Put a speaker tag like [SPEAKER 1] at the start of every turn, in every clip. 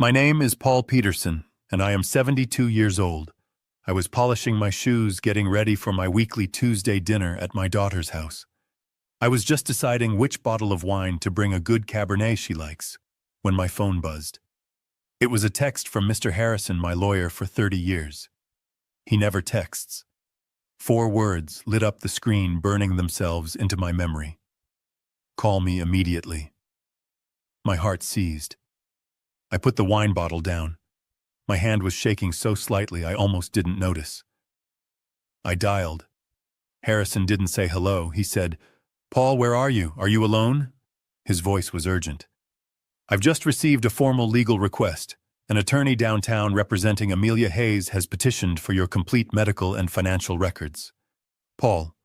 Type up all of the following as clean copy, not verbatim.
[SPEAKER 1] My name is Paul Peterson, and I am 72 years old. I was polishing my shoes, getting ready for my weekly Tuesday dinner at my daughter's house. I was just deciding which bottle of wine to bring a good Cabernet she likes, when my phone buzzed. It was a text from Mr. Harrison, my lawyer for 30 years. He never texts. 4 words lit up the screen, burning themselves into my memory. Call me immediately. My heart seized. I put the wine bottle down. My hand was shaking so slightly I almost didn't notice. I dialed. Harrison didn't say hello. He said, "Paul, where are you? Are you alone?" His voice was urgent. "I've just received a formal legal request. An attorney downtown representing Amelia Hayes has petitioned for your complete medical and financial records. Paul,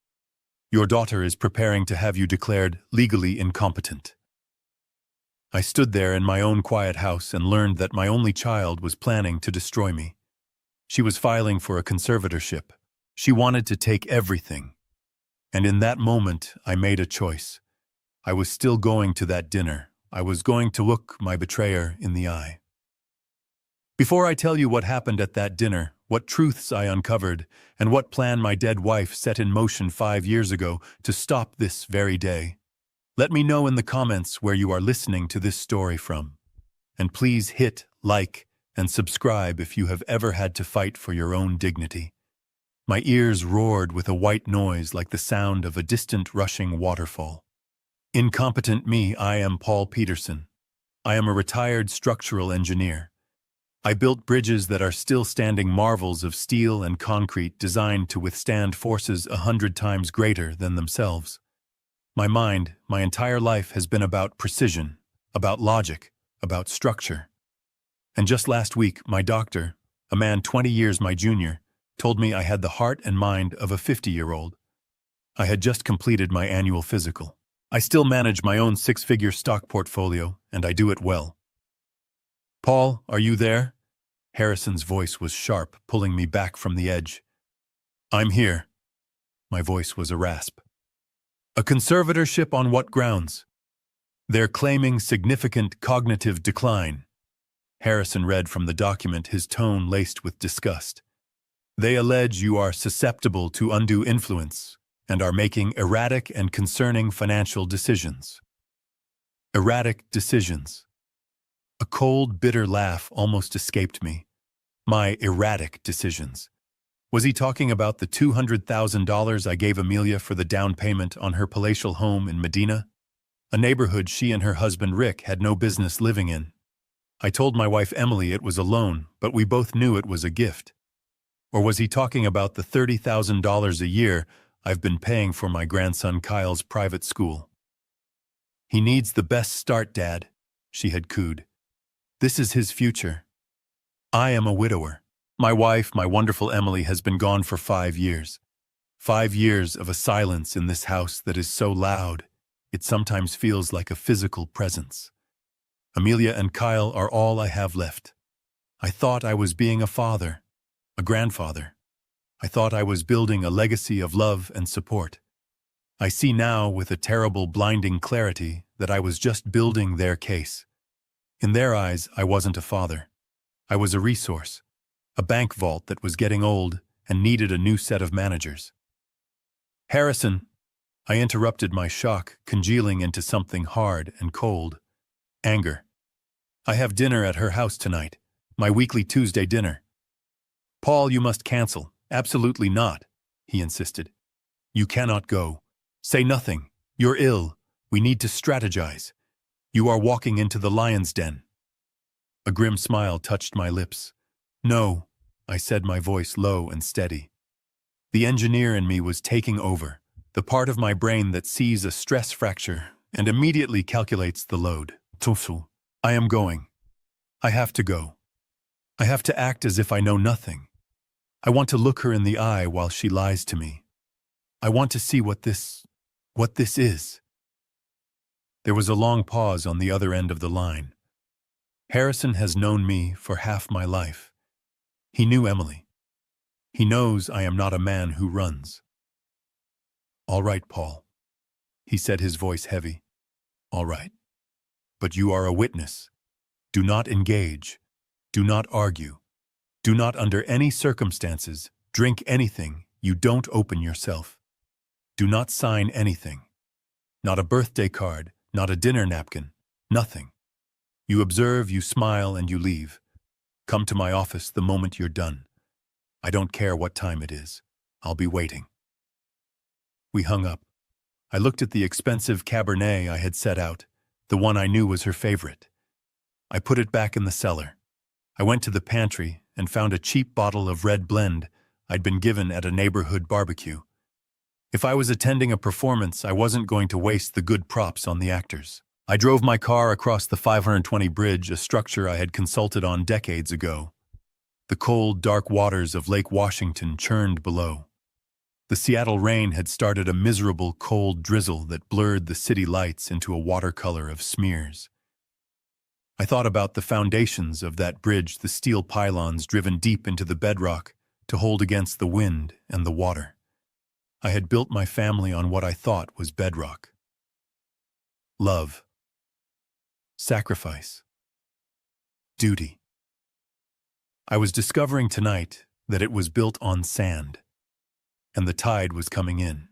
[SPEAKER 1] your daughter is preparing to have you declared legally incompetent." I stood there in my own quiet house and learned that my only child was planning to destroy me. She was filing for a conservatorship. She wanted to take everything. And in that moment, I made a choice. I was still going to that dinner. I was going to look my betrayer in the eye. Before I tell you what happened at that dinner, what truths I uncovered, and what plan my dead wife set in motion 5 years ago to stop this very day, let me know in the comments where you are listening to this story from. And please hit like and subscribe if you have ever had to fight for your own dignity. My ears roared with a white noise like the sound of a distant rushing waterfall. Incompetent me, I am Paul Peterson. I am a retired structural engineer. I built bridges that are still standing, marvels of steel and concrete designed to withstand forces 100 times greater than themselves. My mind, my entire life has been about precision, about logic, about structure. And just last week, my doctor, a man 20 years my junior, told me I had the heart and mind of a 50-year-old. I had just completed my annual physical. I still manage my own 6-figure stock portfolio, and I do it well. "Paul, are you there?" Harrison's voice was sharp, pulling me back from the edge. "I'm here." My voice was a rasp. "A conservatorship on what grounds?" "They're claiming significant cognitive decline." Harrison read from the document, his tone laced with disgust. "They allege you are susceptible to undue influence and are making erratic and concerning financial decisions." Erratic decisions. A cold, bitter laugh almost escaped me. My erratic decisions. Was he talking about the $200,000 I gave Amelia for the down payment on her palatial home in Medina? A neighborhood she and her husband Rick had no business living in. I told my wife Emily it was a loan, but we both knew it was a gift. Or was he talking about the $30,000 a year I've been paying for my grandson Kyle's private school? "He needs the best start, Dad," she had cooed. "This is his future. I am a widower. My wife, my wonderful Emily, has been gone for 5 years. 5 years of a silence in this house that is so loud, it sometimes feels like a physical presence. Amelia and Kyle are all I have left. I thought I was being a father, a grandfather. I thought I was building a legacy of love and support. I see now with a terrible, blinding clarity that I was just building their case. In their eyes, I wasn't a father. I was a resource. A bank vault that was getting old and needed a new set of managers. "Harrison," I interrupted, my shock congealing into something hard and cold. Anger. "I have dinner at her house tonight, my weekly Tuesday dinner." "Paul, you must cancel." "Absolutely not," he insisted. "You cannot go. Say nothing. You're ill. We need to strategize. You are walking into the lion's den." A grim smile touched my lips. "No," I said, my voice low and steady. The engineer in me was taking over, the part of my brain that sees a stress fracture and immediately calculates the load. "Tufu, I am going. I have to go. I have to act as if I know nothing. I want to look her in the eye while she lies to me. I want to see what this is." There was a long pause on the other end of the line. Harrison has known me for half my life. He knew Emily. He knows I am not a man who runs. "All right, Paul," he said, his voice heavy. "All right. But you are a witness. Do not engage. Do not argue. Do not under any circumstances drink anything you don't open yourself. Do not sign anything. Not a birthday card, not a dinner napkin, nothing. You observe, you smile, and you leave. Come to my office the moment you're done. I don't care what time it is. I'll be waiting. We hung up. I looked at the expensive Cabernet I had set out, the one I knew was her favorite. I put it back in the cellar. I went to the pantry and found a cheap bottle of red blend I'd been given at a neighborhood barbecue. If I was attending a performance, I wasn't going to waste the good props on the actors. I drove my car across the 520 bridge, a structure I had consulted on decades ago. The cold, dark waters of Lake Washington churned below. The Seattle rain had started a miserable, cold drizzle that blurred the city lights into a watercolor of smears. I thought about the foundations of that bridge, the steel pylons driven deep into the bedrock to hold against the wind and the water. I had built my family on what I thought was bedrock. Love. Sacrifice. Duty. I was discovering tonight that it was built on sand, and the tide was coming in.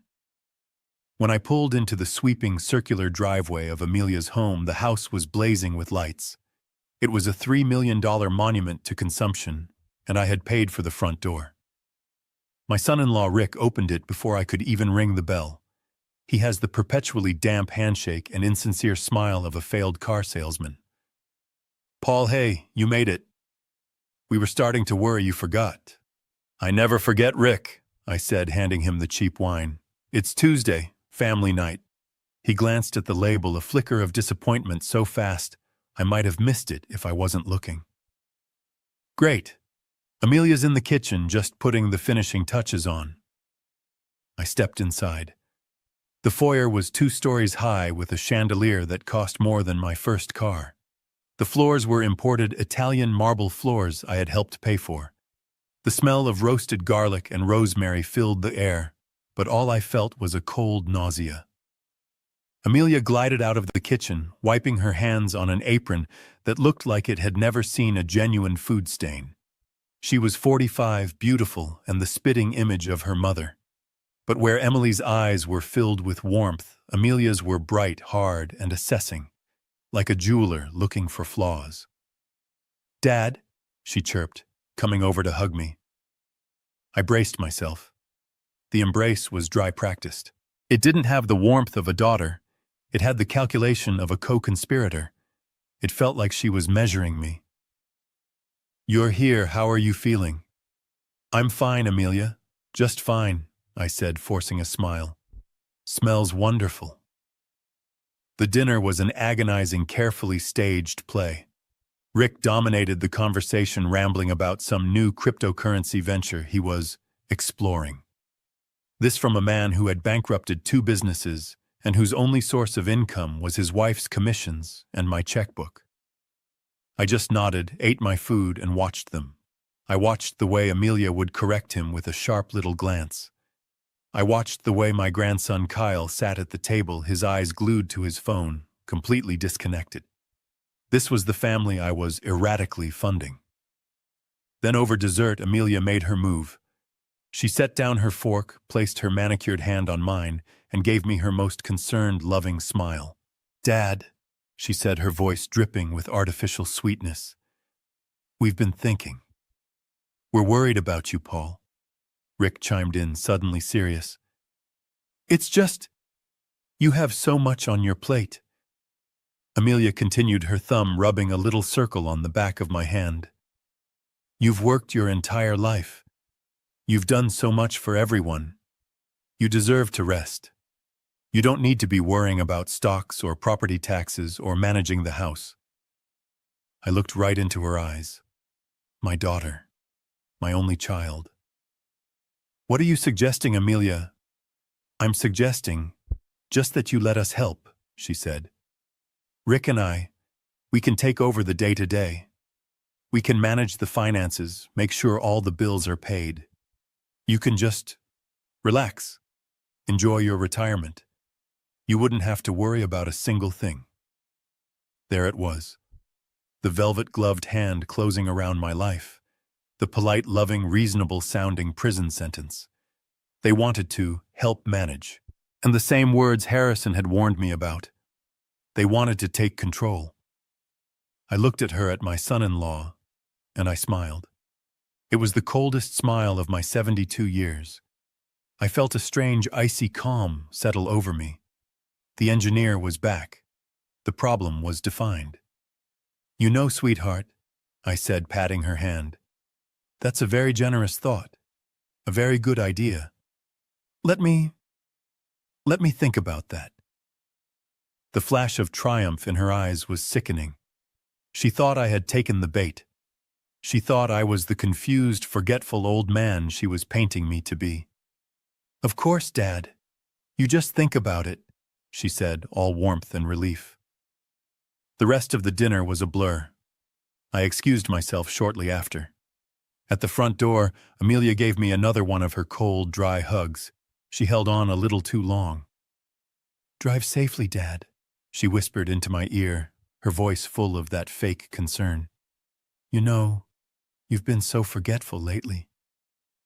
[SPEAKER 1] When I pulled into the sweeping circular driveway of Amelia's home, the house was blazing with lights. It was a $3 million monument to consumption, and I had paid for the front door. My son-in-law Rick opened it before I could even ring the bell. He has the perpetually damp handshake and insincere smile of a failed car salesman. "Paul, hey, you made it. We were starting to worry you forgot." "I never forget Rick," I said, handing him the cheap wine. "It's Tuesday, family night." He glanced at the label, a flicker of disappointment so fast I might have missed it if I wasn't looking. "Great. Amelia's in the kitchen, just putting the finishing touches on." I stepped inside. The foyer was 2 stories high with a chandelier that cost more than my first car. The floors were imported Italian marble floors I had helped pay for. The smell of roasted garlic and rosemary filled the air, but all I felt was a cold nausea. Amelia glided out of the kitchen, wiping her hands on an apron that looked like it had never seen a genuine food stain. She was 45, beautiful, and the spitting image of her mother. But where Emily's eyes were filled with warmth, Amelia's were bright, hard, and assessing, like a jeweler looking for flaws. "Dad," she chirped, coming over to hug me. I braced myself. The embrace was dry-practiced. It didn't have the warmth of a daughter. It had the calculation of a co-conspirator. It felt like she was measuring me. "You're here, how are you feeling?" "I'm fine, Amelia. Just fine," I said, forcing a smile. "Smells wonderful." The dinner was an agonizing, carefully staged play. Rick dominated the conversation, rambling about some new cryptocurrency venture he was exploring. This from a man who had bankrupted 2 businesses and whose only source of income was his wife's commissions and my checkbook. I just nodded, ate my food, and watched them. I watched the way Amelia would correct him with a sharp little glance. I watched the way my grandson Kyle sat at the table, his eyes glued to his phone, completely disconnected. This was the family I was erratically funding. Then over dessert, Amelia made her move. She set down her fork, placed her manicured hand on mine, and gave me her most concerned, loving smile. "Dad," she said, her voice dripping with artificial sweetness, "we've been thinking. We're worried about you, Paul." Rick chimed in, suddenly serious. "It's just, you have so much on your plate." Amelia continued, her thumb rubbing a little circle on the back of my hand. "You've worked your entire life. You've done so much for everyone. You deserve to rest. You don't need to be worrying about stocks or property taxes or managing the house." I looked right into her eyes. My daughter. My only child. "What are you suggesting, Amelia?" "I'm suggesting just that you let us help," she said. "Rick and I, we can take over the day-to-day. We can manage the finances, make sure all the bills are paid. You can just relax, enjoy your retirement. You wouldn't have to worry about a single thing." There it was. the velvet-gloved hand closing around my life, the polite, loving, reasonable-sounding prison sentence. They wanted to help manage, and the same words Harrison had warned me about. They wanted to take control. I looked at her, at my son-in-law, and I smiled. It was the coldest smile of my 72 years. I felt a strange, icy calm settle over me. The engineer was back. The problem was defined. "You know, sweetheart," I said, patting her hand, "that's a very generous thought, a very good idea. Let me think about that." The flash of triumph in her eyes was sickening. She thought I had taken the bait. She thought I was the confused, forgetful old man she was painting me to be. "Of course, Dad. You just think about it," she said, all warmth and relief. The rest of the dinner was a blur. I excused myself shortly after. At the front door, Amelia gave me another one of her cold, dry hugs. She held on a little too long. "Drive safely, Dad," she whispered into my ear, her voice full of that fake concern. "You know, you've been so forgetful lately.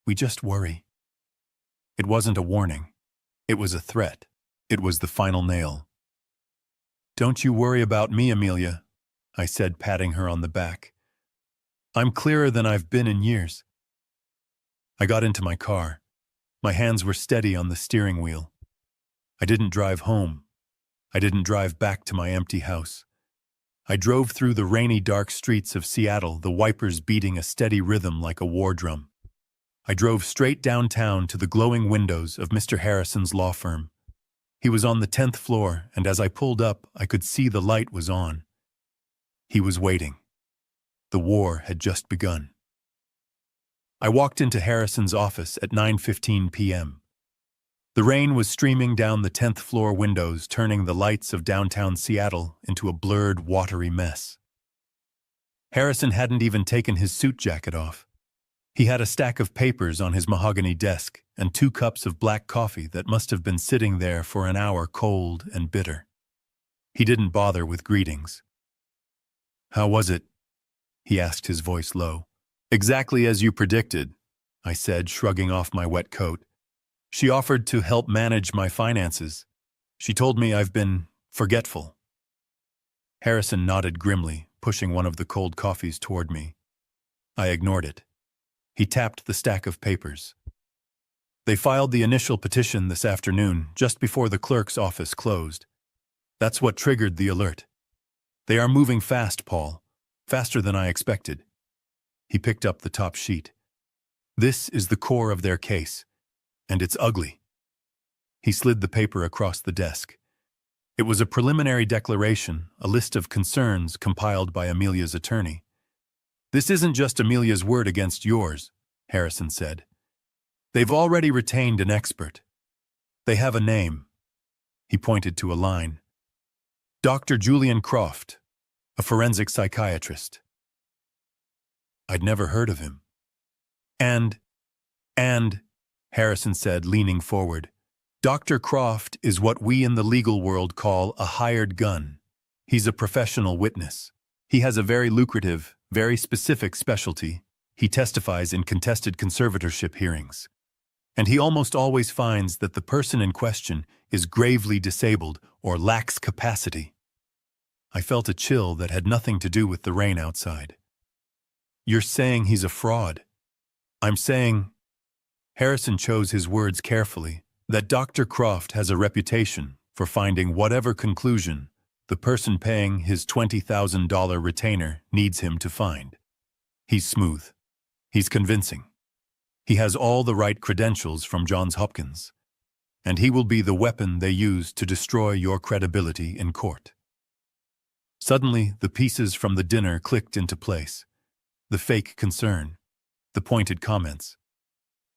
[SPEAKER 1] We just worry." It wasn't a warning. It was a threat. It was the final nail. "Don't you worry about me, Amelia," I said, patting her on the back. "I'm clearer than I've been in years." I got into my car. My hands were steady on the steering wheel. I didn't drive home. I didn't drive back to my empty house. I drove through the rainy, dark streets of Seattle, the wipers beating a steady rhythm like a war drum. I drove straight downtown to the glowing windows of Mr. Harrison's law firm. He was on the 10th floor, and as I pulled up, I could see the light was on. He was waiting. The war had just begun. I walked into Harrison's office at 9:15 p.m. The rain was streaming down the 10th floor windows, turning the lights of downtown Seattle into a blurred, watery mess. Harrison hadn't even taken his suit jacket off. He had a stack of papers on his mahogany desk and 2 cups of black coffee that must have been sitting there for an hour, cold and bitter. He didn't bother with greetings. "How was it?" he asked, his voice low. "Exactly as you predicted," I said, shrugging off my wet coat. "She offered to help manage my finances. She told me I've been forgetful." Harrison nodded grimly, pushing one of the cold coffees toward me. I ignored it. He tapped the stack of papers. "They filed the initial petition this afternoon, just before the clerk's office closed. That's what triggered the alert. They are moving fast, Paul. Faster than I expected." He picked up the top sheet. "This is the core of their case, and it's ugly." He slid the paper across the desk. It was a preliminary declaration, a list of concerns compiled by Amelia's attorney. "This isn't just Amelia's word against yours," Harrison said. "They've already retained an expert. They have a name." He pointed to a line. "Dr. Julian Croft, a forensic psychiatrist." I'd never heard of him. And, Harrison said, leaning forward, "Dr. Croft is what we in the legal world call a hired gun. He's a professional witness. He has a very lucrative, very specific specialty. He testifies in contested conservatorship hearings. And he almost always finds that the person in question is gravely disabled or lacks capacity." I felt a chill that had nothing to do with the rain outside. "You're saying he's a fraud?" "I'm saying," Harrison chose his words carefully, "that Dr. Croft has a reputation for finding whatever conclusion the person paying his $20,000 retainer needs him to find. He's smooth. He's convincing. He has all the right credentials from Johns Hopkins. And he will be the weapon they use to destroy your credibility in court." Suddenly, the pieces from the dinner clicked into place. The fake concern. The pointed comments.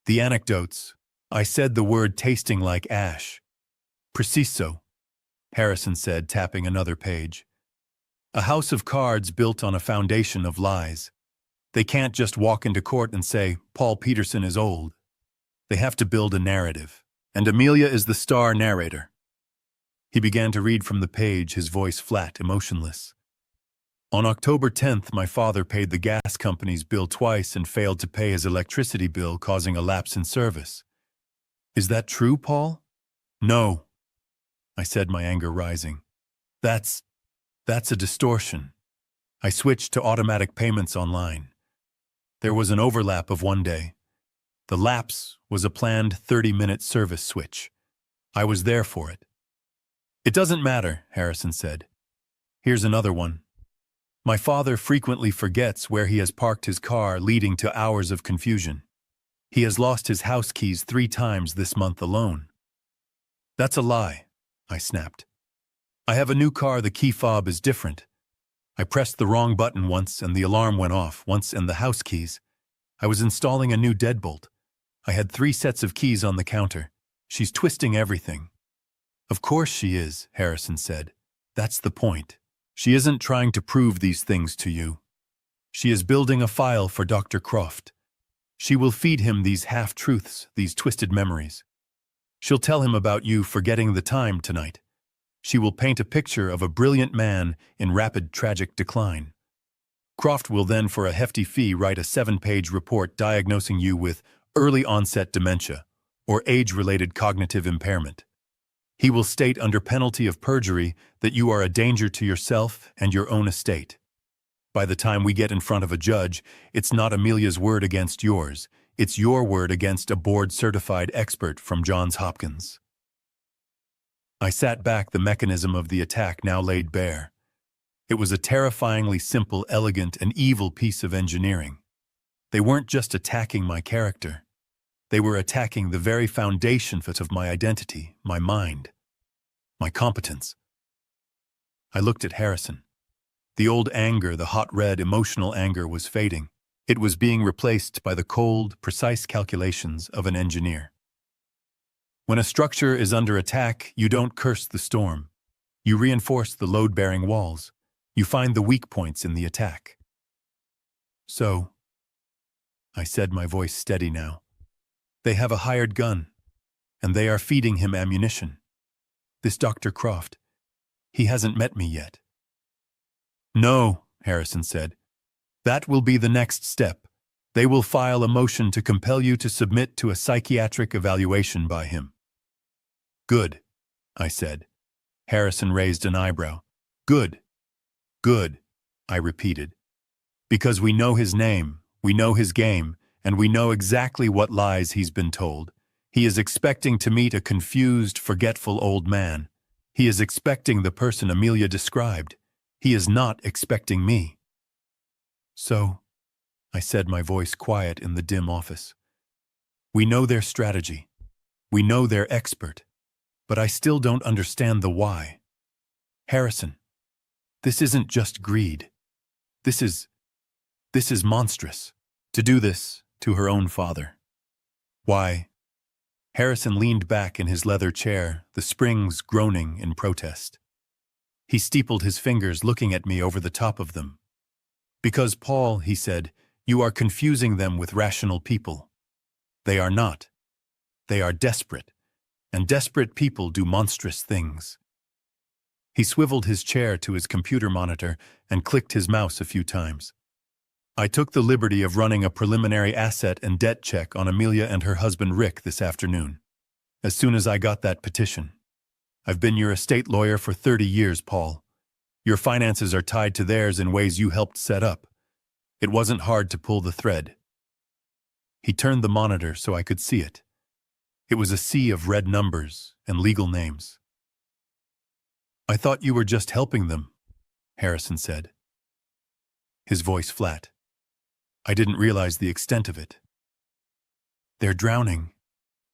[SPEAKER 1] The anecdotes. I said the word tasting like ash. "Preciso," Harrison said, tapping another page. "A house of cards built on a foundation of lies. They can't just walk into court and say, 'Paul Peterson is old.' They have to build a narrative. And Amelia is the star narrator." He began to read from the page, his voice flat, emotionless. On October 10th, my father paid the gas company's bill twice and failed to pay his electricity bill, causing a lapse in service. Is that true, Paul? No, I said, my anger rising. That's a distortion. I switched to automatic payments online. There was an overlap of one day. The lapse was a planned 30-minute service switch. I was there for it. It doesn't matter, Harrison said. Here's another one. My father frequently forgets where he has parked his car, leading to hours of confusion. He has lost his house keys 3 times this month alone. That's a lie, I snapped. I have a new car, the key fob is different. I pressed the wrong button once and the alarm went off once, and the house keys. I was installing a new deadbolt. I had 3 sets of keys on the counter. She's twisting everything. Of course she is, Harrison said. That's the point. She isn't trying to prove these things to you. She is building a file for Dr. Croft. She will feed him these half-truths, these twisted memories. She'll tell him about you forgetting the time tonight. She will paint a picture of a brilliant man in rapid tragic decline. Croft will then, for a hefty fee, write a 7-page report diagnosing you with early-onset dementia or age-related cognitive impairment. He will state under penalty of perjury that you are a danger to yourself and your own estate. By the time we get in front of a judge, it's not Amelia's word against yours. It's your word against a board-certified expert from Johns Hopkins. I sat back, the mechanism of the attack now laid bare. It was a terrifyingly simple, elegant, and evil piece of engineering. They weren't just attacking my character. They were attacking the very foundation of my identity, my mind, my competence. I looked at Harrison. The old anger, the hot red, emotional anger was fading. It was being replaced by the cold, precise calculations of an engineer. When a structure is under attack, you don't curse the storm. You reinforce the load-bearing walls. You find the weak points in the attack. So, I said, my voice steady now, they have a hired gun, and they are feeding him ammunition. This Dr. Croft, he hasn't met me yet. No, Harrison said. That will be the next step. They will file a motion to compel you to submit to a psychiatric evaluation by him. Good, I said. Harrison raised an eyebrow. Good. Good, I repeated. Because we know his name, we know his game, and we know exactly what lies he's been told. He is expecting to meet a confused, forgetful old man. He is expecting the person Amelia described. He is not expecting me. So, I said, my voice quiet in the dim office. We know their strategy. We know they're expert. But I still don't understand the why. Harrison, this isn't just greed. This is monstrous. To do this to her own father. Why? Harrison leaned back in his leather chair, the springs groaning in protest. He steepled his fingers, looking at me over the top of them. Because, Paul, he said, you are confusing them with rational people. They are not. They are desperate, and desperate people do monstrous things. He swiveled his chair to his computer monitor and clicked his mouse a few times. I took the liberty of running a preliminary asset and debt check on Amelia and her husband Rick this afternoon, as soon as I got that petition. I've been your estate lawyer for 30 years, Paul. Your finances are tied to theirs in ways you helped set up. It wasn't hard to pull the thread. He turned the monitor so I could see it. It was a sea of red numbers and legal names. I thought you were just helping them, Harrison said. His voice flat. I didn't realize the extent of it. They're drowning,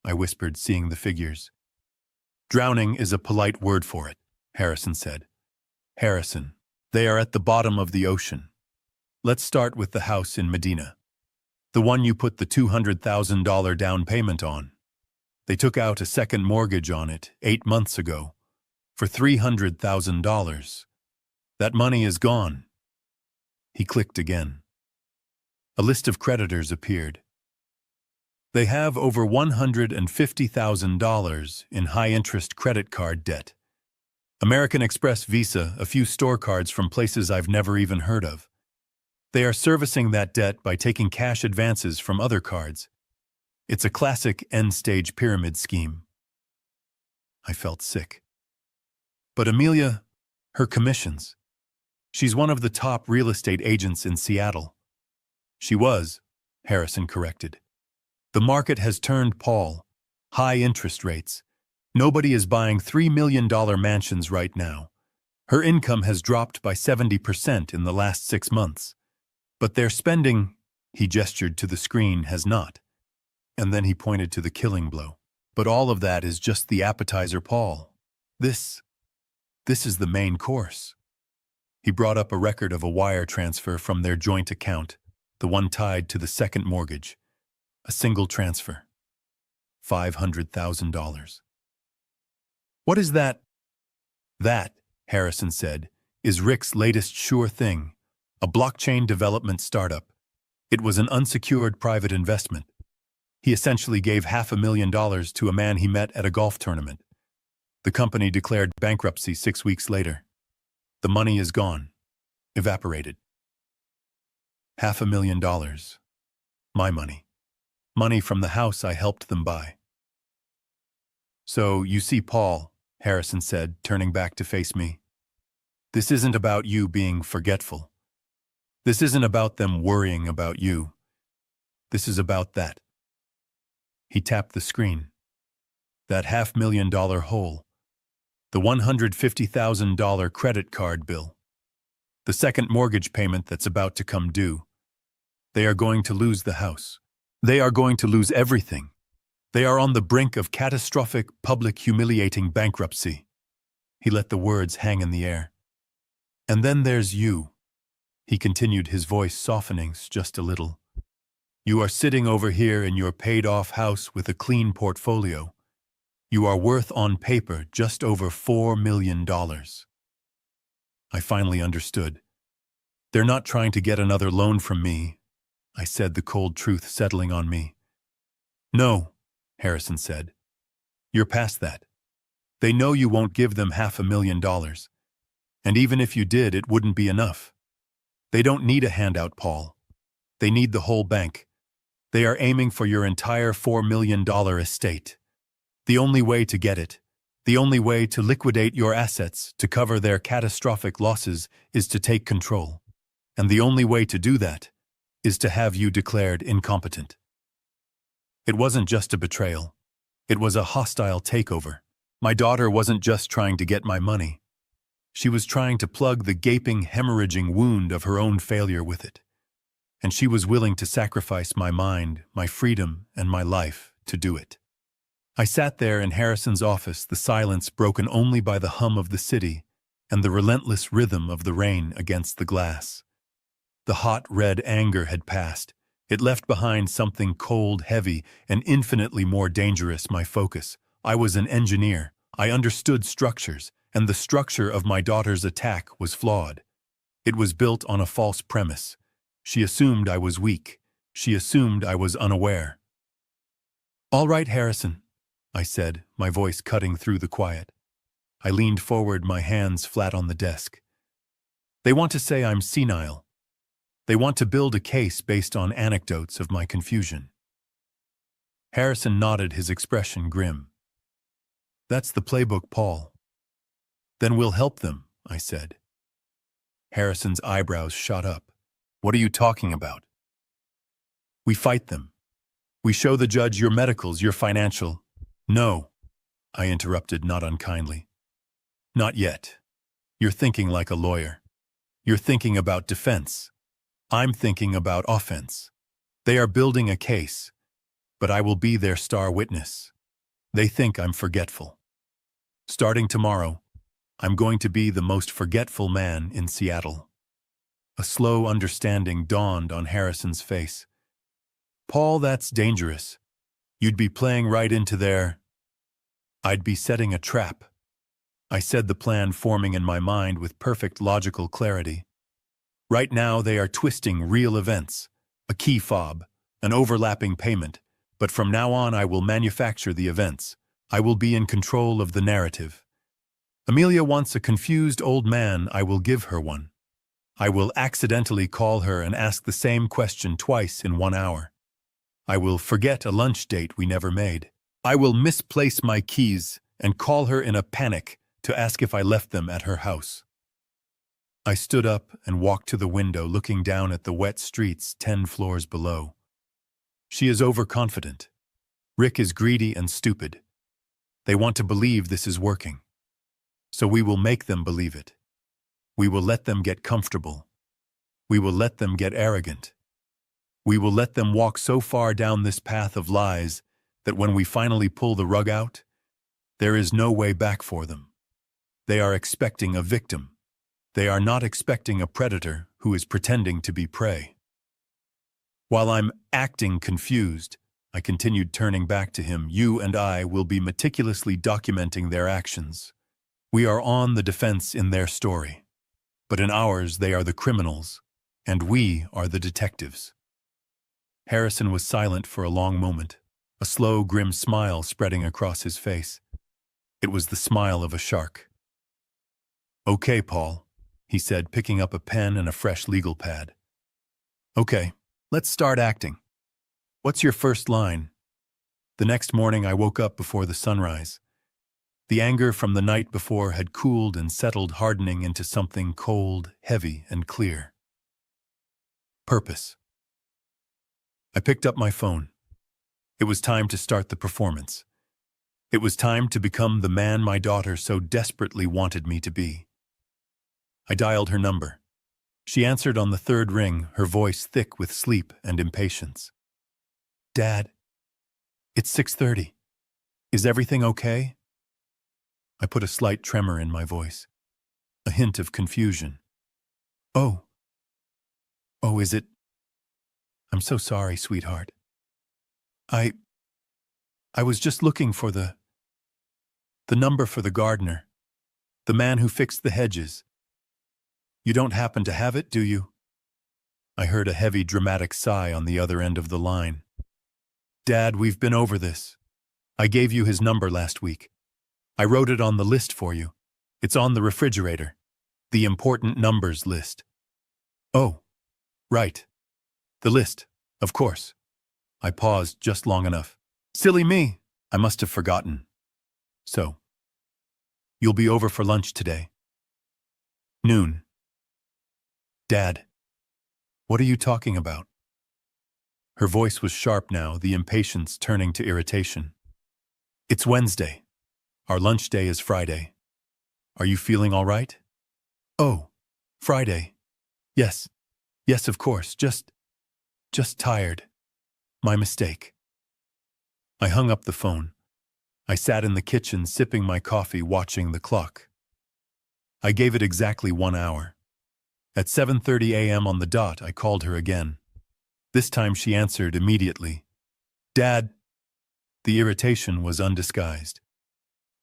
[SPEAKER 1] I whispered, seeing the figures. Drowning is a polite word for it, Harrison said. Harrison, they are at the bottom of the ocean. Let's start with the house in Medina. The one you put the $200,000 down payment on. They took out a second mortgage on it 8 months ago for $300,000. That money is gone. He clicked again. A list of creditors appeared. They have over $150,000 in high-interest credit card debt. American Express Visa, a few store cards from places I've never even heard of. They are servicing that debt by taking cash advances from other cards. It's a classic end-stage pyramid scheme. I felt sick. But Amelia, her commissions. She's one of the top real estate agents in Seattle. She was, Harrison corrected. The market has turned, Paul. High interest rates. Nobody is buying $3 million mansions right now. Her income has dropped by 70% in the last 6 months. But their spending, he gestured to the screen, has not. And then he pointed to the killing blow. But all of that is just the appetizer, Paul. This is the main course. He brought up a record of a wire transfer from their joint account, the one tied to the second mortgage. A single transfer. $500,000. What is that? That, Harrison said, is Rick's latest sure thing, a blockchain development startup. It was an unsecured private investment. He essentially gave $500,000 to a man he met at a golf tournament. The company declared bankruptcy 6 weeks later. The money is gone. Evaporated. $500,000. My money. Money from the house I helped them buy. So, you see, Paul, Harrison said, turning back to face me. This isn't about you being forgetful. This isn't about them worrying about you. This is about that. He tapped the screen. That $500,000 hole. The $150,000 credit card bill. The second mortgage payment that's about to come due. They are going to lose the house. They are going to lose everything. They are on the brink of catastrophic, public, humiliating bankruptcy. He let the words hang in the air. And then there's you. He continued, his voice softening just a little. You are sitting over here in your paid-off house with a clean portfolio. You are worth on paper just over $4 million. I finally understood. They're not trying to get another loan from me, I said, the cold truth settling on me. No, Harrison said. You're past that. They know you won't give them $500,000. And even if you did, it wouldn't be enough. They don't need a handout, Paul. They need the whole bank. They are aiming for your entire $4 million estate. The only way to get it, the only way to liquidate your assets to cover their catastrophic losses is to take control. And the only way to do that is to have you declared incompetent. It wasn't just a betrayal. It was a hostile takeover. My daughter wasn't just trying to get my money. She was trying to plug the gaping, hemorrhaging wound of her own failure with it. And she was willing to sacrifice my mind, my freedom, and my life to do it. I sat there in Harrison's office, the silence broken only by the hum of the city and the relentless rhythm of the rain against the glass. The hot red anger had passed. It left behind something cold, heavy, and infinitely more dangerous, my focus. I was an engineer. I understood structures, and the structure of my daughter's attack was flawed. It was built on a false premise. She assumed I was weak. She assumed I was unaware. All right, Harrison, I said, my voice cutting through the quiet. I leaned forward, my hands flat on the desk. They want to say I'm senile. They want to build a case based on anecdotes of my confusion. Harrison nodded, his expression grim. That's the playbook, Paul. Then we'll help them, I said. Harrison's eyebrows shot up. What are you talking about? We fight them. We show the judge your medicals, your financial. No, I interrupted, not unkindly. Not yet. You're thinking like a lawyer. You're thinking about defense. I'm thinking about offense. They are building a case, but I will be their star witness. They think I'm forgetful. Starting tomorrow, I'm going to be the most forgetful man in Seattle. A slow understanding dawned on Harrison's face. Paul, that's dangerous. You'd be playing right into their... I'd be setting a trap. I said, the plan forming in my mind with perfect logical clarity. Right now they are twisting real events, a key fob, an overlapping payment, but from now on I will manufacture the events. I will be in control of the narrative. Amelia wants a confused old man. I will give her one. I will accidentally call her and ask the same question twice in 1 hour. I will forget a lunch date we never made. I will misplace my keys and call her in a panic to ask if I left them at her house. I stood up and walked to the window, looking down at the wet streets 10 floors below. She is overconfident. Rick is greedy and stupid. They want to believe this is working. So we will make them believe it. We will let them get comfortable. We will let them get arrogant. We will let them walk so far down this path of lies that when we finally pull the rug out, there is no way back for them. They are expecting a victim. They are not expecting a predator who is pretending to be prey. While I'm acting confused, I continued, turning back to him. You and I will be meticulously documenting their actions. We are on the defense in their story. But in ours, they are the criminals, and we are the detectives. Harrison was silent for a long moment, a slow, grim smile spreading across his face. It was the smile of a shark. "Okay, Paul," he said, picking up a pen and a fresh legal pad. "Okay, let's start acting. What's your first line?" The next morning I woke up before the sunrise. The anger from the night before had cooled and settled, hardening into something cold, heavy, and clear. Purpose. I picked up my phone. It was time to start the performance. It was time to become the man my daughter so desperately wanted me to be. I dialed her number. She answered on the third ring, her voice thick with sleep and impatience. "Dad, it's 6:30. Is everything okay?" I put a slight tremor in my voice, a hint of confusion. Oh, is it? I'm so sorry, sweetheart. I was just looking for the number for the gardener, the man who fixed the hedges. You don't happen to have it, do you?" I heard a heavy, dramatic sigh on the other end of the line. "Dad, we've been over this. I gave you his number last week. I wrote it on the list for you. It's on the refrigerator. The important numbers list." "Oh, right. The list, of course." I paused just long enough. Silly me. I must have forgotten. "So, you'll be over for lunch today?" "Noon." "Dad, what are you talking about?" Her voice was sharp now, the impatience turning to irritation. "It's Wednesday. Our lunch day is Friday. Are you feeling all right?" "Oh, Friday. Yes, of course. Just tired. My mistake." I hung up the phone. I sat in the kitchen sipping my coffee, watching the clock. I gave it exactly 1 hour. At 7:30 a.m. on the dot, I called her again. This time she answered immediately. "Dad." The irritation was undisguised.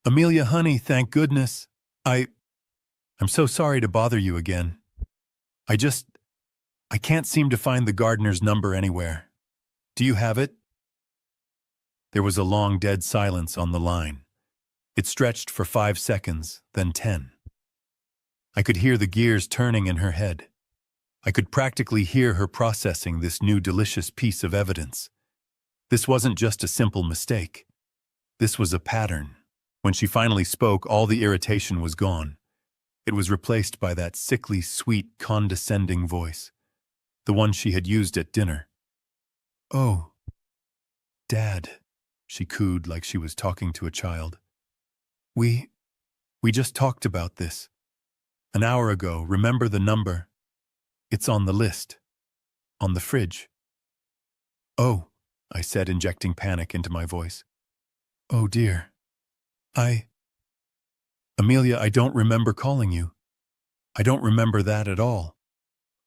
[SPEAKER 1] "Amelia, honey, thank goodness. I'm so sorry to bother you again. I can't seem to find the gardener's number anywhere. Do you have it?" There was a long, dead silence on the line. It stretched for 5 seconds, then 10. I could hear the gears turning in her head. I could practically hear her processing this new delicious piece of evidence. This wasn't just a simple mistake. This was a pattern. When she finally spoke, all the irritation was gone. It was replaced by that sickly, sweet, condescending voice, the one she had used at dinner. "Oh, Dad," she cooed like she was talking to a child. We just talked about this. An hour ago. Remember the number? It's on the list. On the fridge." "Oh," I said, injecting panic into my voice. "Oh dear. Amelia, I don't remember calling you. I don't remember that at all.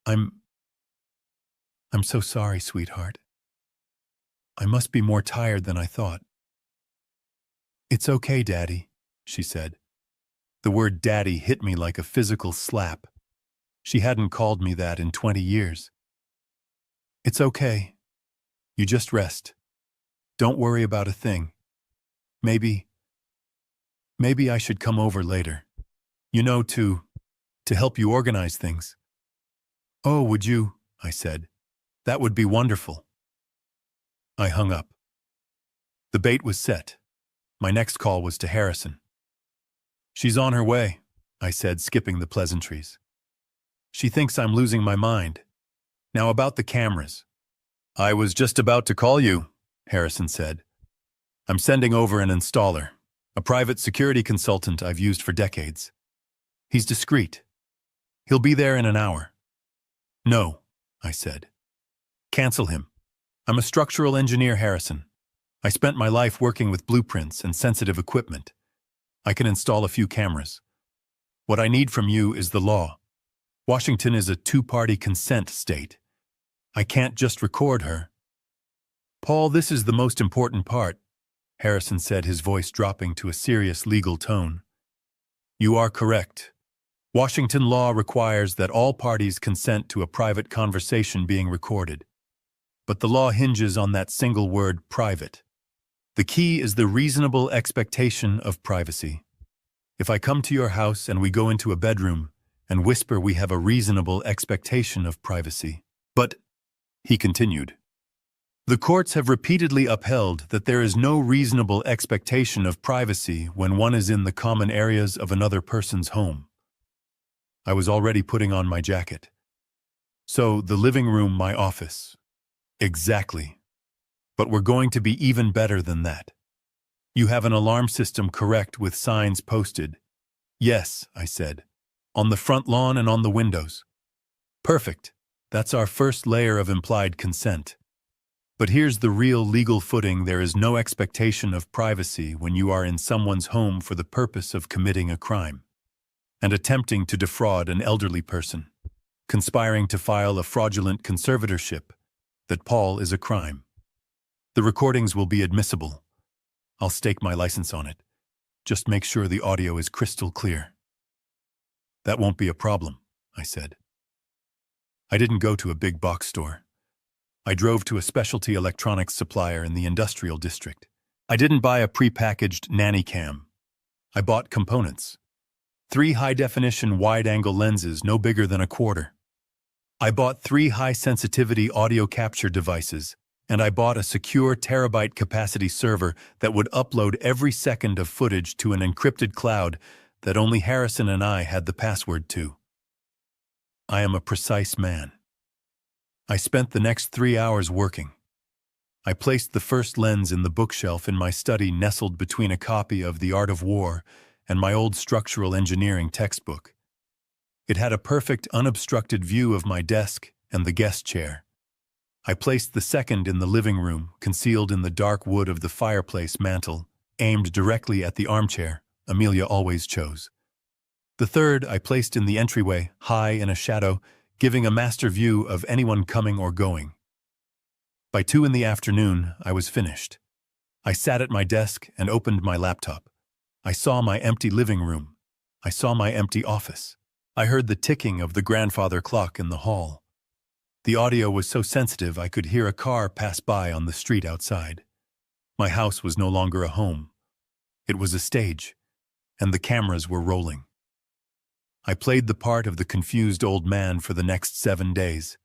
[SPEAKER 1] I'm so sorry, sweetheart. I must be more tired than I thought." "It's okay, Daddy," she said. The word daddy hit me like a physical slap. She hadn't called me that in 20 years. "It's okay. You just rest. Don't worry about a thing. Maybe I should come over later." You know, to help you organize things. Oh, would you? I said. That would be wonderful. I hung up. The bait was set. My next call was to Harrison. She's on her way, I said, skipping the pleasantries. She thinks I'm losing my mind. Now about the cameras. I was just about to call you, Harrison said. I'm sending over an installer, a private security consultant I've used for decades. He's discreet. He'll be there in an hour. No, I said. Cancel him. I'm a structural engineer, Harrison. I spent my life working with blueprints and sensitive equipment. I can install a few cameras. What I need from you is the law. Washington is a two-party consent state. I can't just record her. Paul, this is the most important part, Harrison said, his voice dropping to a serious legal tone. You are correct. Washington law requires that all parties consent to a private conversation being recorded. But the law hinges on that single word, private. The key is the reasonable expectation of privacy. If I come to your house and we go into a bedroom and whisper, we have a reasonable expectation of privacy. But, he continued, the courts have repeatedly upheld that there is no reasonable expectation of privacy when one is in the common areas of another person's home. I was already putting on my jacket. So, the living room, my office. Exactly. But we're going to be even better than that. You have an alarm system, correct, with signs posted? Yes, I said. On the front lawn and on the windows. Perfect. That's our first layer of implied consent. But here's the real legal footing. There is no expectation of privacy when you are in someone's home for the purpose of committing a crime and attempting to defraud an elderly person, conspiring to file a fraudulent conservatorship. That, Paul, is a crime. The recordings will be admissible. I'll stake my license on it. Just make sure the audio is crystal clear. That won't be a problem, I said. I didn't go to a big box store. I drove to a specialty electronics supplier in the industrial district. I didn't buy a prepackaged nanny cam. I bought components. 3 high-definition wide-angle lenses no bigger than a quarter. I bought 3 high-sensitivity audio capture devices, and I bought a secure terabyte capacity server that would upload every second of footage to an encrypted cloud that only Harrison and I had the password to. I am a precise man. I spent the next 3 hours working. I placed the first lens in the bookshelf in my study, nestled between a copy of The Art of War and my old structural engineering textbook. It had a perfect, unobstructed view of my desk and the guest chair. I placed the second in the living room, concealed in the dark wood of the fireplace mantel, aimed directly at the armchair Amelia always chose. The third I placed in the entryway, high in a shadow, giving a master view of anyone coming or going. By 2 in the afternoon, I was finished. I sat at my desk and opened my laptop. I saw my empty living room. I saw my empty office. I heard the ticking of the grandfather clock in the hall. The audio was so sensitive I could hear a car pass by on the street outside. My house was no longer a home. It was a stage, and the cameras were rolling. I played the part of the confused old man for the next 7 days.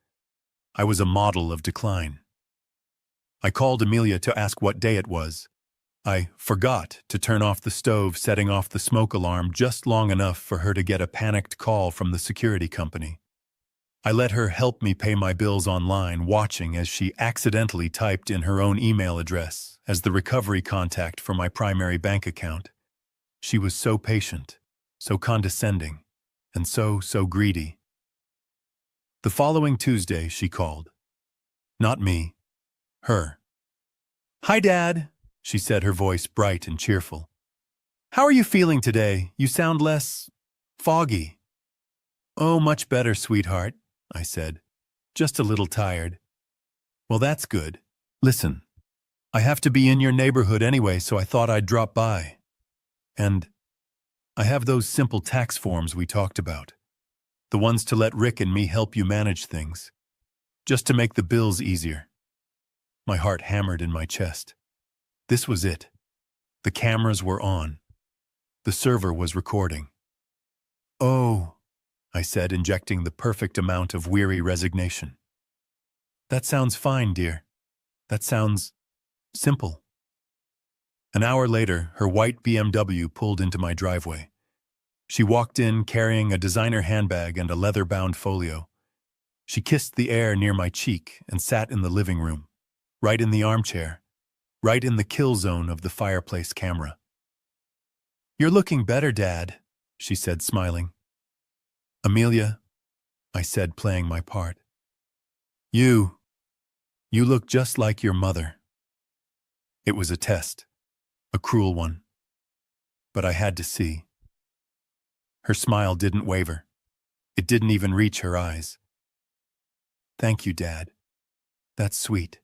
[SPEAKER 1] I was a model of decline. I called Amelia to ask what day it was. I forgot to turn off the stove, setting off the smoke alarm just long enough for her to get a panicked call from the security company. I let her help me pay my bills online, watching as she accidentally typed in her own email address as the recovery contact for my primary bank account. She was so patient, so condescending, and so greedy. The following Tuesday, she called. Not me. Her. "Hi, Dad," she said, her voice bright and cheerful. "How are you feeling today? You sound less foggy." "Oh, much better, sweetheart," I said. "Just a little tired." "Well, that's good. Listen, I have to be in your neighborhood anyway, so I thought I'd drop by. And I have those simple tax forms we talked about. The ones to let Rick and me help you manage things. Just to make the bills easier." My heart hammered in my chest. This was it. The cameras were on. The server was recording. Oh, I said, injecting the perfect amount of weary resignation. That sounds fine, dear. That sounds simple. An hour later, her white BMW pulled into my driveway. She walked in carrying a designer handbag and a leather-bound folio. She kissed the air near my cheek and sat in the living room, right in the armchair, right in the kill zone of the fireplace camera. "You're looking better, Dad," she said, smiling. "Amelia," I said, playing my part. You look just like your mother." It was a test, a cruel one. But I had to see. Her smile didn't waver. It didn't even reach her eyes. "Thank you, Dad. That's sweet."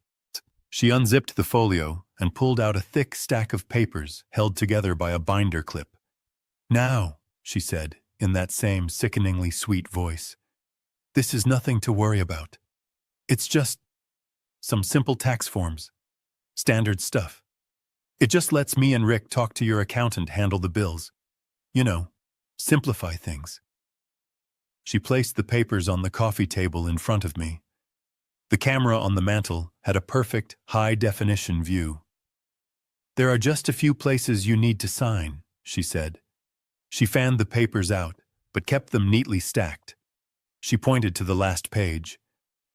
[SPEAKER 1] She unzipped the folio and pulled out a thick stack of papers held together by a binder clip. "Now," she said, in that same sickeningly sweet voice, "this is nothing to worry about. It's just some simple tax forms. Standard stuff. It just lets me and Rick talk to your accountant handle the bills. You know, simplify things." She placed the papers on the coffee table in front of me. The camera on the mantel had a perfect, high-definition view. "There are just a few places you need to sign," she said. She fanned the papers out, but kept them neatly stacked. She pointed to the last page.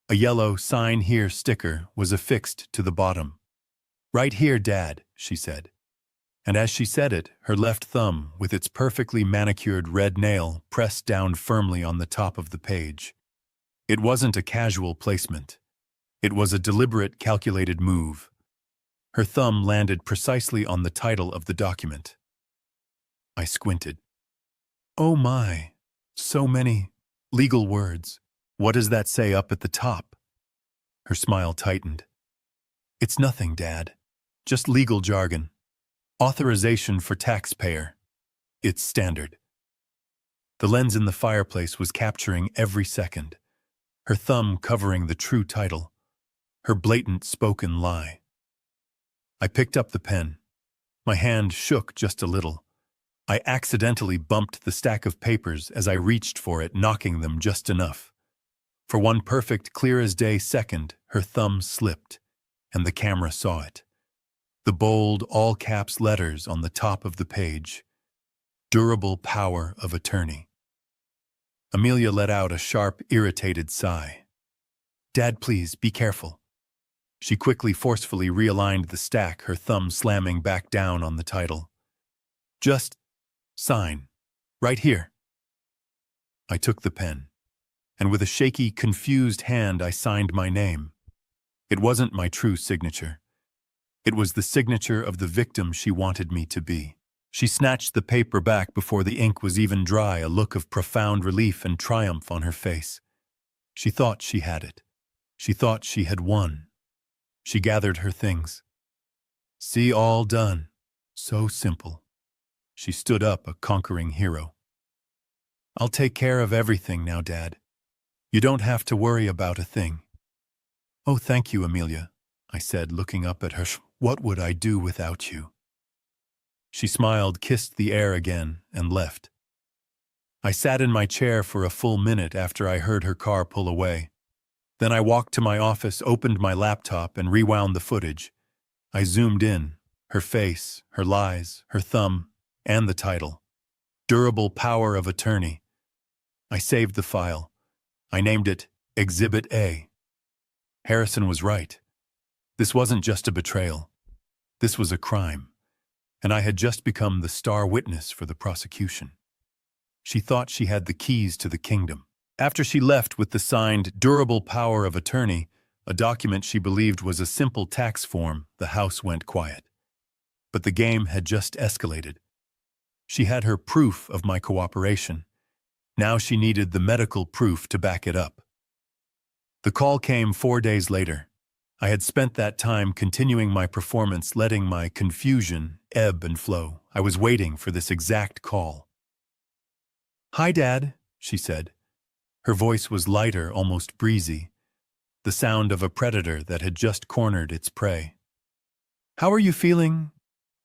[SPEAKER 1] A yellow "Sign Here" sticker was affixed to the bottom. "Right here, Dad," she said. And as she said it, her left thumb, with its perfectly manicured red nail, pressed down firmly on the top of the page. It wasn't a casual placement. It was a deliberate, calculated move. Her thumb landed precisely on the title of the document. I squinted. "Oh my, so many legal words. What does that say up at the top?" Her smile tightened. "It's nothing, Dad. Just legal jargon. Authorization for taxpayer. It's standard." The lens in the fireplace was capturing every second. Her thumb covering the true title. Her blatant spoken lie. I picked up the pen. My hand shook just a little. I accidentally bumped the stack of papers as I reached for it, knocking them just enough. For one perfect, clear-as-day second, her thumb slipped, and the camera saw it. The bold, all-caps letters on the top of the page. Durable power of attorney. Amelia let out a sharp, irritated sigh. "Dad, please, be careful." She quickly, forcefully realigned the stack, her thumb slamming back down on the title. "Just sign. Right here." I took the pen, and with a shaky, confused hand I signed my name. It wasn't my true signature. It was the signature of the victim she wanted me to be. She snatched the paper back before the ink was even dry, a look of profound relief and triumph on her face. She thought she had it. She thought she had won. She gathered her things. "See, all done. So simple." She stood up, a conquering hero. "I'll take care of everything now, Dad. You don't have to worry about a thing." "Oh, thank you, Amelia," I said, looking up at her. "What would I do without you?" She smiled, kissed the air again, and left. I sat in my chair for a full minute after I heard her car pull away. Then I walked to my office, opened my laptop, and rewound the footage. I zoomed in, her face, her lies, her thumb, and the title. Durable power of attorney. I saved the file. I named it Exhibit A. Harrison was right. This wasn't just a betrayal. This was a crime. And I had just become the star witness for the prosecution. She thought she had the keys to the kingdom. After she left with the signed Durable Power of Attorney, a document she believed was a simple tax form, the house went quiet. But the game had just escalated. She had her proof of my cooperation. Now she needed the medical proof to back it up. The call came 4 days later. I had spent that time continuing my performance, letting my confusion ebb and flow. I was waiting for this exact call. "Hi, Dad," she said. Her voice was lighter, almost breezy, the sound of a predator that had just cornered its prey. "How are you feeling?"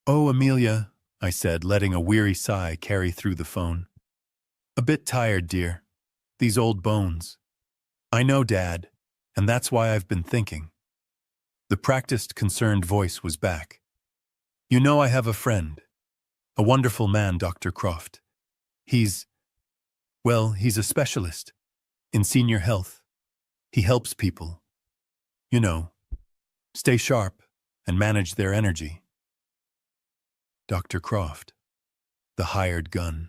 [SPEAKER 1] "Oh, Amelia," I said, letting a weary sigh carry through the phone. A bit tired, dear. These old bones. I know, Dad, and that's why I've been thinking. The practiced, concerned voice was back. You know I have a friend. A wonderful man, Dr. Croft. He's a specialist in senior health. He helps people, stay sharp and manage their energy. Dr. Croft, the hired gun.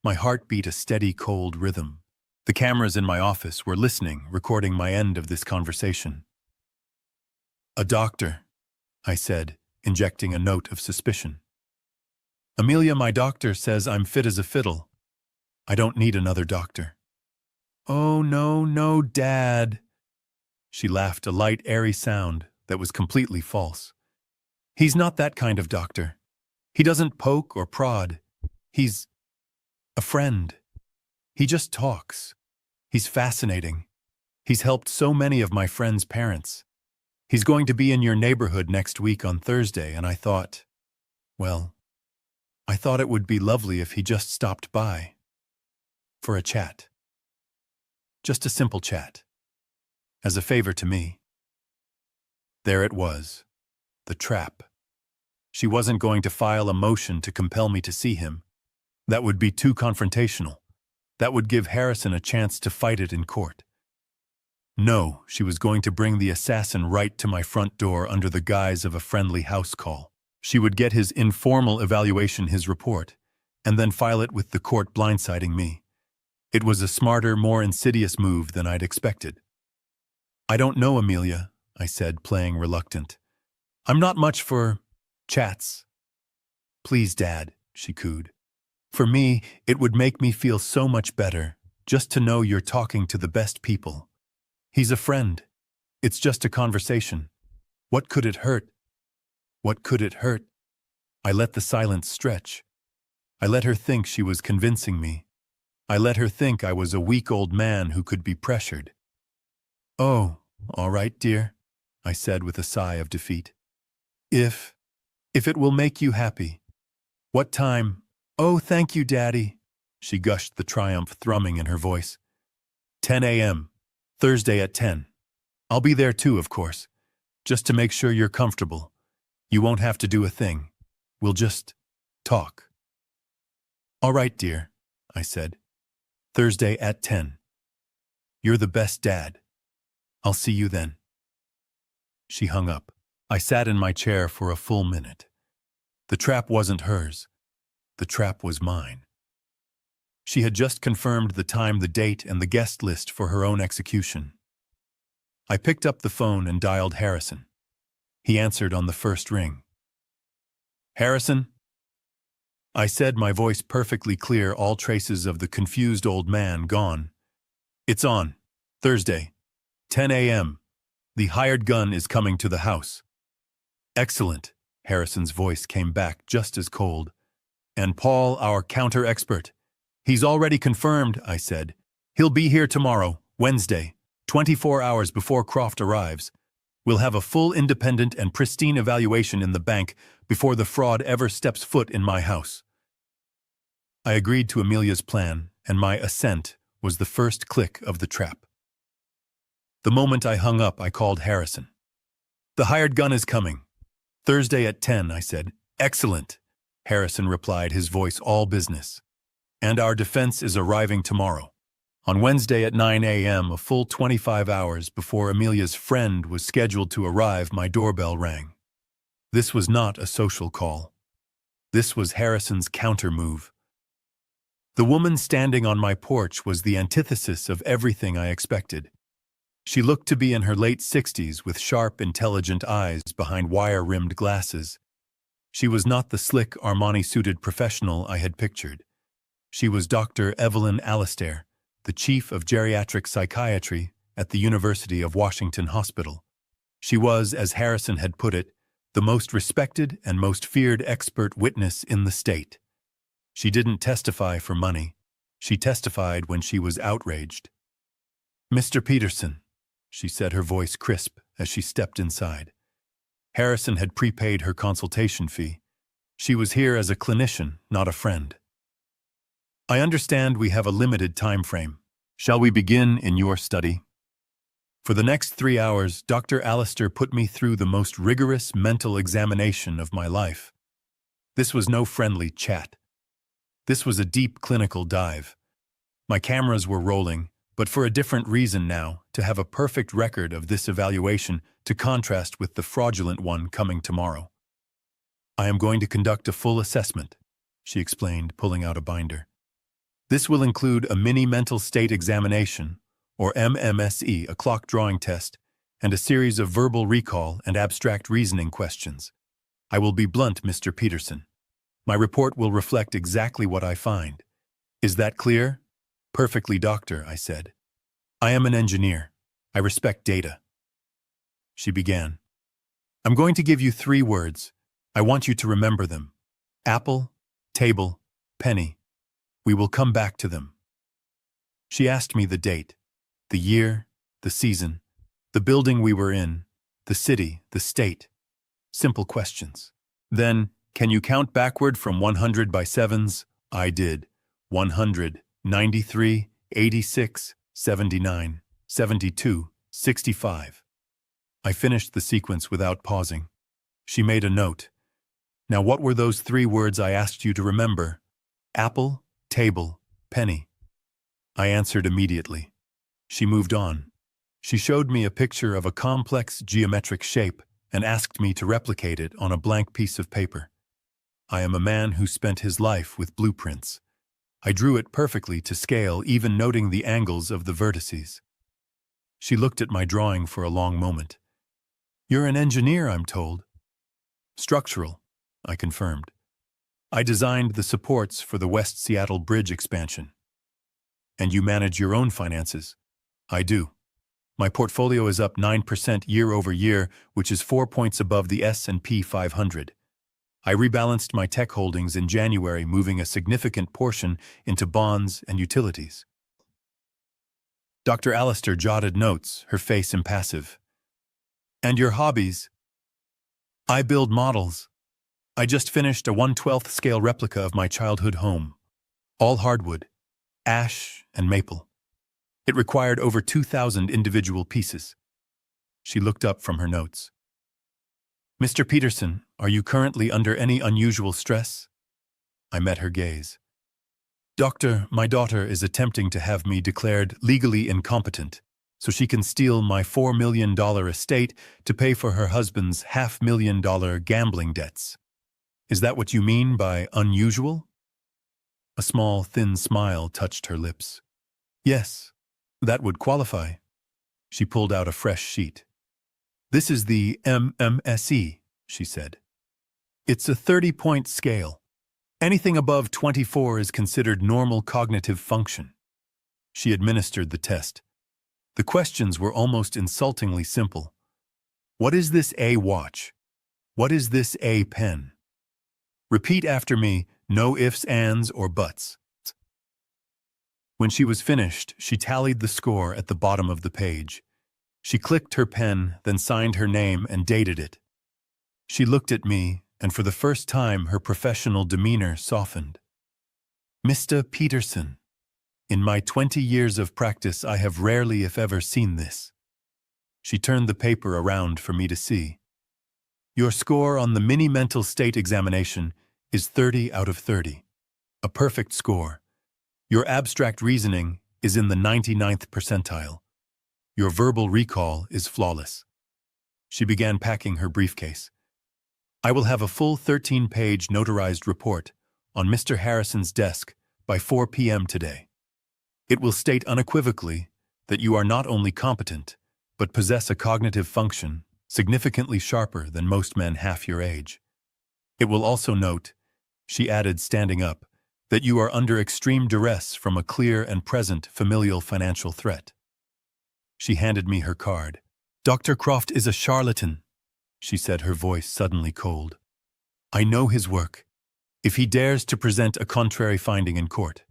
[SPEAKER 1] My heart beat a steady, cold rhythm. The cameras in my office were listening, recording my end of this conversation. A doctor, I said, injecting a note of suspicion. Amelia, my doctor says I'm fit as a fiddle. I don't need another doctor. Oh, no, Dad. She laughed, a light, airy sound that was completely false. He's not that kind of doctor. He doesn't poke or prod. He's a friend. He just talks. He's fascinating. He's helped so many of my friends' parents. He's going to be in your neighborhood next week on Thursday, and I thought it would be lovely if he just stopped by. For a chat. Just a simple chat. As a favor to me. There it was. The trap. She wasn't going to file a motion to compel me to see him. That would be too confrontational. That would give Harrison a chance to fight it in court. No, she was going to bring the assassin right to my front door under the guise of a friendly house call. She would get his informal evaluation, his report, and then file it with the court, blindsiding me. It was a smarter, more insidious move than I'd expected. I don't know, Amelia, I said, playing reluctant. I'm not much for chats. Please, Dad, she cooed. For me, it would make me feel so much better just to know you're talking to the best people. He's a friend. It's just a conversation. What could it hurt? What could it hurt? I let the silence stretch. I let her think she was convincing me. I let her think I was a weak old man who could be pressured. Oh, all right, dear, I said with a sigh of defeat. If it will make you happy. What time? Oh, thank you, Daddy, she gushed, the triumph thrumming in her voice. 10 a.m., Thursday at 10. I'll be there too, of course, just to make sure you're comfortable. You won't have to do a thing. We'll just talk. All right, dear, I said. Thursday at 10. You're the best, Dad. I'll see you then. She hung up. I sat in my chair for a full minute. The trap wasn't hers. The trap was mine. She had just confirmed the time, the date, and the guest list for her own execution. I picked up the phone and dialed Harrison. He answered on the first ring. Harrison? I said, my voice perfectly clear, all traces of the confused old man gone. It's on. Thursday. 10 a.m. The hired gun is coming to the house. Excellent. Harrison's voice came back just as cold. And Paul, our counter-expert. He's already confirmed, I said. He'll be here tomorrow, Wednesday, 24 hours before Croft arrives. We'll have a full, independent, and pristine evaluation in the bank before the fraud ever steps foot in my house. I agreed to Amelia's plan, and my assent was the first click of the trap. The moment I hung up, I called Harrison. The hired gun is coming. Thursday at 10, I said. Excellent, Harrison replied, his voice all business. And our defense is arriving tomorrow. On Wednesday at 9 a.m., a full 25 hours before Amelia's friend was scheduled to arrive, my doorbell rang. This was not a social call. This was Harrison's counter-move. The woman standing on my porch was the antithesis of everything I expected. She looked to be in her late 60s with sharp, intelligent eyes behind wire-rimmed glasses. She was not the slick, Armani-suited professional I had pictured. She was Dr. Evelyn Alistair, the chief of geriatric psychiatry at the University of Washington Hospital. She was, as Harrison had put it, the most respected and most feared expert witness in the state. She didn't testify for money. She testified when she was outraged. Mr. Peterson, she said, her voice crisp as she stepped inside. Harrison had prepaid her consultation fee. She was here as a clinician, not a friend. I understand we have a limited time frame. Shall we begin in your study? For the next 3 hours, Dr. Allister put me through the most rigorous mental examination of my life. This was no friendly chat. This was a deep clinical dive. My cameras were rolling, but for a different reason now, to have a perfect record of this evaluation to contrast with the fraudulent one coming tomorrow. I am going to conduct a full assessment, she explained, pulling out a binder. This will include a mini mental state examination, or MMSE, a clock drawing test, and a series of verbal recall and abstract reasoning questions. I will be blunt, Mr. Peterson. My report will reflect exactly what I find. Is that clear? Perfectly, doctor, I said. I am an engineer. I respect data. She began. I'm going to give you 3 words. I want you to remember them. Apple, table, penny. We will come back to them. She asked me the date, the year, the season, the building we were in, the city, the state. Simple questions. Then, can you count backward from 100 by 7s? I did. 100, 93, 86, 79, 72, 65. I finished the sequence without pausing. She made a note. Now what were those 3 words I asked you to remember? Apple, table, penny. I answered immediately. She moved on. She showed me a picture of a complex geometric shape and asked me to replicate it on a blank piece of paper. I am a man who spent his life with blueprints. I drew it perfectly to scale, even noting the angles of the vertices. She looked at my drawing for a long moment. You're an engineer, I'm told. Structural, I confirmed. I designed the supports for the West Seattle Bridge expansion. And you manage your own finances? I do. My portfolio is up 9% year over year, which is 4 points above the S&P 500. I rebalanced my tech holdings in January, moving a significant portion into bonds and utilities. Dr. Allister jotted notes, her face impassive. And your hobbies? I build models. I just finished a 1/12 scale replica of my childhood home. All hardwood, ash and maple. It required over 2,000 individual pieces. She looked up from her notes. Mr. Peterson, are you currently under any unusual stress? I met her gaze. Doctor, my daughter is attempting to have me declared legally incompetent so she can steal my $4 million estate to pay for her husband's $500,000 gambling debts. Is that what you mean by unusual? A small, thin smile touched her lips. Yes, that would qualify. She pulled out a fresh sheet. This is the MMSE, she said. It's a 30-point scale. Anything above 24 is considered normal cognitive function. She administered the test. The questions were almost insultingly simple. What is this A watch? What is this A pen? Repeat after me, no ifs, ands, or buts. When she was finished, she tallied the score at the bottom of the page. She clicked her pen, then signed her name and dated it. She looked at me, and for the first time her professional demeanor softened. Mr. Peterson, in my 20 years of practice I have rarely if ever seen this. She turned the paper around for me to see. Your score on the mini mental state examination is 30 out of 30. A perfect score. Your abstract reasoning is in the 99th percentile. Your verbal recall is flawless. She began packing her briefcase. I will have a full 13-page notarized report on Mr. Harrison's desk by 4 p.m. today. It will state unequivocally that you are not only competent, but possess a cognitive function significantly sharper than most men half your age. It will also note, she added, standing up, that you are under extreme duress from a clear and present familial financial threat. She handed me her card. Dr. Croft is a charlatan, she said, her voice suddenly cold. I know his work. If he dares to present a contrary finding in court,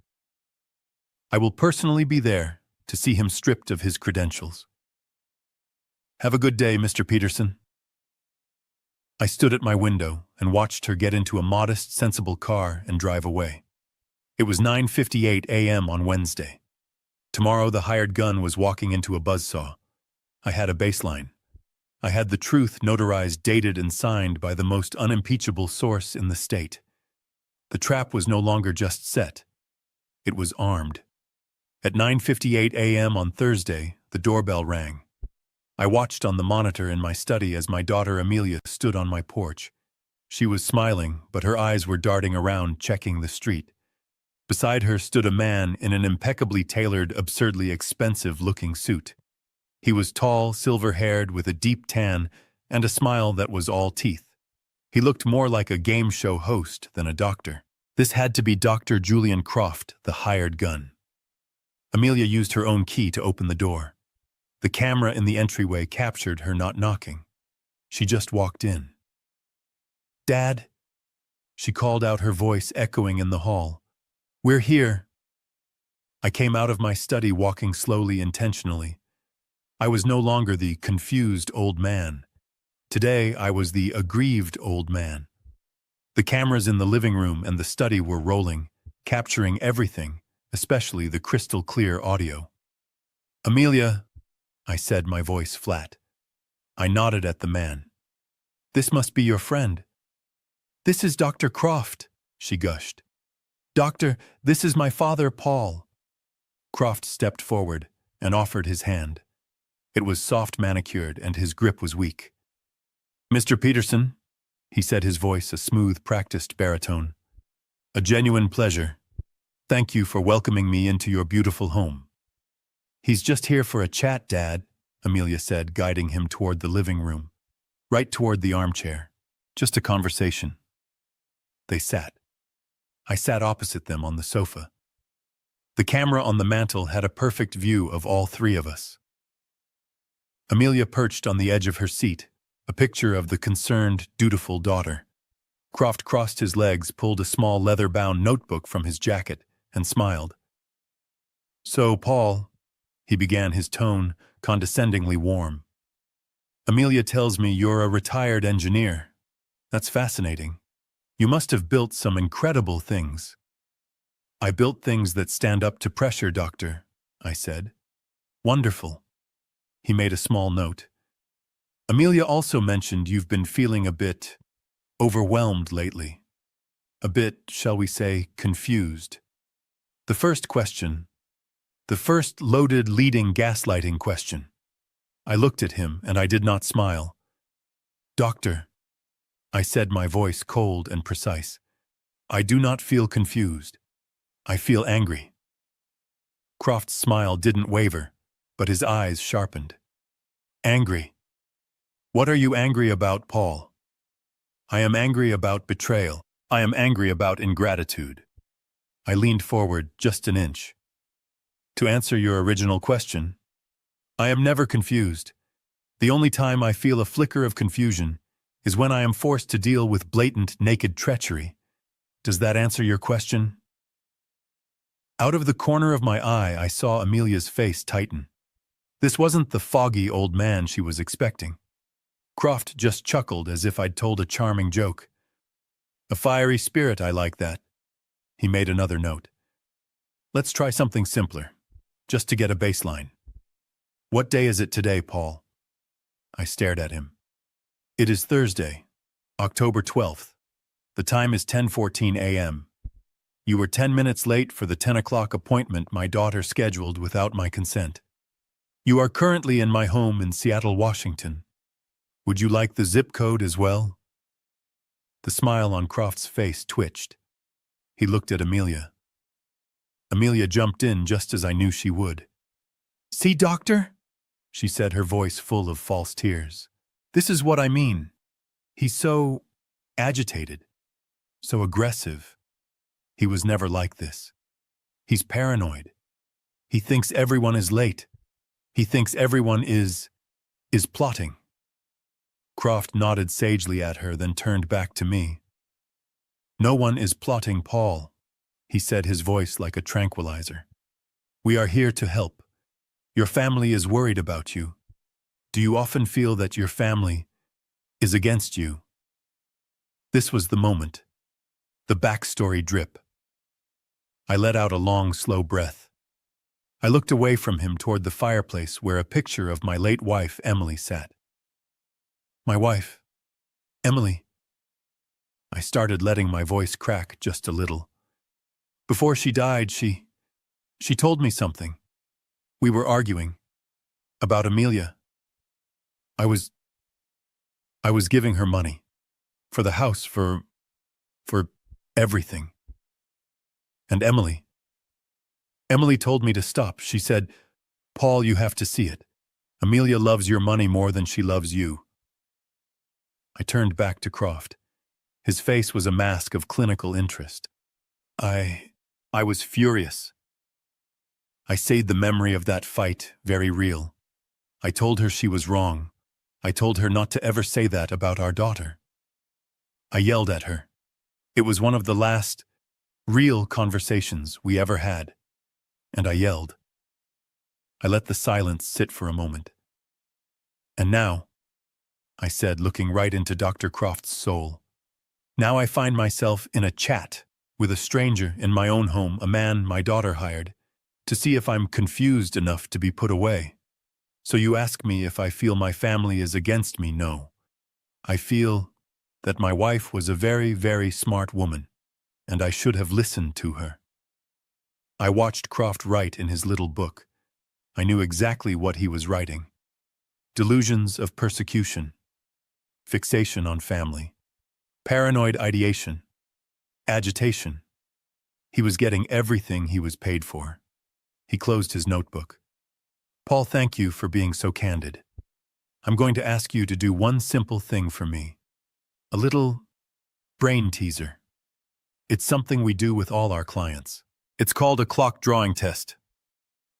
[SPEAKER 1] I will personally be there to see him stripped of his credentials. Have a good day, Mr. Peterson. I stood at my window and watched her get into a modest, sensible car and drive away. It was 9:58 a.m. on Wednesday. Tomorrow the hired gun was walking into a buzzsaw. I had a baseline. I had the truth notarized, dated, and signed by the most unimpeachable source in the state. The trap was no longer just set. It was armed. At 9:58 a.m. on Thursday, the doorbell rang. I watched on the monitor in my study as my daughter Amelia stood on my porch. She was smiling, but her eyes were darting around, checking the street. Beside her stood a man in an impeccably tailored, absurdly expensive-looking suit. He was tall, silver-haired, with a deep tan and a smile that was all teeth. He looked more like a game show host than a doctor. This had to be Dr. Julian Croft, the hired gun. Amelia used her own key to open the door. The camera in the entryway captured her not knocking. She just walked in. "Dad," she called out, her voice echoing in the hall. "We're here." I came out of my study, walking slowly, intentionally. I was no longer the confused old man. Today, I was the aggrieved old man. The cameras in the living room and the study were rolling, capturing everything, especially the crystal-clear audio. "Amelia," I said, my voice flat. I nodded at the man. "This must be your friend." "This is Dr. Croft," she gushed. "Doctor, this is my father, Paul." Croft stepped forward and offered his hand. It was soft manicured and his grip was weak. "Mr. Peterson," he said, his voice a smooth, practiced baritone. "A genuine pleasure. Thank you for welcoming me into your beautiful home." "He's just here for a chat, Dad," Amelia said, guiding him toward the living room, right toward the armchair. "Just a conversation." They sat. I sat opposite them on the sofa. The camera on the mantel had a perfect view of all three of us. Amelia perched on the edge of her seat, a picture of the concerned, dutiful daughter. Croft crossed his legs, pulled a small leather-bound notebook from his jacket, and smiled. "So, Paul," he began, his tone condescendingly warm. "Amelia tells me you're a retired engineer. That's fascinating. You must have built some incredible things." "I built things that stand up to pressure, Doctor," I said. "Wonderful." He made a small note. "Amelia also mentioned you've been feeling a bit overwhelmed lately. A bit, shall we say, confused. The first loaded, leading, gaslighting question." I looked at him, and I did not smile. "Doctor," I said, my voice cold and precise, "I do not feel confused. I feel angry." Croft's smile didn't waver, but his eyes sharpened. "Angry? What are you angry about, Paul?" "I am angry about betrayal. I am angry about ingratitude." I leaned forward just an inch. "To answer your original question, I am never confused. The only time I feel a flicker of confusion is when I am forced to deal with blatant, naked treachery. Does that answer your question?" Out of the corner of my eye, I saw Amelia's face tighten. This wasn't the foggy old man she was expecting. Croft just chuckled as if I'd told a charming joke. "A fiery spirit, I like that." He made another note. "Let's try something simpler, just to get a baseline. What day is it today, Paul?" I stared at him. "It is Thursday, October 12th. The time is 10:14 a.m. You were 10 minutes late for the 10 o'clock appointment my daughter scheduled without my consent. You are currently in my home in Seattle, Washington. Would you like the zip code as well?" The smile on Croft's face twitched. He looked at Amelia. Amelia jumped in just as I knew she would. "See, Doctor?" she said, her voice full of false tears. "This is what I mean. He's so agitated, so aggressive. He was never like this. He's paranoid. He thinks everyone is late. He thinks everyone is plotting." Croft nodded sagely at her, then turned back to me. "No one is plotting, Paul," he said, his voice like a tranquilizer. "We are here to help. Your family is worried about you. Do you often feel that your family is against you?" This was the moment. The backstory drip. I let out a long, slow breath. I looked away from him toward the fireplace where a picture of my late wife, Emily, sat. My wife, Emily. I started letting my voice crack just a little. Before she died, she told me something. We were arguing. About Amelia. I was giving her money. For the house, for everything. And Emily told me to stop. She said, "Paul, you have to see it. Amelia loves your money more than she loves you." I turned back to Croft. His face was a mask of clinical interest. I was furious. I said the memory of that fight very real. I told her she was wrong. I told her not to ever say that about our daughter. I yelled at her. It was one of the last real conversations we ever had. And I yelled. I let the silence sit for a moment. "And now," I said, looking right into Dr. Croft's soul, "now I find myself in a chat with a stranger in my own home, a man my daughter hired, to see if I'm confused enough to be put away. So you ask me if I feel my family is against me? No. I feel that my wife was a very, very smart woman, and I should have listened to her." I watched Croft write in his little book. I knew exactly what he was writing. Delusions of persecution, fixation on family, paranoid ideation, agitation. He was getting everything he was paid for. He closed his notebook. "Paul, thank you for being so candid. I'm going to ask you to do one simple thing for me. A little brain teaser. It's something we do with all our clients. It's called a clock drawing test."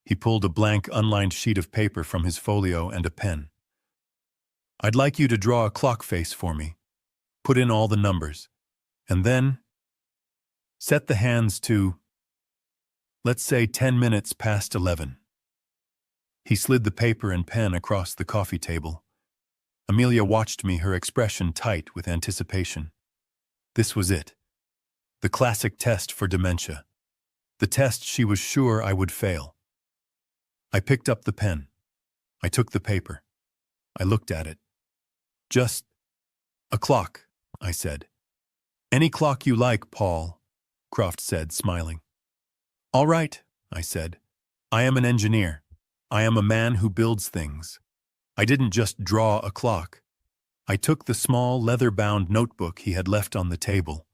[SPEAKER 1] He pulled a blank, unlined sheet of paper from his folio and a pen. "I'd like you to draw a clock face for me. Put in all the numbers. And then set the hands to, let's say, 10 minutes past 11. He slid the paper and pen across the coffee table. Amelia watched me, her expression tight with anticipation. This was it. The classic test for dementia. The test she was sure I would fail. I picked up the pen. I took the paper. I looked at it. "Just a clock," I said. "Any clock you like, Paul," Croft said, smiling. "All right," I said. "I am an engineer. I am a man who builds things. I didn't just draw a clock. I took the small leather-bound notebook he had left on the table.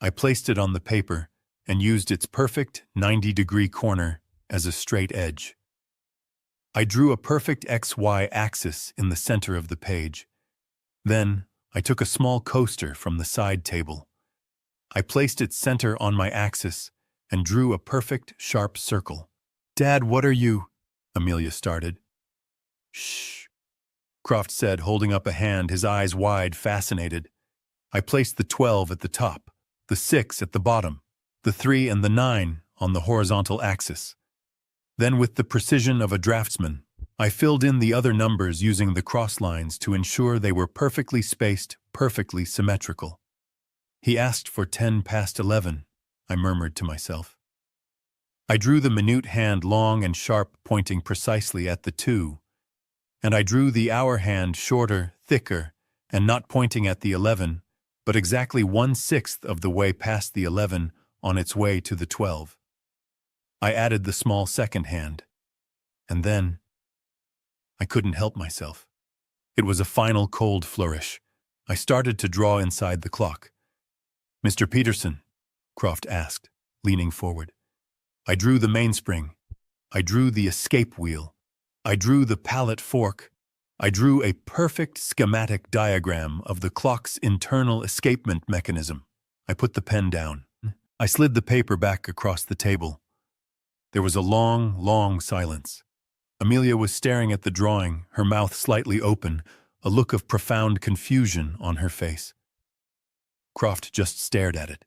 [SPEAKER 1] I placed it on the paper and used its perfect 90-degree corner as a straight edge. I drew a perfect XY axis in the center of the page. Then I took a small coaster from the side table. I placed its center on my axis and drew a perfect, sharp circle. "Dad, what are you?" Amelia started. "Shh," Croft said, holding up a hand, his eyes wide, fascinated. I placed the 12 at the top, the 6 at the bottom, the 3 and the 9 on the horizontal axis. Then, with the precision of a draftsman, I filled in the other numbers using the cross lines to ensure they were perfectly spaced, perfectly symmetrical. "He asked for 10 past 11, I murmured to myself. I drew the minute hand long and sharp, pointing precisely at the 2, and I drew the hour hand shorter, thicker, and not pointing at the 11, but exactly 1/6 of the way past the 11 on its way to the 12. I added the small second hand, and then I couldn't help myself. It was a final cold flourish. I started to draw inside the clock. "Mr. Peterson," Croft asked, leaning forward. I drew the mainspring. I drew the escape wheel. I drew the pallet fork. I drew a perfect schematic diagram of the clock's internal escapement mechanism. I put the pen down. I slid the paper back across the table. There was a long, long silence. Amelia was staring at the drawing, her mouth slightly open, a look of profound confusion on her face. Croft just stared at it.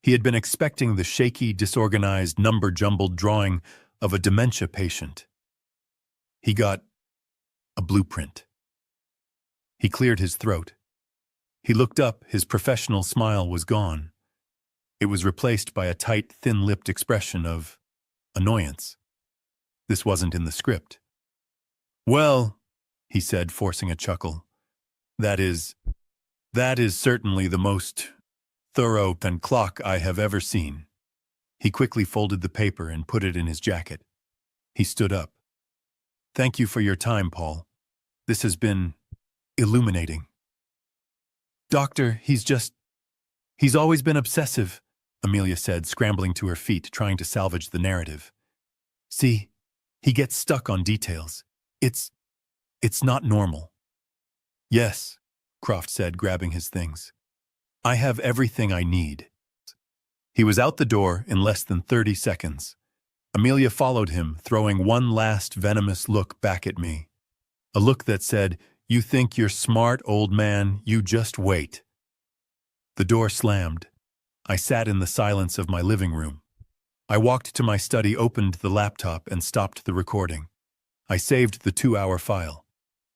[SPEAKER 1] He had been expecting the shaky, disorganized, number-jumbled drawing of a dementia patient. He got a blueprint. He cleared his throat. He looked up, his professional smile was gone. It was replaced by a tight, thin-lipped expression of annoyance. This wasn't in the script. "Well," he said, forcing a chuckle, that is certainly the most thorough and clock I have ever seen." He quickly folded the paper and put it in his jacket. He stood up. "Thank you for your time, Paul. This has been illuminating." "Doctor, he's always been obsessive," Amelia said, scrambling to her feet, trying to salvage the narrative. "See, he gets stuck on details. It's not normal." "Yes," Croft said, grabbing his things. "I have everything I need." He was out the door in less than 30 seconds. Amelia followed him, throwing one last venomous look back at me. A look that said, "You think you're smart, old man, you just wait." The door slammed. I sat in the silence of my living room. I walked to my study, opened the laptop, and stopped the recording. I saved the 2-hour file.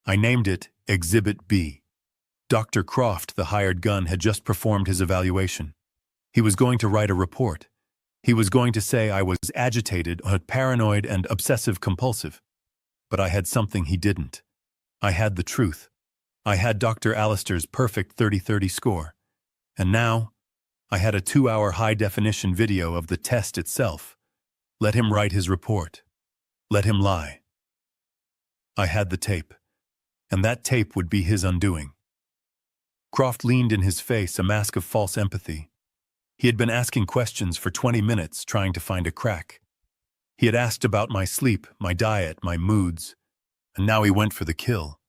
[SPEAKER 1] I named it Exhibit B. Dr. Croft, the hired gun, had just performed his evaluation. He was going to write a report. He was going to say I was agitated, paranoid, and obsessive-compulsive. But I had something he didn't. I had the truth. I had Dr. Allister's perfect 30-30 score. And now, I had a 2-hour high-definition video of the test itself. Let him write his report. Let him lie. I had the tape. And that tape would be his undoing. Croft leaned in his face, a mask of false empathy. He had been asking questions for 20 minutes, trying to find a crack. He had asked about my sleep, my diet, my moods, and now he went for the kill.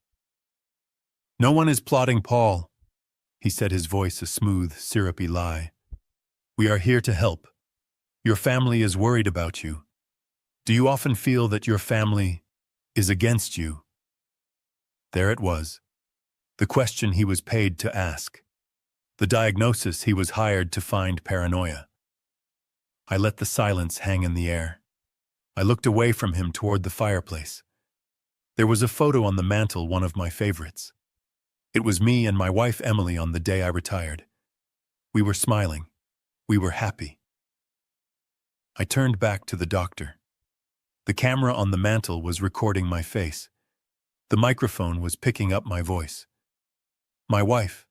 [SPEAKER 1] "No one is plotting, Paul," he said, his voice a smooth, syrupy lie. "We are here to help. Your family is worried about you. Do you often feel that your family is against you?" There it was. The question he was paid to ask. The diagnosis he was hired to find: paranoia. I let the silence hang in the air. I looked away from him toward the fireplace. There was a photo on the mantel, one of my favorites. It was me and my wife Emily on the day I retired. We were smiling. We were happy. I turned back to the doctor. The camera on the mantel was recording my face. The microphone was picking up my voice. "My wife,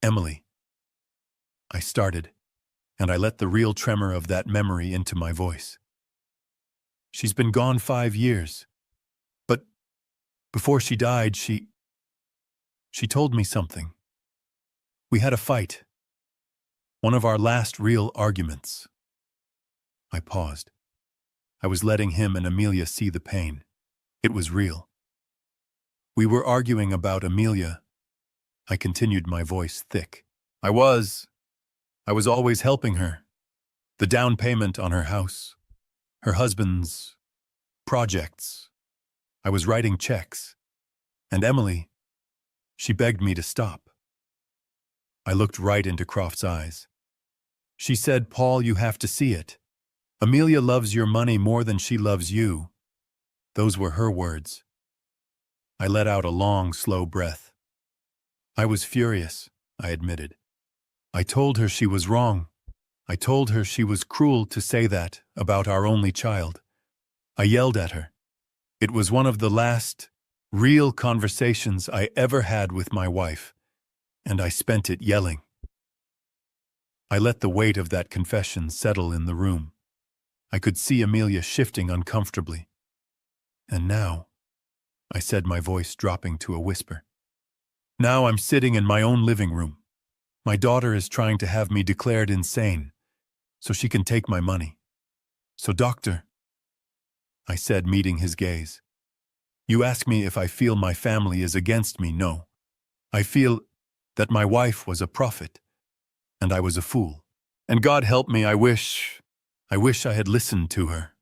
[SPEAKER 1] Emily." I started, and I let the real tremor of that memory into my voice. "She's been gone 5 years. But before she died, she told me something. We had a fight. One of our last real arguments." I paused. I was letting him and Amelia see the pain. It was real. "We were arguing about Amelia." I continued, my voice thick. I was always helping her. The down payment on her house. Her husband's projects. I was writing checks. And Emily, she begged me to stop. I looked right into Croft's eyes. She said, "Paul, you have to see it. Amelia loves your money more than she loves you." Those were her words. I let out a long, slow breath. I was furious, I admitted. I told her she was wrong. I told her she was cruel to say that about our only child. I yelled at her. It was one of the last real conversations I ever had with my wife, and I spent it yelling. I let the weight of that confession settle in the room. I could see Amelia shifting uncomfortably. "And now," I said, my voice dropping to a whisper, "now I'm sitting in my own living room. My daughter is trying to have me declared insane, so she can take my money. So, doctor," I said, meeting his gaze, "you ask me if I feel my family is against me. No. I feel that my wife was a prophet, and I was a fool. And God help me, I wish I had listened to her."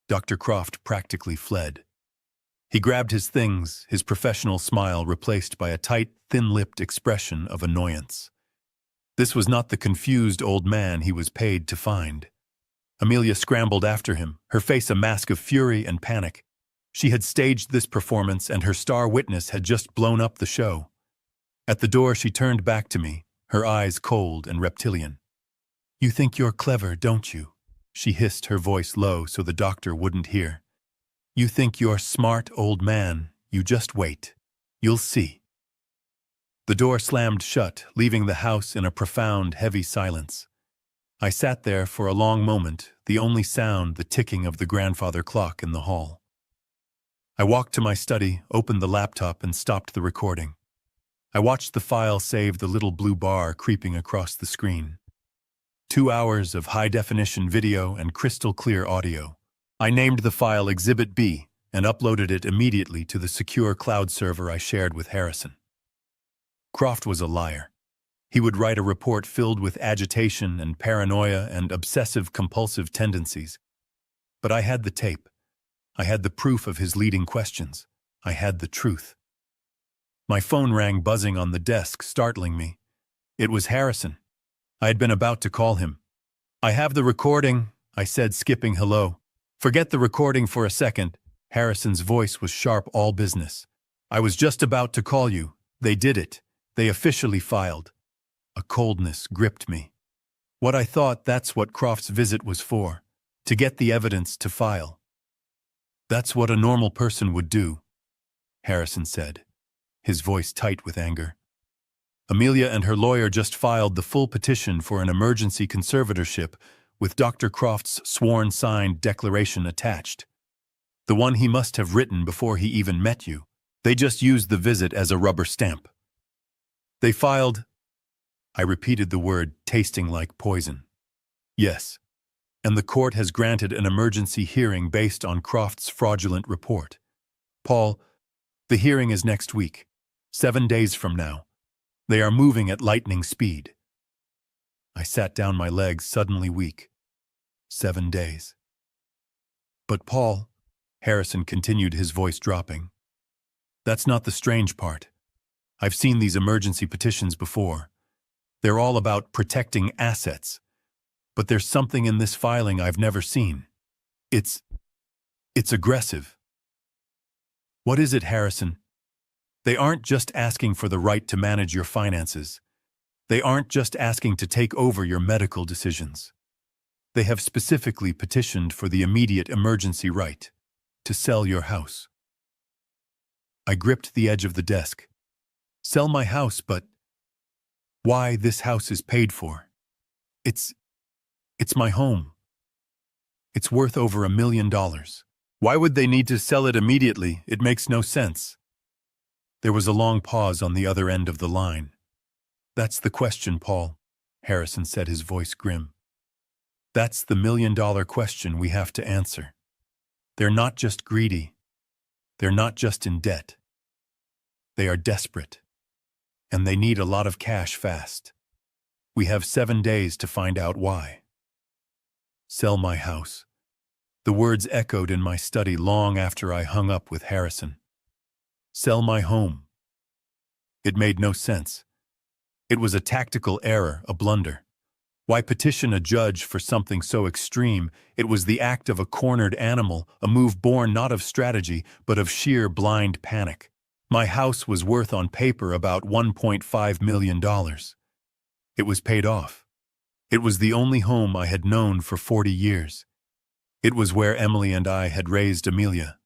[SPEAKER 1] Dr. Croft practically fled. He grabbed his things, his professional smile replaced by a tight, thin-lipped expression of annoyance. This was not the confused old man he was paid to find. Amelia scrambled after him, her face a mask of fury and panic. She had staged this performance, and her star witness had just blown up the show. At the door, she turned back to me, her eyes cold and reptilian. You think you're clever, don't you? She hissed, her voice low so the doctor wouldn't hear. You think you're smart, old man. You just wait. You'll see. The door slammed shut, leaving the house in a profound, heavy silence. I sat there for a long moment, the only sound the ticking of the grandfather clock in the hall. I walked to my study, opened the laptop, and stopped the recording. I watched the file save the little blue bar creeping across the screen. 2 hours of high-definition video and crystal-clear audio. I named the file Exhibit B and uploaded it immediately to the secure cloud server I shared with Harrison. Croft was a liar. He would write a report filled with agitation and paranoia and obsessive-compulsive tendencies. But I had the tape. I had the proof of his leading questions. I had the truth. My phone rang buzzing on the desk, startling me. It was Harrison. I had been about to call him. I have the recording, I said, skipping hello. Forget the recording for a second. Harrison's voice was sharp, all business. I was just about to call you. They did it. They officially filed. A coldness gripped me. What I thought, that's what Croft's visit was for. To get the evidence to file. That's what a normal person would do, Harrison said, his voice tight with anger. Amelia and her lawyer just filed the full petition for an emergency conservatorship with Dr. Croft's sworn signed declaration attached. The one he must have written before he even met you. They just used the visit as a rubber stamp. They filed, I repeated the word, tasting like poison. Yes, and the court has granted an emergency hearing based on Croft's fraudulent report. Paul, the hearing is next week, 7 days from now. They are moving at lightning speed. I sat down, my legs suddenly weak. 7 days. But Paul, Harrison continued, his voice dropping. That's not the strange part. I've seen these emergency petitions before. They're all about protecting assets. But there's something in this filing I've never seen. It's aggressive. What is it, Harrison? They aren't just asking for the right to manage your finances. They aren't just asking to take over your medical decisions. They have specifically petitioned for the immediate emergency right to sell your house. I gripped the edge of the desk. Sell my house, but why? This house is paid for. It's my home. It's worth over $1 million. Why would they need to sell it immediately? It makes no sense. There was a long pause on the other end of the line. That's the question, Paul, Harrison said, his voice grim. That's the $1 million question we have to answer. They're not just greedy. They're not just in debt. They are desperate. And they need a lot of cash fast. We have 7 days to find out why. Sell my house. The words echoed in my study long after I hung up with Harrison. Sell my home. It made no sense. It was a tactical error, a blunder. Why petition a judge for something so extreme? It was the act of a cornered animal, a move born not of strategy, but of sheer blind panic. My house was worth on paper about $1.5 million. It was paid off. It was the only home I had known for 40 years. It was where Emily and I had raised Amelia.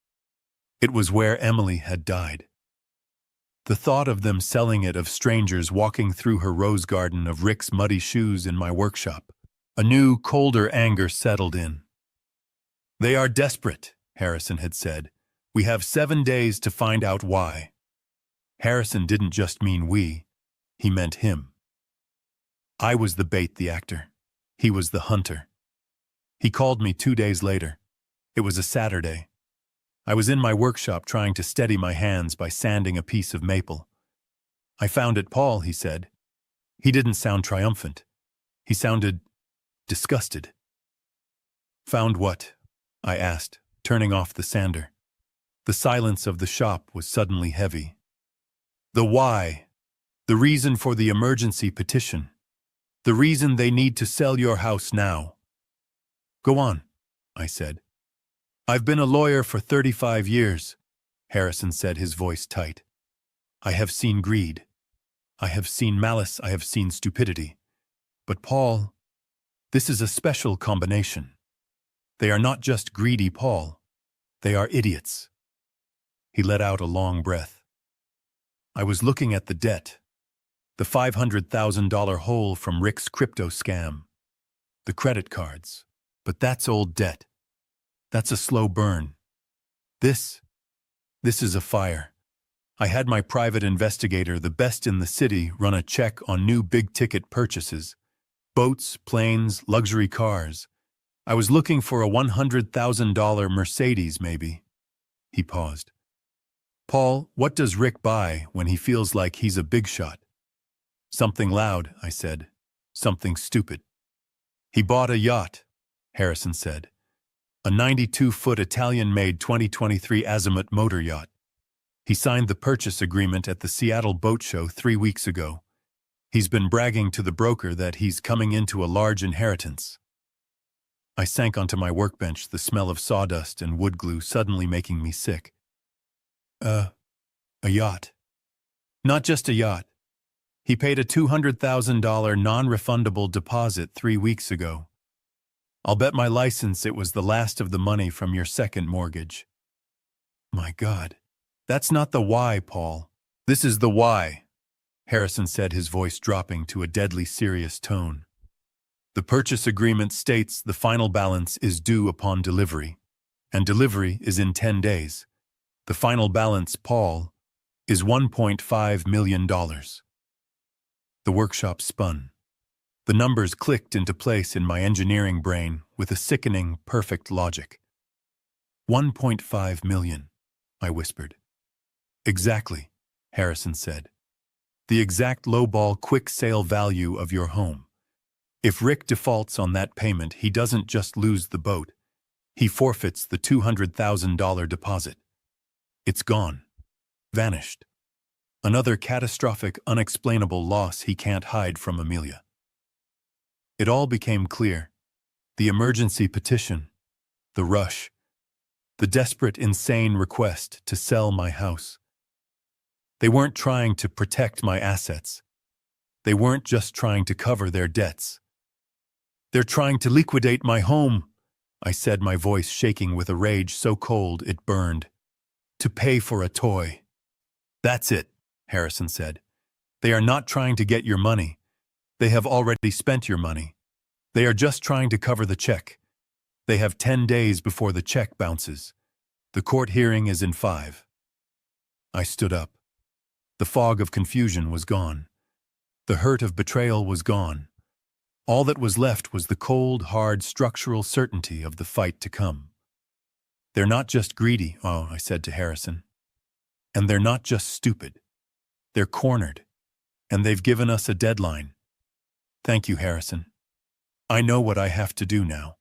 [SPEAKER 1] It was where Emily had died. The thought of them selling it, of strangers walking through her rose garden, of Rick's muddy shoes in my workshop, a new, colder anger settled in. They are desperate, Harrison had said. We have 7 days to find out why. Harrison didn't just mean we, he meant him. I was the bait, the actor. He was the hunter. He called me 2 days later. It was a Saturday. I was in my workshop trying to steady my hands by sanding a piece of maple. I found it, Paul, he said. He didn't sound triumphant. He sounded disgusted. Found what? I asked, turning off the sander. The silence of the shop was suddenly heavy. The why. The reason for the emergency petition. The reason they need to sell your house now. Go on, I said. I've been a lawyer for 35 years, Harrison said, his voice tight. I have seen greed. I have seen malice. I have seen stupidity. But Paul, This is a special combination. They are not just greedy, Paul. They are idiots. He let out a long breath. I was looking at the debt. The $500,000 hole from Rick's crypto scam. The credit cards. But that's old debt. That's a slow burn. This is a fire. I had my private investigator, the best in the city, run a check on new big-ticket purchases. Boats, planes, luxury cars. I was looking for a $100,000 Mercedes, maybe. He paused. Paul, what does Rick buy when he feels like he's a big shot? Something loud, I said. Something stupid. He bought a yacht, Harrison said. A 92-foot Italian-made 2023 Azimuth motor yacht. He signed the purchase agreement at the Seattle Boat Show 3 weeks ago. He's been bragging to the broker that he's coming into a large inheritance. I sank onto my workbench, the smell of sawdust and wood glue suddenly making me sick. A yacht. Not just a yacht. He paid a $200,000 non-refundable deposit 3 weeks ago. I'll bet my license it was the last of the money from your second mortgage. My God. That's not the why, Paul. This is the why, Harrison said, his voice dropping to a deadly serious tone. The purchase agreement states the final balance is due upon delivery, and delivery is in 10 days. The final balance, Paul, is $1.5 million. The workshop spun. The numbers clicked into place in my engineering brain with a sickening, perfect logic. 1.5 million, I whispered. Exactly, Harrison said. The exact lowball quick sale value of your home. If Rick defaults on that payment, he doesn't just lose the boat. He forfeits the $200,000 deposit. It's gone. Vanished. Another catastrophic, unexplainable loss he can't hide from Amelia. It all became clear. The emergency petition. The rush. The desperate, insane request to sell my house. They weren't trying to protect my assets. They weren't just trying to cover their debts. They're trying to liquidate my home, I said, my voice shaking with a rage so cold it burned. To pay for a toy. That's it, Harrison said. They are not trying to get your money. They have already spent your money. They are just trying to cover the check. They have 10 days before the check bounces. The court hearing is in 5. I stood up. The fog of confusion was gone. The hurt of betrayal was gone. All that was left was the cold, hard, structural certainty of the fight to come. They're not just greedy, I said to Harrison. And they're not just stupid. They're cornered. And they've given us a deadline. Thank you, Harrison. I know what I have to do now.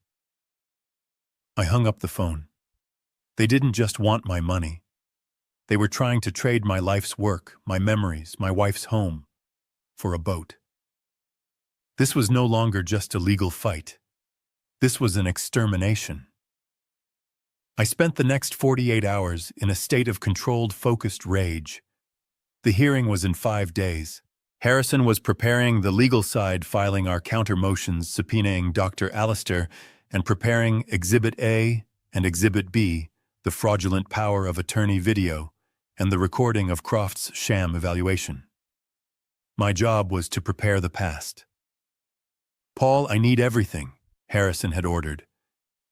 [SPEAKER 1] I hung up the phone. They didn't just want my money. They were trying to trade my life's work, my memories, my wife's home, for a boat. This was no longer just a legal fight. This was an extermination. I spent the next 48 hours in a state of controlled, focused rage. The hearing was in 5 days. Harrison was preparing the legal side, filing our counter-motions subpoenaing Dr. Allister, and preparing Exhibit A and Exhibit B, the fraudulent power of attorney video, and the recording of Croft's sham evaluation. My job was to prepare the past. Paul, I need everything, Harrison had ordered.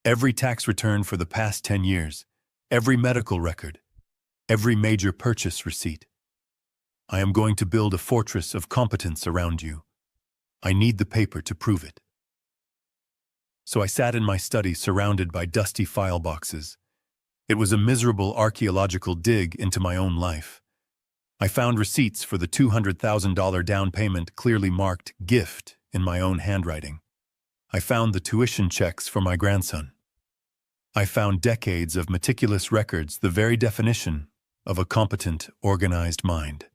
[SPEAKER 1] Every tax return for the past 10 years, every medical record, every major purchase receipt. I am going to build a fortress of competence around you. I need the paper to prove it. So I sat in my study surrounded by dusty file boxes. It was a miserable archaeological dig into my own life. I found receipts for the $200,000 down payment clearly marked gift in my own handwriting. I found the tuition checks for my grandson. I found decades of meticulous records, the very definition of a competent, organized mind.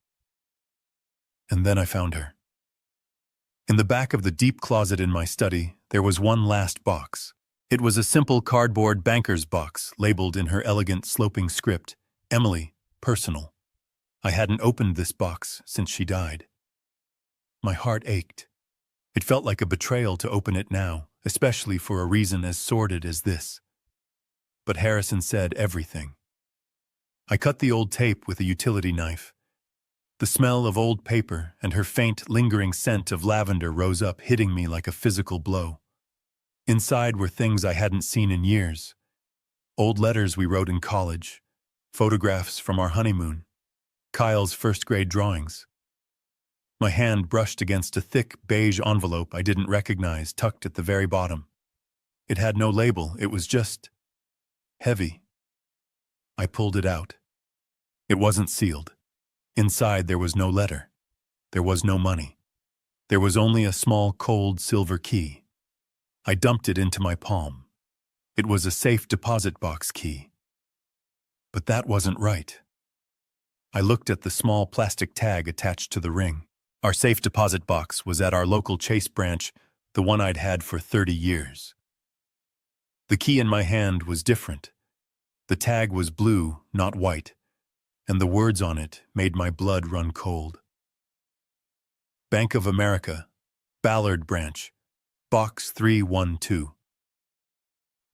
[SPEAKER 1] And then I found her. In the back of the deep closet in my study, there was one last box. It was a simple cardboard banker's box labeled in her elegant sloping script, Emily, personal. I hadn't opened this box since she died. My heart ached. It felt like a betrayal to open it now, especially for a reason as sordid as this. But Harrison said everything. I cut the old tape with a utility knife. The smell of old paper and her faint, lingering scent of lavender rose up, hitting me like a physical blow. Inside were things I hadn't seen in years. Old letters we wrote in college, photographs from our honeymoon, Kyle's first-grade drawings. My hand brushed against a thick, beige envelope I didn't recognize, tucked at the very bottom. It had no label, it was just heavy. I pulled it out. It wasn't sealed. Inside there was no letter. There was no money. There was only a small, cold silver key. I dumped it into my palm. It was a safe deposit box key. But that wasn't right. I looked at the small plastic tag attached to the ring. Our safe deposit box was at our local Chase branch, the one I'd had for 30 years. The key in my hand was different. The tag was blue, not white, and the words on it made my blood run cold. Bank of America, Ballard Branch, Box 312.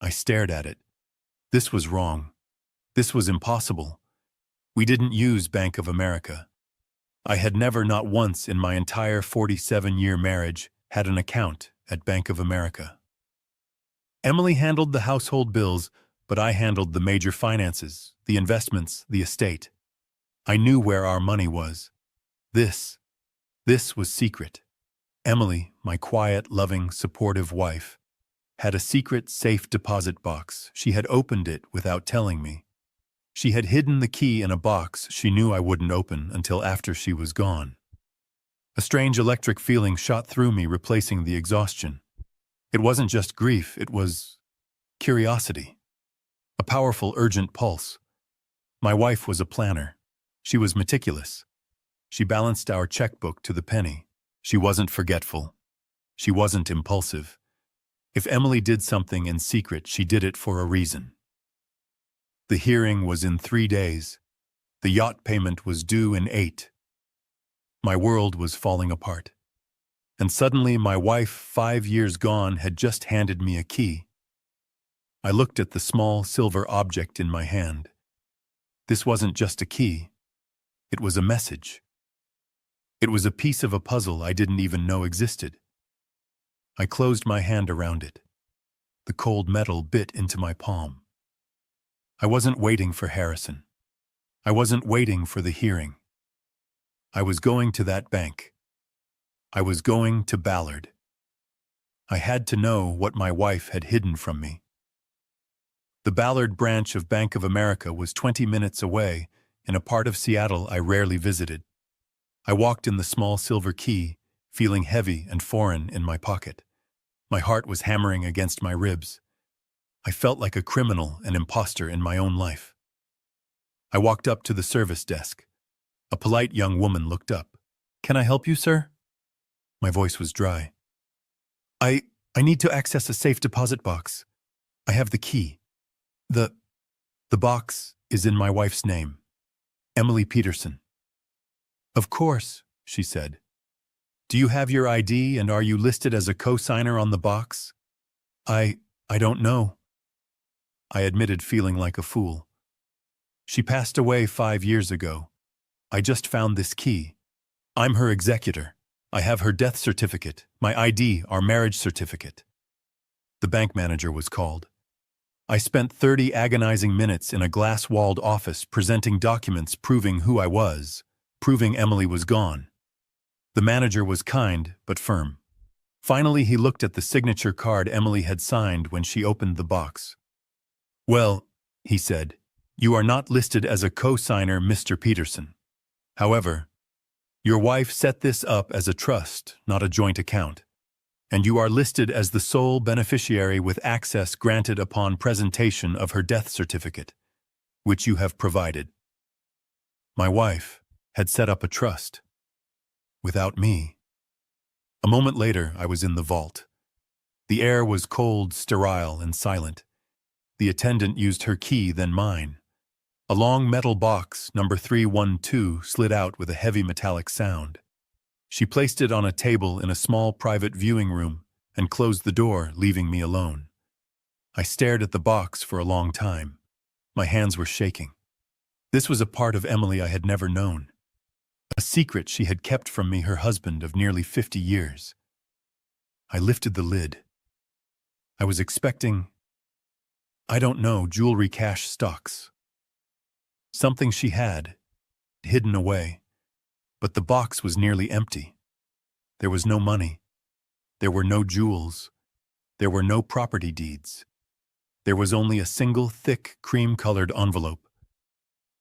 [SPEAKER 1] I stared at it. This was wrong. This was impossible. We didn't use Bank of America. I had never, not once in my entire 47-year marriage, had an account at Bank of America. Emily handled the household bills, but I handled the major finances, the investments, the estate. I knew where our money was. This was secret. Emily, my quiet, loving, supportive wife, had a secret safe deposit box. She had opened it without telling me. She had hidden the key in a box she knew I wouldn't open until after she was gone. A strange electric feeling shot through me, replacing the exhaustion. It wasn't just grief, it was curiosity. A powerful, urgent pulse. My wife was a planner. She was meticulous. She balanced our checkbook to the penny. She wasn't forgetful. She wasn't impulsive. If Emily did something in secret, she did it for a reason. The hearing was in 3 days. The yacht payment was due in 8. My world was falling apart. And suddenly my wife, 5 years gone, had just handed me a key. I looked at the small silver object in my hand. This wasn't just a key. It was a message. It was a piece of a puzzle I didn't even know existed. I closed my hand around it. The cold metal bit into my palm. I wasn't waiting for Harrison. I wasn't waiting for the hearing. I was going to that bank. I was going to Ballard. I had to know what my wife had hidden from me. The Ballard branch of Bank of America was 20 minutes away, in a part of Seattle I rarely visited. I walked in the small silver key, feeling heavy and foreign in my pocket. My heart was hammering against my ribs. I felt like a criminal, an imposter in my own life. I walked up to the service desk. A polite young woman looked up. "Can I help you, sir?" My voice was dry. I need to access a safe deposit box. I have the key. The box is in my wife's name. Emily Peterson. "Of course," she said. "Do you have your ID and are you listed as a co-signer on the box?" I don't know." I admitted, feeling like a fool. "She passed away 5 years ago. I just found this key. I'm her executor. I have her death certificate, my ID, our marriage certificate." The bank manager was called. I spent 30 agonizing minutes in a glass-walled office presenting documents proving who I was, proving Emily was gone. The manager was kind but firm. Finally, he looked at the signature card Emily had signed when she opened the box. "Well," he said, "you are not listed as a co-signer, Mr. Peterson. However, your wife set this up as a trust, not a joint account, and you are listed as the sole beneficiary with access granted upon presentation of her death certificate, which you have provided." My wife had set up a trust. Without me. A moment later, I was in the vault. The air was cold, sterile, and silent. The attendant used her key, then mine. A long metal box, number 312, slid out with a heavy metallic sound. She placed it on a table in a small private viewing room, and closed the door, leaving me alone. I stared at the box for a long time. My hands were shaking. This was a part of Emily I had never known. A secret she had kept from me, her husband of nearly 50 years. I lifted the lid. I was expecting, I don't know, jewelry, cash, stocks. Something she had hidden away. But the box was nearly empty. There was no money. There were no jewels. There were no property deeds. There was only a single thick, cream-colored envelope.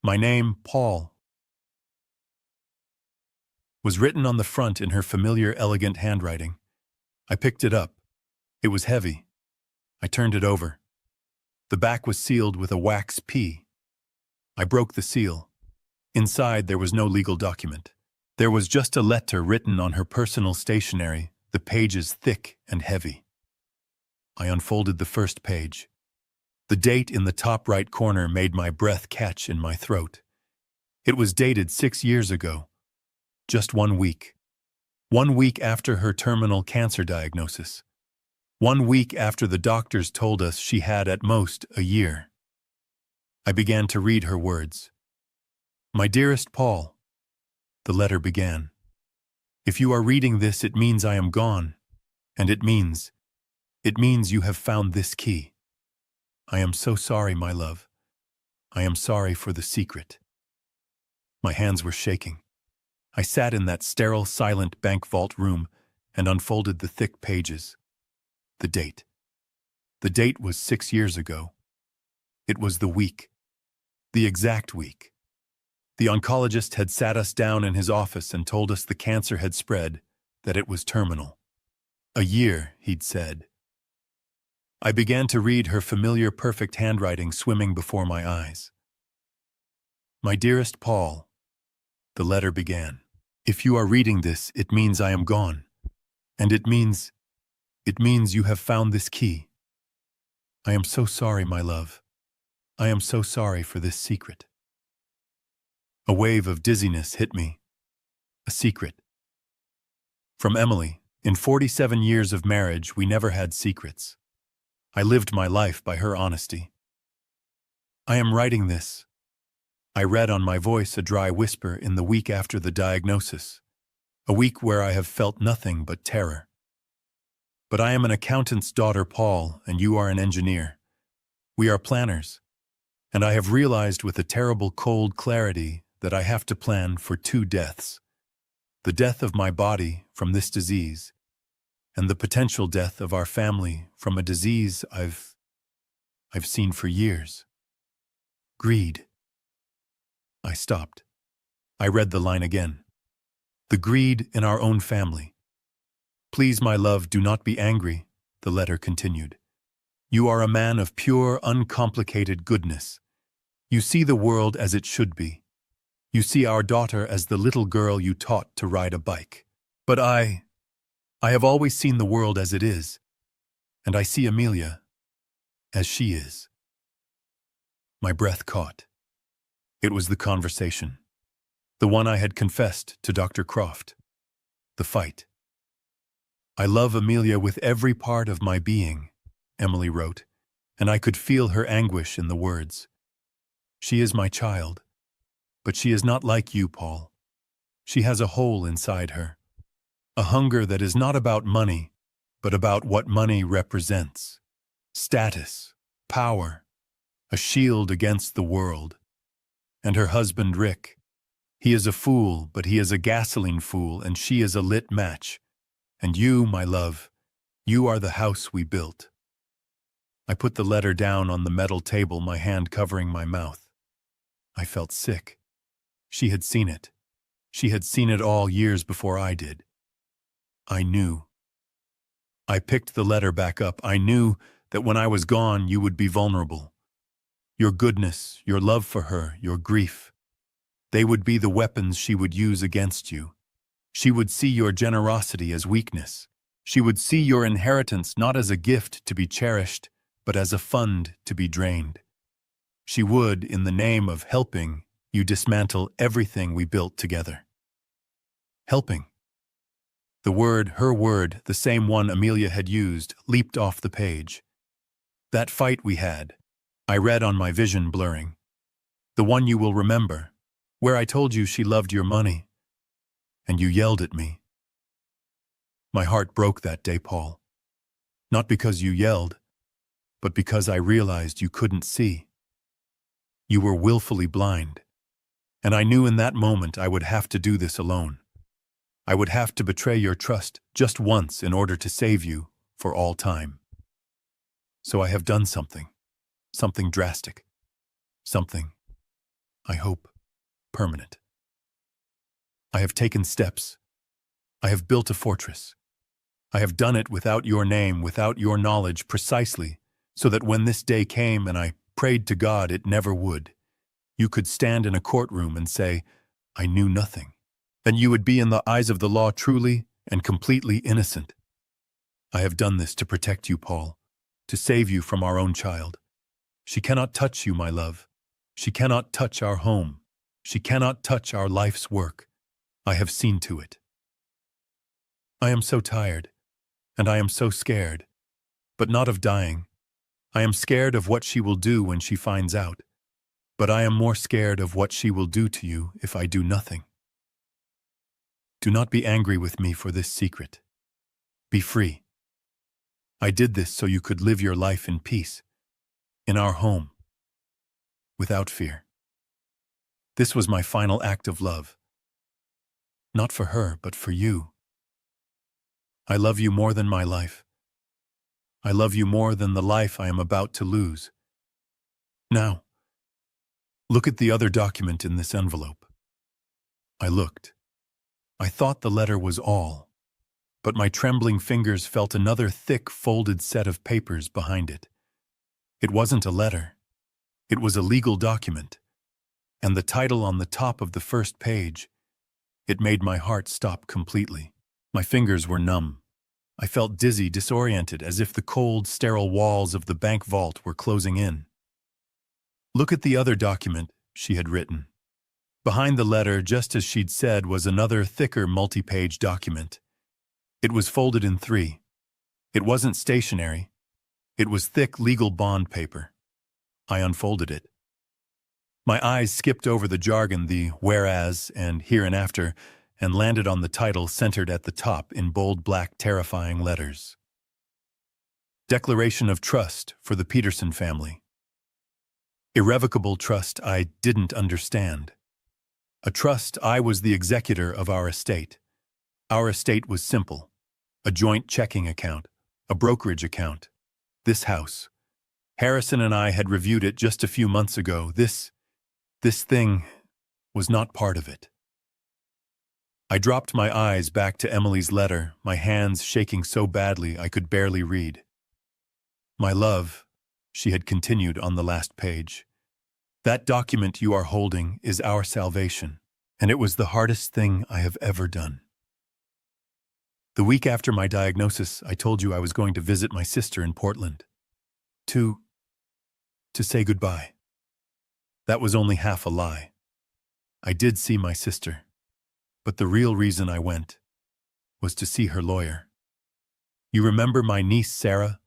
[SPEAKER 1] My name, Paul, was written on the front in her familiar, elegant handwriting. I picked it up. It was heavy. I turned it over. The back was sealed with a wax P. I broke the seal. Inside, there was no legal document. There was just a letter written on her personal stationery, the pages thick and heavy. I unfolded the first page. The date in the top right corner made my breath catch in my throat. It was dated 6 years ago. Just 1 week. 1 week after her terminal cancer diagnosis. 1 week after the doctors told us she had at most a year. I began to read her words. My dearest Paul, the letter began. If you are reading this, it means I am gone. And it means you have found this key. I am so sorry, my love. I am sorry for the secret. My hands were shaking. I sat in that sterile, silent bank vault room and unfolded the thick pages. The date. The date was 6 years ago. It was the week. The exact week. The oncologist had sat us down in his office and told us the cancer had spread, that it was terminal. A year, he'd said. I began to read her familiar, perfect handwriting swimming before my eyes. My dearest Paul, the letter began. If you are reading this, it means I am gone. And it means you have found this key. I am so sorry, my love. I am so sorry for this secret. A wave of dizziness hit me. A secret. From Emily, in 47 years of marriage, we never had secrets. I lived my life by her honesty. I am writing this. I read on my voice a dry whisper in the week after the diagnosis, a week where I have felt nothing but terror. But I am an accountant's daughter, Paul, and you are an engineer. We are planners, and I have realized with a terrible cold clarity that I have to plan for 2 deaths. The death of my body from this disease, and the potential death of our family from a disease I've seen for years. Greed. I stopped. I read the line again. The greed in our own family. Please, my love, do not be angry, the letter continued. You are a man of pure, uncomplicated goodness. You see the world as it should be. You see our daughter as the little girl you taught to ride a bike. But I have always seen the world as it is, and I see Amelia as she is. My breath caught. It was the conversation. The one I had confessed to Dr. Croft. The fight. I love Amelia with every part of my being, Emily wrote, and I could feel her anguish in the words. She is my child, but she is not like you, Paul. She has a hole inside her, a hunger that is not about money, but about what money represents. Status, power, a shield against the world. And her husband, Rick. He is a fool, but he is a gasoline fool, and she is a lit match. And you, my love, you are the house we built. I put the letter down on the metal table, my hand covering my mouth. I felt sick. She had seen it. She had seen it all years before I did. I knew. I picked the letter back up. I knew that when I was gone, you would be vulnerable. Your goodness, your love for her, your grief. They would be the weapons she would use against you. She would see your generosity as weakness. She would see your inheritance not as a gift to be cherished, but as a fund to be drained. She would, in the name of helping, you dismantle everything we built together. Helping. The word, her word, the same one Amelia had used, leaped off the page. That fight we had, I read on my vision blurring. The one you will remember, where I told you she loved your money, and you yelled at me. My heart broke that day, Paul. Not because you yelled, but because I realized you couldn't see. You were willfully blind, and I knew in that moment I would have to do this alone. I would have to betray your trust just once in order to save you for all time. So I have done something drastic, something, I hope, permanent. I have taken steps. I have built a fortress. I have done it without your name, without your knowledge, precisely so that when this day came and I prayed to God it never would, you could stand in a courtroom and say, I knew nothing. Then you would be in the eyes of the law truly and completely innocent. I have done this to protect you, Paul, to save you from our own child. She cannot touch you, my love. She cannot touch our home. She cannot touch our life's work. I have seen to it. I am so tired, and I am so scared, but not of dying. I am scared of what she will do when she finds out, but I am more scared of what she will do to you if I do nothing. Do not be angry with me for this secret. Be free. I did this so you could live your life in peace, in our home, without fear. This was my final act of love. Not for her, but for you. I love you more than my life. I love you more than the life I am about to lose. Now, look at the other document in this envelope. I looked. I thought the letter was all, but my trembling fingers felt another thick, folded set of papers behind it. It wasn't a letter. It was a legal document, and the title on the top of the first page, it made my heart stop completely. My fingers were numb. I felt dizzy, disoriented, as if the cold, sterile walls of the bank vault were closing in. Look at the other document, she had written. Behind the letter, just as she'd said, was another thicker multi-page document. It was folded in three. It wasn't stationery. It was thick legal bond paper. I unfolded it. My eyes skipped over the jargon, the whereas and hereinafter, and landed on the title centered at the top in bold black terrifying letters. Declaration of Trust for the Peterson family. Irrevocable trust I didn't understand. A trust I was the executor of our estate. Our estate was simple. A joint checking account, a brokerage account. This house. Harrison and I had reviewed it just a few months ago. This thing was not part of it. I dropped my eyes back to Emily's letter, my hands shaking so badly I could barely read. My love, she had continued on the last page, that document you are holding is our salvation, and it was the hardest thing I have ever done. The week after my diagnosis, I told you I was going to visit my sister in Portland. To say goodbye. That was only half a lie. I did see my sister, but the real reason I went was to see her lawyer. You remember my niece Sarah?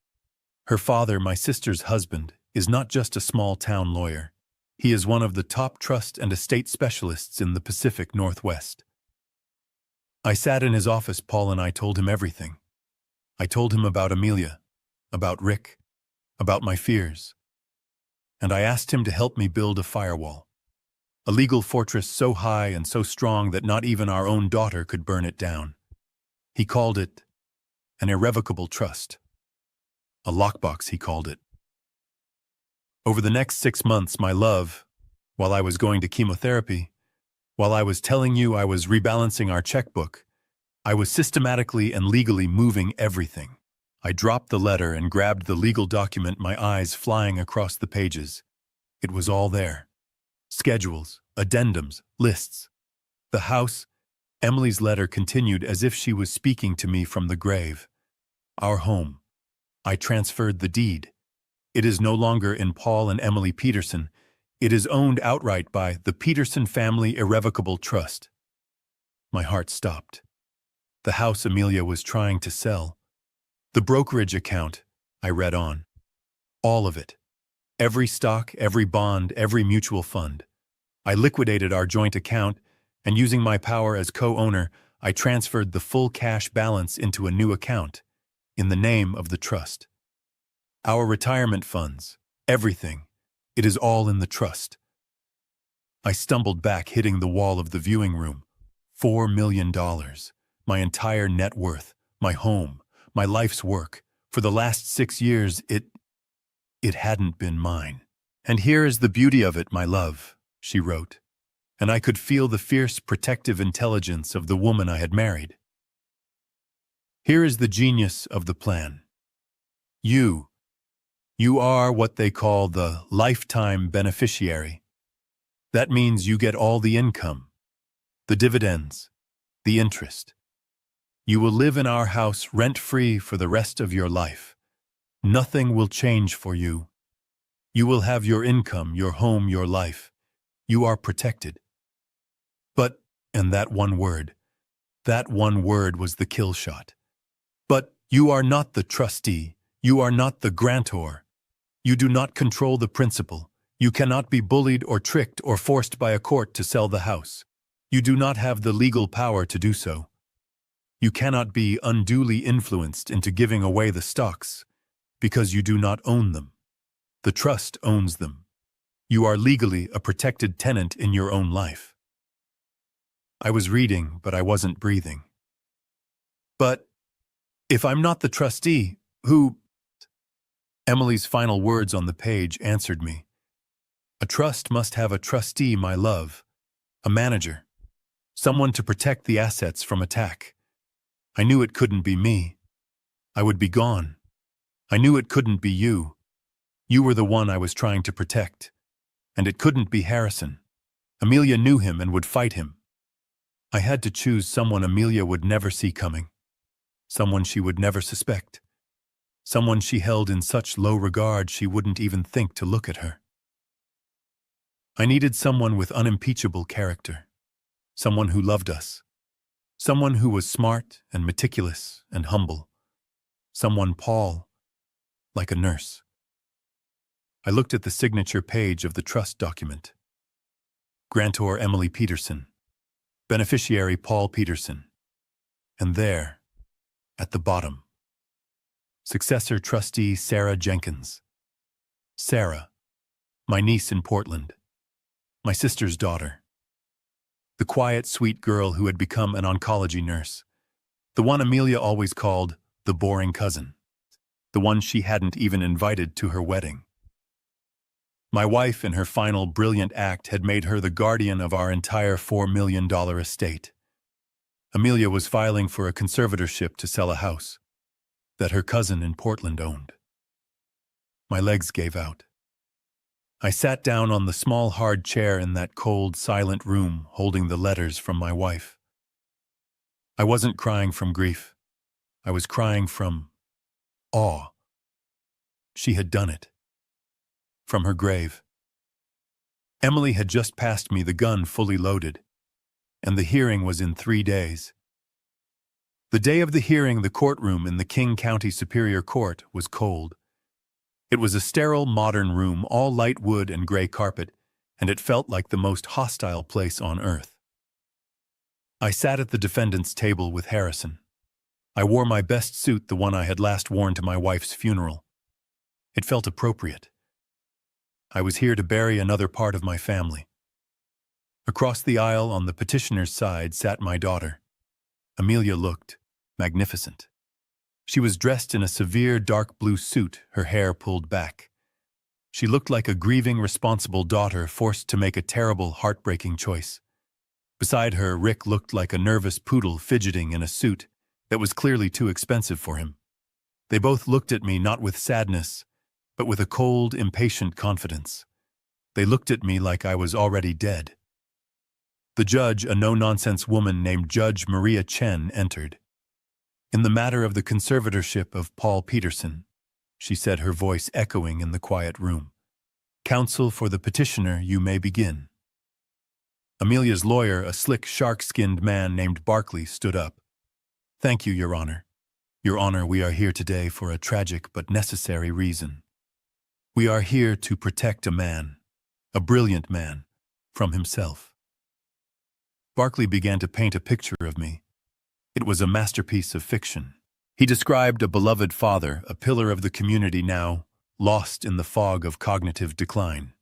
[SPEAKER 1] Her father, my sister's husband, is not just a small-town lawyer. He is one of the top trust and estate specialists in the Pacific Northwest. I sat in his office, Paul, and I told him everything. I told him about Amelia, about Rick, about my fears. And I asked him to help me build a firewall, a legal fortress so high and so strong that not even our own daughter could burn it down. He called it an irrevocable trust. A lockbox, he called it. Over the next 6 months, my love, while I was going to chemotherapy, while I was telling you I was rebalancing our checkbook, I was systematically and legally moving everything. I dropped the letter and grabbed the legal document, my eyes flying across the pages. It was all there. Schedules, addendums, lists. The house, Emily's letter continued as if she was speaking to me from the grave. Our home. I transferred the deed. It is no longer in Paul and Emily Peterson. It is owned outright by the Peterson Family Irrevocable Trust. My heart stopped. the house Amelia was trying to sell. The brokerage account, I read on. All of it. Every stock, every bond, every mutual fund. I liquidated our joint account, and using my power as co-owner, I transferred the full cash balance into a new account, in the name of the trust. Our retirement funds, everything, it is all in the trust. I stumbled back, hitting the wall of the viewing room. $4 million. My entire net worth, my home, my life's work. For the last 6 years, it hadn't been mine. And here is the beauty of it, my love, she wrote. And I could feel the fierce protective intelligence of the woman I had married. Here is the genius of the plan. You are what they call the lifetime beneficiary. That means you get all the income, the dividends, the interest. You will live in our house rent-free for the rest of your life. Nothing will change for you. You will have your income, your home, your life. You are protected. But, and that one word was the kill shot. But you are not the trustee. You are not the grantor. You do not control the principal. You cannot be bullied or tricked or forced by a court to sell the house. You do not have the legal power to do so. You cannot be unduly influenced into giving away the stocks, because you do not own them. The trust owns them. You are legally a protected tenant in your own life. I was reading, but I wasn't breathing. But if I'm not the trustee, who? Emily's final words on the page answered me. A trust must have a trustee, my love, a manager, someone to protect the assets from attack. I knew it couldn't be me. I would be gone. I knew it couldn't be you. You were the one I was trying to protect. And it couldn't be Harrison. Amelia knew him and would fight him. I had to choose someone Amelia would never see coming. Someone she would never suspect. Someone she held in such low regard she wouldn't even think to look at her. I needed someone with unimpeachable character. Someone who loved us. Someone who was smart and meticulous and humble. Someone Paul, like a nurse. I looked at the signature page of the trust document. Grantor Emily Peterson. Beneficiary Paul Peterson. And there, at the bottom, successor trustee Sarah Jenkins. Sarah, my niece in Portland. My sister's daughter. The quiet, sweet girl who had become an oncology nurse. The one Amelia always called the boring cousin. The one she hadn't even invited to her wedding. My wife, in her final brilliant act, had made her the guardian of our entire $4 million estate. Amelia was filing for a conservatorship to sell a house that her cousin in Portland owned. My legs gave out. I sat down on the small, hard chair in that cold, silent room, holding the letters from my wife. I wasn't crying from grief. I was crying from awe. She had done it. From her grave. Emily had just passed me the gun fully loaded, and the hearing was in 3 days. The day of the hearing, the courtroom in the King County Superior Court was cold. It was a sterile, modern room, all light wood and gray carpet, and it felt like the most hostile place on earth. I sat at the defendant's table with Harrison. I wore my best suit, the one I had last worn to my wife's funeral. It felt appropriate. I was here to bury another part of my family. Across the aisle on the petitioner's side sat my daughter. Amelia looked magnificent. She was dressed in a severe dark blue suit, her hair pulled back. She looked like a grieving, responsible daughter forced to make a terrible, heartbreaking choice. Beside her, Rick looked like a nervous poodle fidgeting in a suit that was clearly too expensive for him. They both looked at me not with sadness, but with a cold, impatient confidence. They looked at me like I was already dead. The judge, a no-nonsense woman named Judge Maria Chen, entered. In the matter of the conservatorship of Paul Peterson, she said, her voice echoing in the quiet room. Counsel for the petitioner, you may begin. Amelia's lawyer, a slick, shark-skinned man named Barkley, stood up. Thank you, Your Honor. Your Honor, we are here today for a tragic but necessary reason. We are here to protect a man, a brilliant man, from himself. Barkley began to paint a picture of me. It was a masterpiece of fiction. He described a beloved father, a pillar of the community now lost in the fog of cognitive decline.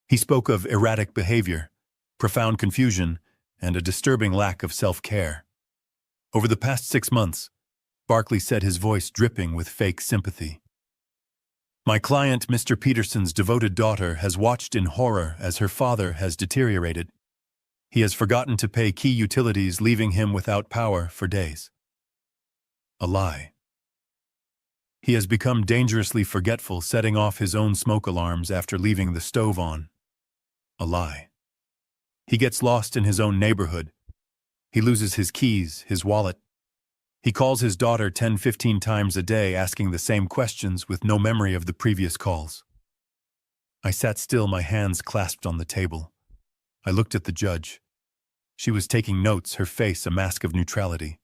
[SPEAKER 1] He spoke of erratic behavior, profound confusion, and a disturbing lack of self-care. Over the past 6 months, Barkley said, his voice dripping with fake sympathy, my client, Mr. Peterson's devoted daughter, has watched in horror as her father has deteriorated. He has forgotten to pay key utilities, leaving him without power for days. A lie. He has become dangerously forgetful, setting off his own smoke alarms after leaving the stove on. A lie. He gets lost in his own neighborhood. He loses his keys, his wallet. He calls his daughter 10-15 times a day, asking the same questions with no memory of the previous calls. I sat still, my hands clasped on the table. I looked at the judge. She was taking notes, her face a mask of neutrality.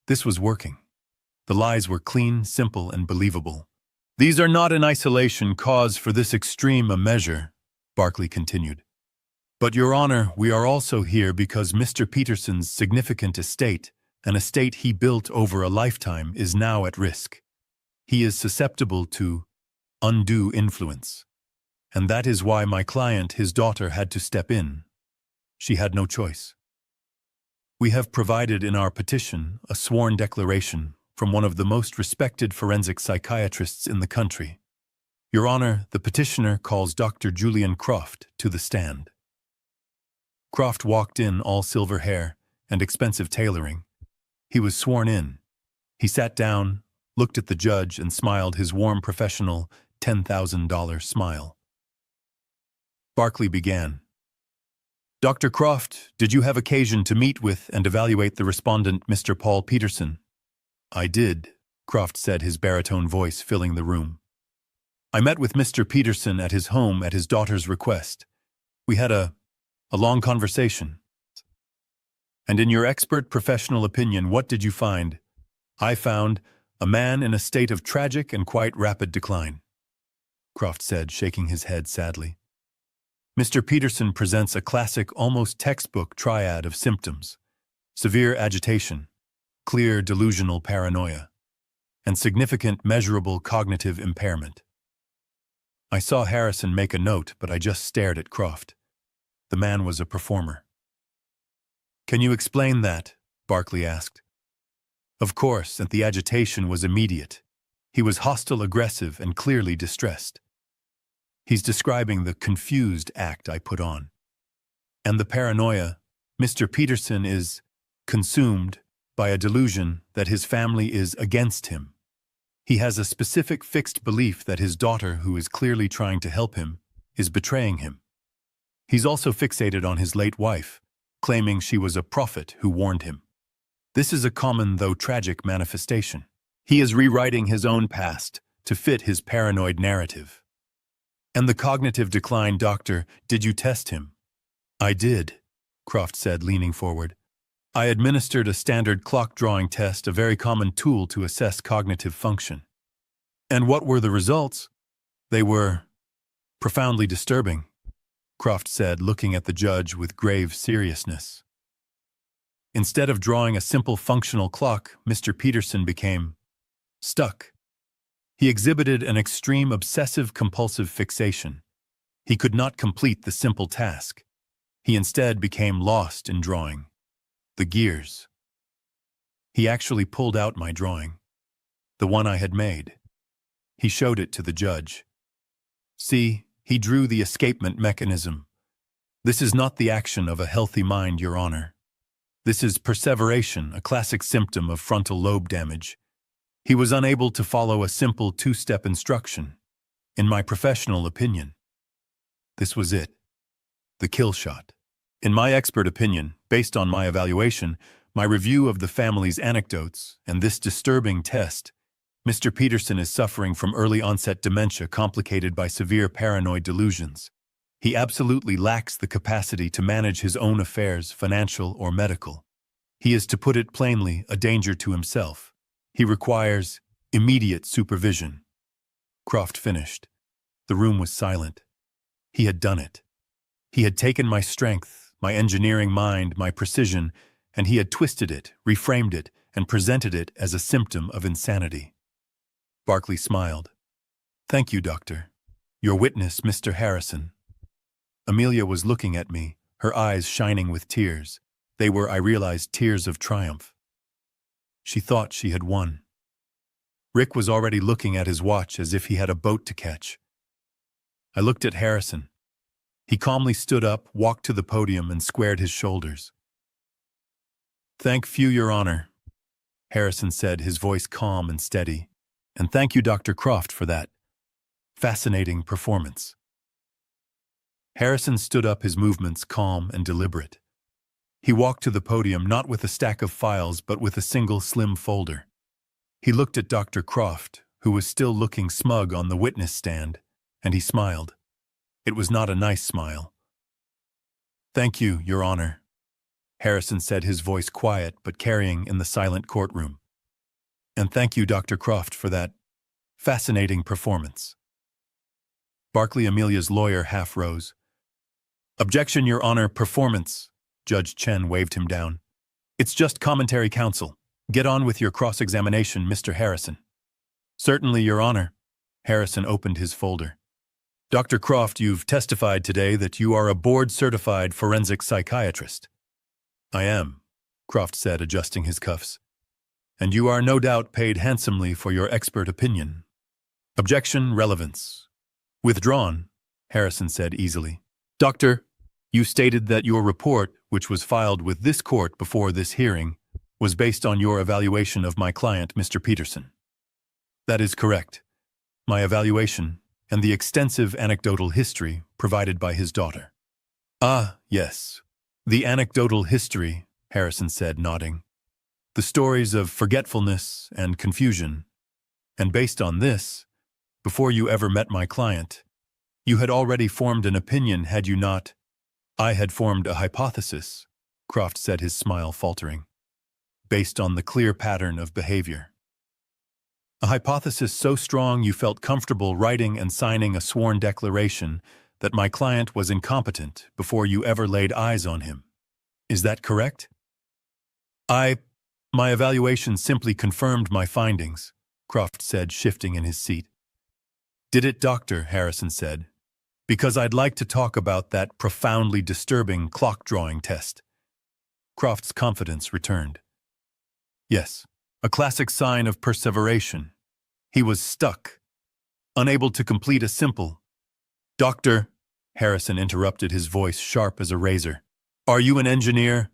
[SPEAKER 1] This was working. The lies were clean, simple, and believable. These are not in isolation cause for this extreme a measure, Barkley continued. But, Your Honor, we are also here because Mr. Peterson's significant estate, an estate he built over a lifetime, is now at risk. He is susceptible to undue influence. And that is why my client, his daughter, had to step in. She had no choice. We have provided in our petition a sworn declaration from one of the most respected forensic psychiatrists in the country. Your Honor, the petitioner calls Dr. Julian Croft to the stand. Croft walked in, all silver hair and expensive tailoring. He was sworn in. He sat down, looked at the judge, and smiled his warm, professional, $10,000 smile. Barkley began. Dr. Croft, did you have occasion to meet with and evaluate the respondent, Mr. Paul Peterson? I did, Croft said, his baritone voice filling the room. I met with Mr. Peterson at his home at his daughter's request. We had a long conversation. And in your expert professional opinion, what did you find? I found a man in a state of tragic and quite rapid decline, Croft said, shaking his head sadly. Mr. Peterson presents a classic, almost textbook triad of symptoms: severe agitation, clear delusional paranoia, and significant measurable cognitive impairment. I saw Harrison make a note, but I just stared at Croft. The man was a performer. Can you explain that? Barkley asked. Of course, and the agitation was immediate. He was hostile, aggressive, and clearly distressed. He's describing the confused act I put on. And the paranoia, Mr. Peterson is consumed by a delusion that his family is against him. He has a specific fixed belief that his daughter, who is clearly trying to help him, is betraying him. He's also fixated on his late wife, claiming she was a prophet who warned him. This is a common, though tragic, manifestation. He is rewriting his own past to fit his paranoid narrative. And the cognitive decline, doctor, did you test him? I did, Croft said, leaning forward. I administered a standard clock drawing test, a very common tool to assess cognitive function. And what were the results? They were profoundly disturbing, Croft said, looking at the judge with grave seriousness. Instead of drawing a simple functional clock, Mr. Peterson became stuck. He exhibited an extreme obsessive-compulsive fixation. He could not complete the simple task. He instead became lost in drawing the gears. He actually pulled out my drawing, the one I had made. He showed it to the judge. See, he drew the escapement mechanism. This is not the action of a healthy mind, Your Honor. This is perseveration, a classic symptom of frontal lobe damage. He was unable to follow a simple two-step instruction. In my professional opinion, this was it. The kill shot. In my expert opinion, based on my evaluation, my review of the family's anecdotes, and this disturbing test, Mr. Peterson is suffering from early-onset dementia complicated by severe paranoid delusions. He absolutely lacks the capacity to manage his own affairs, financial or medical. He is, to put it plainly, a danger to himself. He requires immediate supervision. Croft finished. The room was silent. He had done it. He had taken my strength, my engineering mind, my precision, and he had twisted it, reframed it, and presented it as a symptom of insanity. Barclay smiled. "Thank you, Doctor. Your witness, Mr. Harrison." Amelia was looking at me, her eyes shining with tears. They were, I realized, tears of triumph. She thought she had won. Rick was already looking at his watch as if he had a boat to catch. I looked at Harrison. He calmly stood up, walked to the podium, and squared his shoulders. "Thank you, Your Honor," Harrison said, his voice calm and steady. "And thank you, Dr. Croft, for that fascinating performance." Harrison stood up, his movements calm and deliberate. He walked to the podium not with a stack of files but with a single slim folder. He looked at Dr. Croft, who was still looking smug on the witness stand, and he smiled. It was not a nice smile. "Thank you, Your Honor," Harrison said, his voice quiet but carrying in the silent courtroom. "And thank you, Dr. Croft, for that fascinating performance." Barclay, Amelia's lawyer, half rose. "Objection, Your Honor, performance." Judge Chen waved him down. "It's just commentary, counsel. Get on with your cross-examination, Mr. Harrison." "Certainly, Your Honor." Harrison opened his folder. "Dr. Croft, you've testified today that you are a board-certified forensic psychiatrist." "I am," Croft said, adjusting his cuffs. "And you are no doubt paid handsomely for your expert opinion." "Objection, relevance." "Withdrawn," Harrison said easily. "Doctor, you stated that your report, which was filed with this court before this hearing, was based on your evaluation of my client, Mr. Peterson." "That is correct. My evaluation and the extensive anecdotal history provided by his daughter." "Ah, yes. The anecdotal history," Harrison said, nodding. "The stories of forgetfulness and confusion. And based on this, before you ever met my client, you had already formed an opinion, had you not?" "I had formed a hypothesis," Croft said, his smile faltering, "based on the clear pattern of behavior." "A hypothesis so strong you felt comfortable writing and signing a sworn declaration that my client was incompetent before you ever laid eyes on him. Is that correct?" My evaluation simply confirmed my findings," Croft said, shifting in his seat. "Did it, Doctor?" Harrison said. "Because I'd like to talk about that profoundly disturbing clock-drawing test." Croft's confidence returned. "Yes, a classic sign of perseveration. He was stuck, unable to complete a simple—" "Doctor," Harrison interrupted, his voice sharp as a razor. "Are you an engineer?"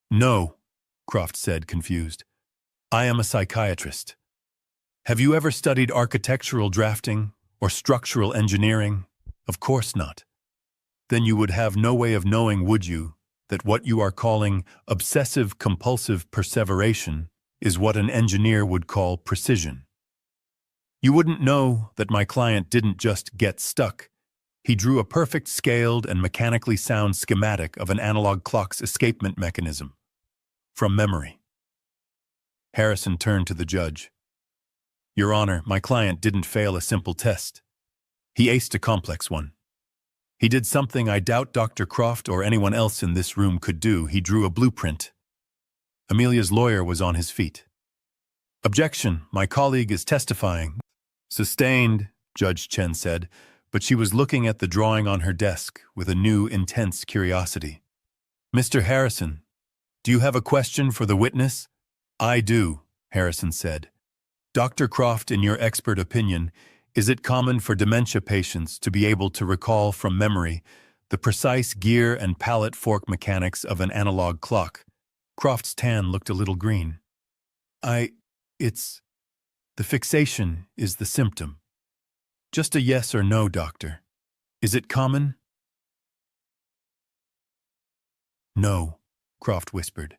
[SPEAKER 1] "No," Croft said, confused. "I am a psychiatrist." "Have you ever studied architectural drafting or structural engineering?" "Of course not." "Then you would have no way of knowing, would you, that what you are calling obsessive-compulsive perseveration is what an engineer would call precision? You wouldn't know that my client didn't just get stuck. He drew a perfect scaled and mechanically sound schematic of an analog clock's escapement mechanism, from memory." Harrison turned to the judge. "Your Honor, my client didn't fail a simple test. He aced a complex one. He did something I doubt Dr. Croft or anyone else in this room could do. He drew a blueprint." Amelia's lawyer was on his feet. "Objection, my colleague is testifying." "Sustained," Judge Chen said, but she was looking at the drawing on her desk with a new, intense curiosity. "Mr. Harrison, do you have a question for the witness?" "I do," Harrison said. "Dr. Croft, in your expert opinion, is it common for dementia patients to be able to recall from memory the precise gear and pallet fork mechanics of an analog clock?" Croft's tan looked a little green. It's... The fixation is the symptom. Just a yes or no, doctor. Is it common?" "No," Croft whispered.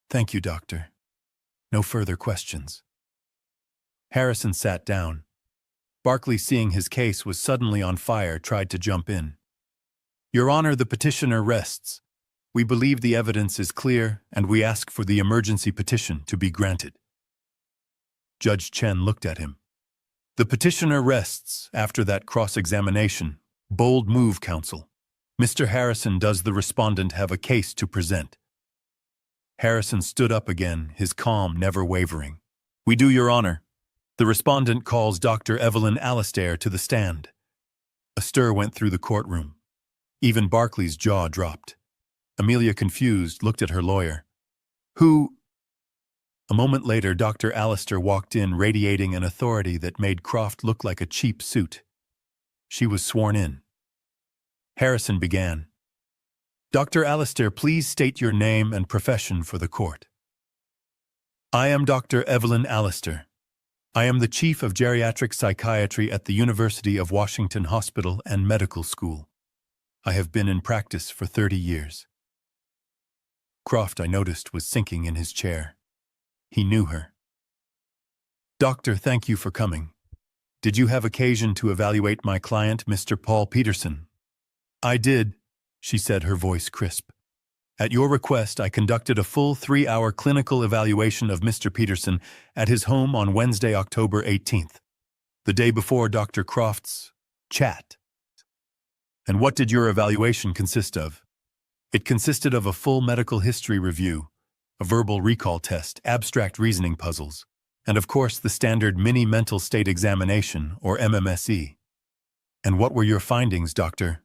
[SPEAKER 1] "Thank you, doctor. No further questions." Harrison sat down. Barclay, seeing his case was suddenly on fire, tried to jump in. "Your Honor, the petitioner rests." We believe the evidence is clear, and we ask for the emergency petition to be granted. Judge Chen looked at him. The petitioner rests after that cross-examination. Bold move, counsel. Mr. Harrison, does the respondent have a case to present? Harrison stood up again, his calm never wavering. We do, Your Honor. The respondent calls Dr. Evelyn Alastair to the stand. A stir went through the courtroom. Even Barclay's jaw dropped. Amelia, confused, looked at her lawyer. Who? A moment later, Dr. Alastair walked in, radiating an authority that made Croft look like a cheap suit. She was sworn in. Harrison began. Dr. Alastair, please state your name and profession for the court. I am Dr. Evelyn Alastair. I am the Chief of Geriatric Psychiatry at the University of Washington Hospital and Medical School. I have been in practice for 30 years. Croft, I noticed, was sinking in his chair. He knew her. Doctor, thank you for coming. Did you have occasion to evaluate my client, Mr. Paul Peterson? I did, she said, her voice crisp. At your request, I conducted a full 3-hour clinical evaluation of Mr. Peterson at his home on Wednesday, October 18th, the day before Dr. Croft's chat. And what did your evaluation consist of? It consisted of a full medical history review, a verbal recall test, abstract reasoning puzzles, and of course the standard mini mental state examination, or MMSE. And what were your findings, doctor?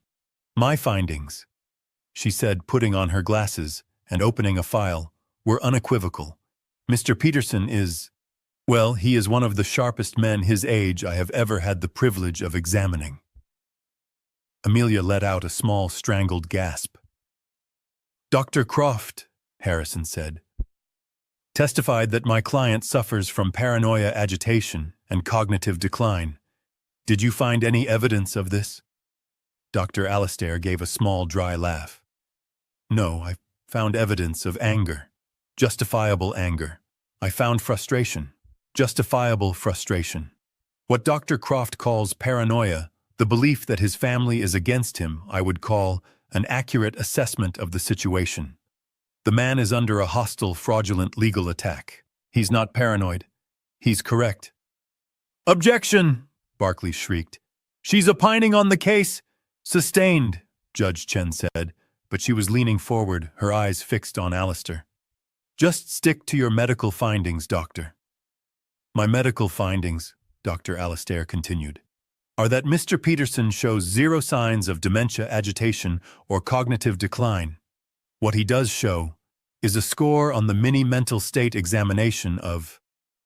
[SPEAKER 1] My findings, she said, putting on her glasses and opening a file, were unequivocal. Mr. Peterson is, well, he is one of the sharpest men his age I have ever had the privilege of examining. Amelia let out a small, strangled gasp. Dr. Croft, Harrison said, testified that my client suffers from paranoia, agitation, and cognitive decline. Did you find any evidence of this? Dr. Alastair gave a small, dry laugh. No, I found evidence of anger, justifiable anger. I found frustration, justifiable frustration. What Dr. Croft calls paranoia, the belief that his family is against him, I would call an accurate assessment of the situation. The man is under a hostile, fraudulent legal attack. He's not paranoid. He's correct. Objection! Barclay shrieked. She's opining on the case. Sustained, Judge Chen said, but she was leaning forward, her eyes fixed on Alastair. Just stick to your medical findings, doctor. My medical findings, Dr. Alastair continued, are that Mr. Peterson shows 0 signs of dementia, agitation, or cognitive decline. What he does show is a score on the mini mental state examination of,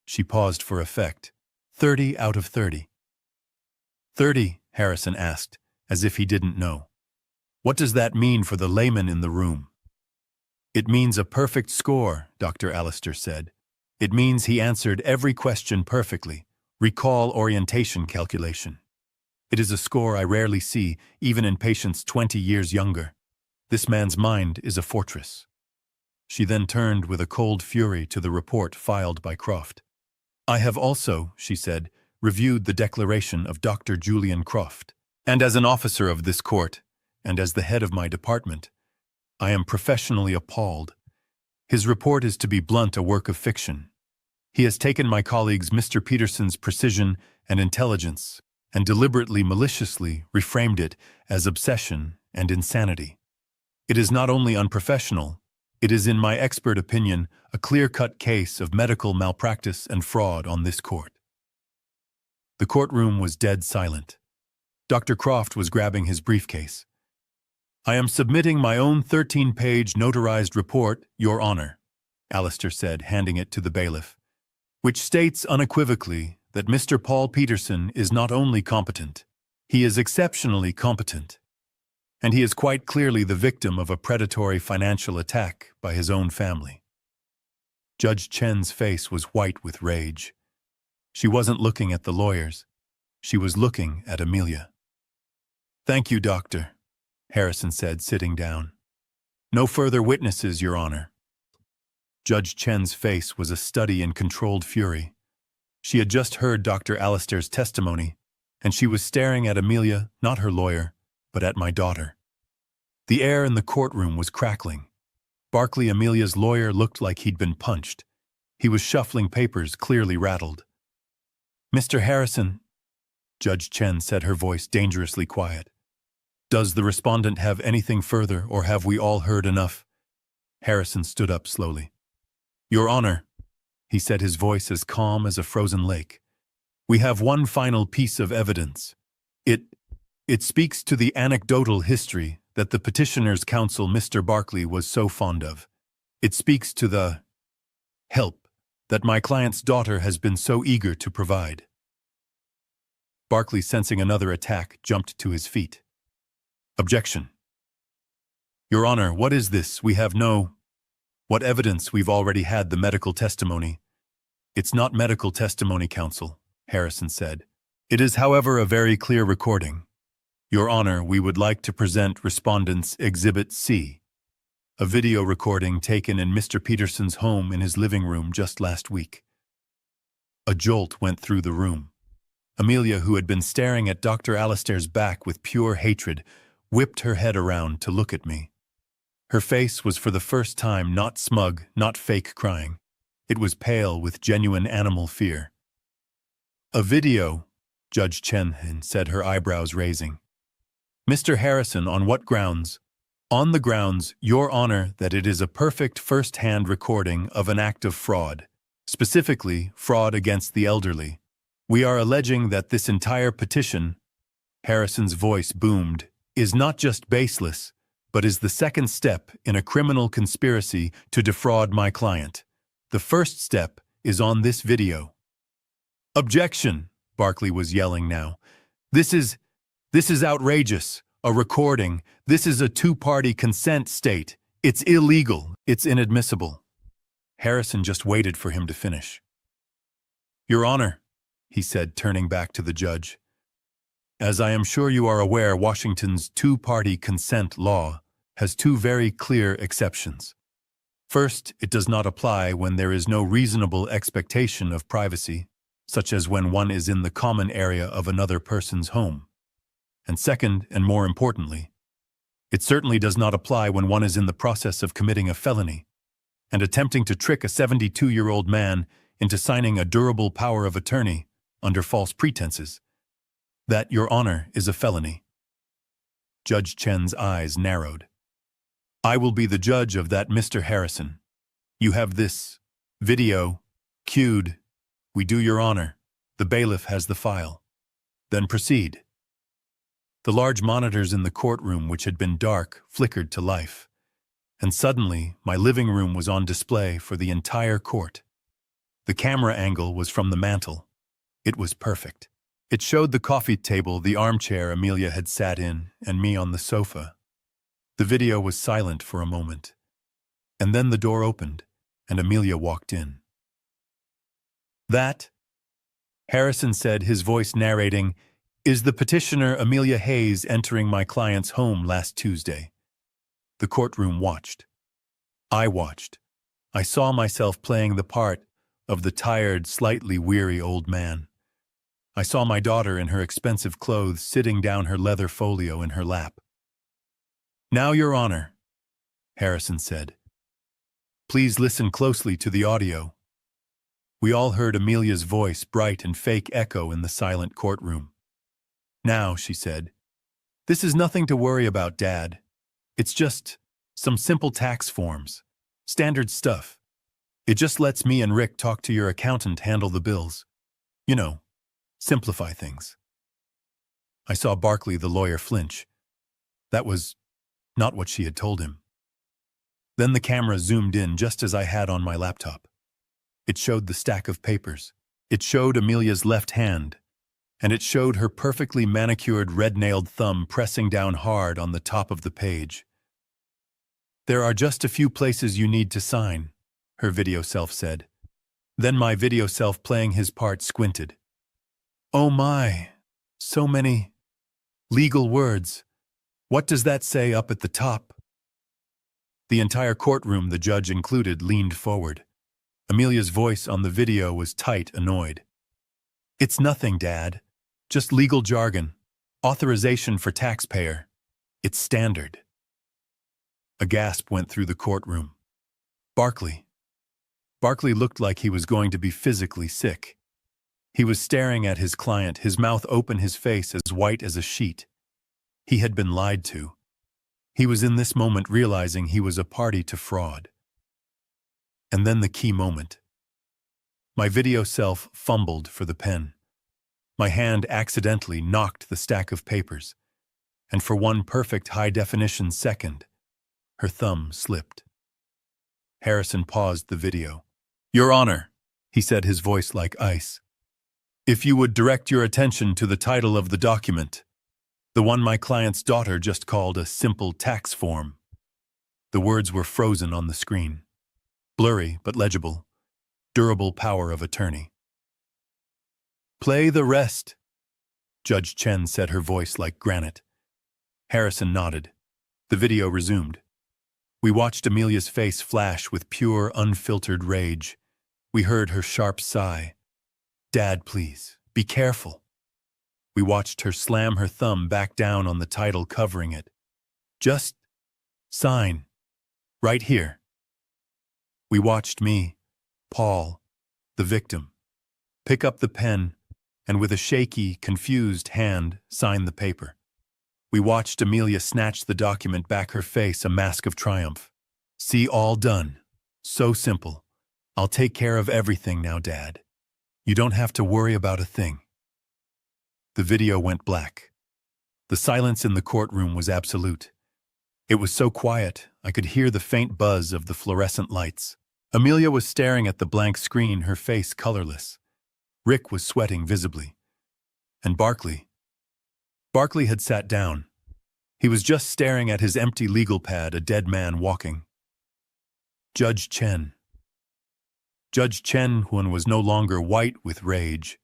[SPEAKER 1] she paused for effect, 30 out of 30. 30, Harrison asked, as if he didn't know. What does that mean for the layman in the room? It means a perfect score, Dr. Alastair said. It means he answered every question perfectly. Recall orientation calculation. It is a score I rarely see, even in patients 20 years younger. This man's mind is a fortress. She then turned with a cold fury to the report filed by Croft. I have also, she said, reviewed the declaration of Dr. Julian Croft, and as an officer of this court, and as the head of my department, I am professionally appalled. His report is, to be blunt, a work of fiction. He has taken my colleagues Mr. Peterson's precision and intelligence and deliberately, maliciously reframed it as obsession and insanity. It is not only unprofessional, it is, in my expert opinion, a clear-cut case of medical malpractice and fraud on this court. The courtroom was dead silent. Dr. Croft was grabbing his briefcase. I am submitting my own 13-page notarized report, Your Honor, Alastair said, handing it to the bailiff, which states unequivocally that Mr. Paul Peterson is not only competent, he is exceptionally competent, and he is quite clearly the victim of a predatory financial attack by his own family. Judge Chen's face was white with rage. She wasn't looking at the lawyers. She was looking at Amelia. Thank you, Doctor, Harrison said, sitting down. No further witnesses, Your Honor. Judge Chen's face was a study in controlled fury. She had just heard Dr. Alastair's testimony, and she was staring at Amelia, not her lawyer, but at my daughter. The air in the courtroom was crackling. Barkley, Amelia's lawyer, looked like he'd been punched. He was shuffling papers, clearly rattled. "Mr. Harrison," Judge Chen said, her voice dangerously quiet. "Does the respondent have anything further, or have we all heard enough?" Harrison stood up slowly. "Your Honor," he said, his voice as calm as a frozen lake, "we have one final piece of evidence. It speaks to the anecdotal history that the petitioner's counsel, Mr. Barkley, was so fond of. It speaks to the help that my client's daughter has been so eager to provide." Barkley, sensing another attack, jumped to his feet. "Objection. Your Honor, what is this? We have What evidence? We've already had the medical testimony." "It's not medical testimony, counsel," Harrison said. "It is, however, a very clear recording. Your Honor, we would like to present Respondent's Exhibit C, a video recording taken in Mr. Peterson's home in his living room just last week." A jolt went through the room. Amelia, who had been staring at Dr. Alistair's back with pure hatred, whipped her head around to look at me. Her face was for the first time not smug, not fake crying. It was pale with genuine animal fear. "A video," Judge Chen said, her eyebrows raising. "Mr. Harrison, on what grounds?" "On the grounds, Your Honor, that it is a perfect first-hand recording of an act of fraud, specifically fraud against the elderly. We are alleging that this entire petition," Harrison's voice boomed, "is not just baseless, but is the second step in a criminal conspiracy to defraud my client. The first step is on this video." "Objection!" Barkley was yelling now. This is outrageous. A recording. This is a two-party consent state. It's illegal. It's inadmissible." Harrison just waited for him to finish. "Your Honor," he said, turning back to the judge, "as I am sure you are aware, Washington's two-party consent law has two very clear exceptions. First, it does not apply when there is no reasonable expectation of privacy, such as when one is in the common area of another person's home. And second, and more importantly, it certainly does not apply when one is in the process of committing a felony and attempting to trick a 72-year-old man into signing a durable power of attorney under false pretenses. That, Your Honor, is a felony." Judge Chen's eyes narrowed. "I will be the judge of that, Mr. Harrison. You have this video cued." "We do, Your Honor. The bailiff has the file." "Then proceed." The large monitors in the courtroom, which had been dark, flickered to life. And suddenly, my living room was on display for the entire court. The camera angle was from the mantel. It was perfect. It showed the coffee table, the armchair Amelia had sat in, and me on the sofa. The video was silent for a moment. And then the door opened, and Amelia walked in. "That," Harrison said, his voice narrating, "is the petitioner Amelia Hayes entering my client's home last Tuesday." The courtroom watched. I watched. I saw myself playing the part of the tired, slightly weary old man. I saw my daughter in her expensive clothes sitting down, her leather folio in her lap. "Now, Your Honor," Harrison said, "please listen closely to the audio." We all heard Amelia's voice, bright and fake, echo in the silent courtroom. "Now," she said, "this is nothing to worry about, Dad. It's just some simple tax forms. Standard stuff. It just lets me and Rick talk to your accountant, handle the bills. You know, simplify things." I saw Barkley, the lawyer, flinch. That was not what she had told him. Then the camera zoomed in just as I had on my laptop. It showed the stack of papers. It showed Amelia's left hand, and it showed her perfectly manicured, red-nailed thumb pressing down hard on the top of the page. "There are just a few places you need to sign," her video self said. Then my video self, playing his part, squinted. "Oh my, so many legal words. What does that say up at the top?" The entire courtroom, the judge included, leaned forward. Amelia's voice on the video was tight, annoyed. "It's nothing, Dad. Just legal jargon. Authorization for taxpayer. It's standard." A gasp went through the courtroom. Barkley. Barkley looked like he was going to be physically sick. He was staring at his client, his mouth open, his face as white as a sheet. He had been lied to. He was in this moment realizing he was a party to fraud. And then the key moment. My video self fumbled for the pen. My hand accidentally knocked the stack of papers, and for one perfect high-definition second, her thumb slipped. Harrison paused the video. "Your Honor," he said, his voice like ice, "if you would direct your attention to the title of the document, the one my client's daughter just called a simple tax form." The words were frozen on the screen. Blurry but legible. Durable power of attorney. "Play the rest," Judge Chen said, her voice like granite. Harrison nodded. The video resumed. We watched Amelia's face flash with pure, unfiltered rage. We heard her sharp sigh. "Dad, please, be careful." We watched her slam her thumb back down on the title covering it. "Just sign. Right here." We watched me, Paul, the victim, pick up the pen and with a shaky, confused hand sign the paper. We watched Amelia snatch the document back, her face a mask of triumph. "See, all done. So simple. I'll take care of everything now, Dad. You don't have to worry about a thing." The video went black. The silence in the courtroom was absolute. It was so quiet, I could hear the faint buzz of the fluorescent lights. Amelia was staring at the blank screen, her face colorless. Rick was sweating visibly. And Barkley had sat down. He was just staring at his empty legal pad, a dead man walking. Judge Chen, who was no longer white with rage.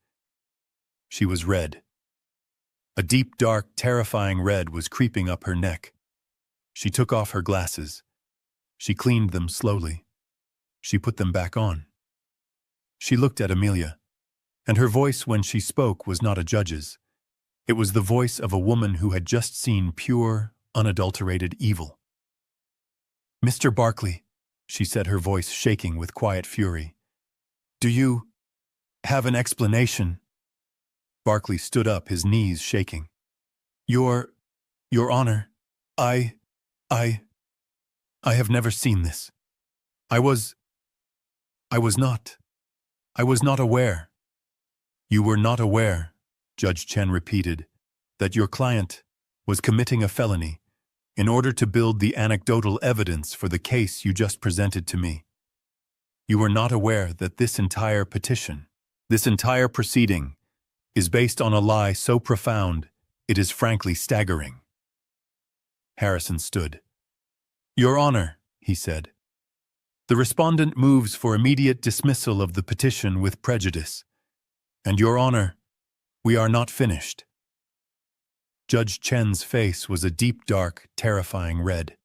[SPEAKER 1] She was red. A deep, dark, terrifying red was creeping up her neck. She took off her glasses. She cleaned them slowly. She put them back on. She looked at Amelia, and her voice when she spoke was not a judge's. It was the voice of a woman who had just seen pure, unadulterated evil. "Mr. Barkley," she said, her voice shaking with quiet fury, "do you have an explanation?" Barkley stood up, his knees shaking. Your Honor, I have never seen this. I was not aware." "You were not aware," Judge Chen repeated, "that your client was committing a felony in order to build the anecdotal evidence for the case you just presented to me. You were not aware that this entire petition, this entire proceeding, is based on a lie so profound it is frankly staggering." Harrison stood. "Your Honor," he said, "the respondent moves for immediate dismissal of the petition with prejudice. And Your Honor, we are not finished." Judge Chen's face was a deep, dark, terrifying red.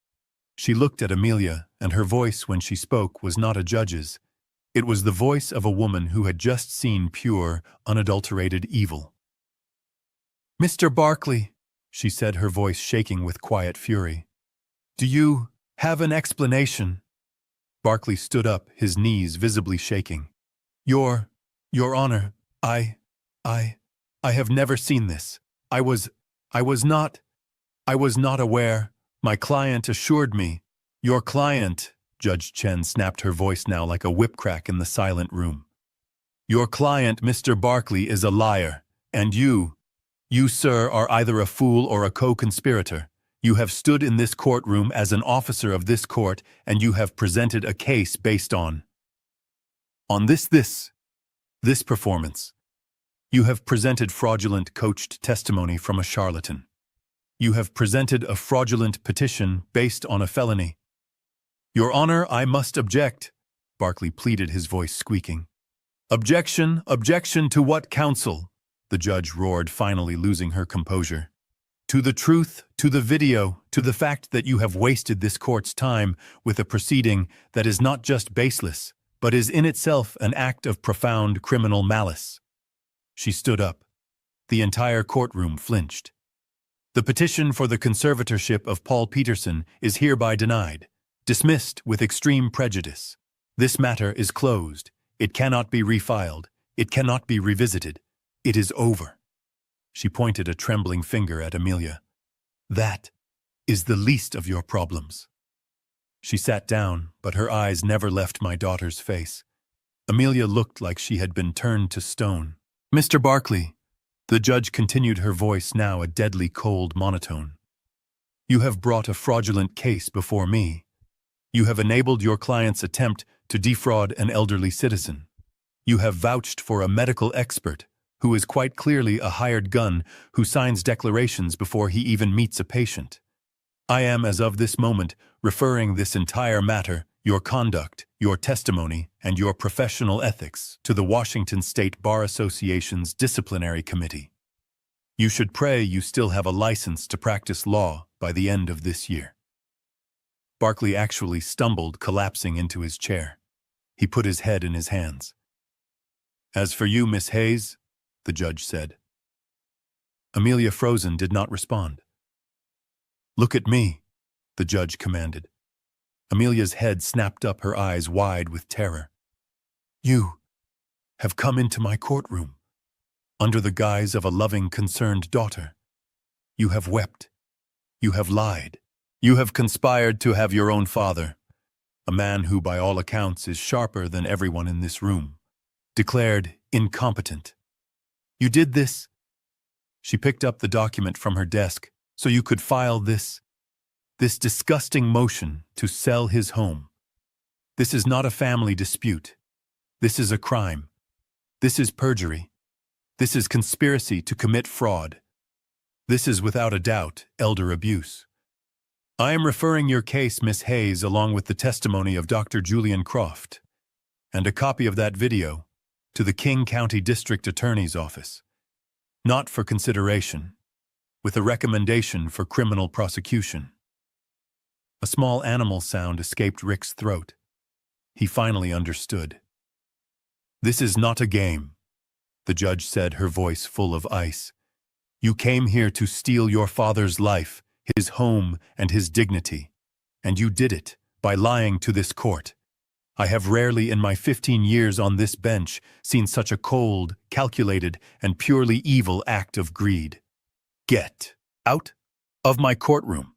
[SPEAKER 1] She looked at Amelia, and her voice when she spoke was not a judge's. It was the voice of a woman who had just seen pure, unadulterated evil. "Mr. Barkley," she said, her voice shaking with quiet fury, "do you have an explanation?" Barkley stood up, his knees visibly shaking. Your Honor, I have never seen this. I was not aware. My client assured me." "Your client," Judge Chen snapped, her voice now like a whip crack in the silent room. "Your client, Mr. Barkley, is a liar, and you, sir, are either a fool or a co-conspirator. You have stood in this courtroom as an officer of this court, and you have presented a case based on this performance. You have presented fraudulent coached testimony from a charlatan. You have presented a fraudulent petition based on a felony." "Your Honor, I must object," Barkley pleaded, his voice squeaking. "Objection, objection to what, counsel?" the judge roared, finally losing her composure. "To the truth, to the video, to the fact that you have wasted this court's time with a proceeding that is not just baseless, but is in itself an act of profound criminal malice." She stood up. The entire courtroom flinched. The petition for the conservatorship of Paul Peterson is hereby denied, dismissed with extreme prejudice. This matter is closed. It cannot be refiled. It cannot be revisited. It is over." She pointed a trembling finger at Amelia. "That is the least of your problems." She sat down, but her eyes never left my daughter's face. Amelia looked like she had been turned to stone. "Mr. Barkley," the judge continued, her voice now a deadly cold monotone, "you have brought a fraudulent case before me. You have enabled your client's attempt to defraud an elderly citizen. You have vouched for a medical expert who is quite clearly a hired gun who signs declarations before he even meets a patient. I am, as of this moment, referring this entire matter, your conduct, your testimony, and your professional ethics to the Washington State Bar Association's Disciplinary Committee. You should pray you still have a license to practice law by the end of this year." Barkley actually stumbled, collapsing into his chair. He put his head in his hands. "As for you, Miss Hayes," the judge said. Amelia, frozen, did not respond. "Look at me," the judge commanded. Amelia's head snapped up, her eyes wide with terror. "You have come into my courtroom under the guise of a loving, concerned daughter. You have wept. You have lied. You have conspired to have your own father, a man who by all accounts is sharper than everyone in this room, declared incompetent. You did this." She picked up the document from her desk, "so you could file this disgusting motion to sell his home. This is not a family dispute. This is a crime. This is perjury. This is conspiracy to commit fraud. This is without a doubt elder abuse. I am referring your case, Miss Hayes, along with the testimony of Dr. Julian Croft, and a copy of that video, to the King County District Attorney's Office, not for consideration, with a recommendation for criminal prosecution." A small animal sound escaped Rick's throat. He finally understood. "This is not a game," the judge said, her voice full of ice. "You came here to steal your father's life, his home, and his dignity. And you did it by lying to this court. I have rarely in my 15 years on this bench seen such a cold, calculated, and purely evil act of greed. Get out of my courtroom."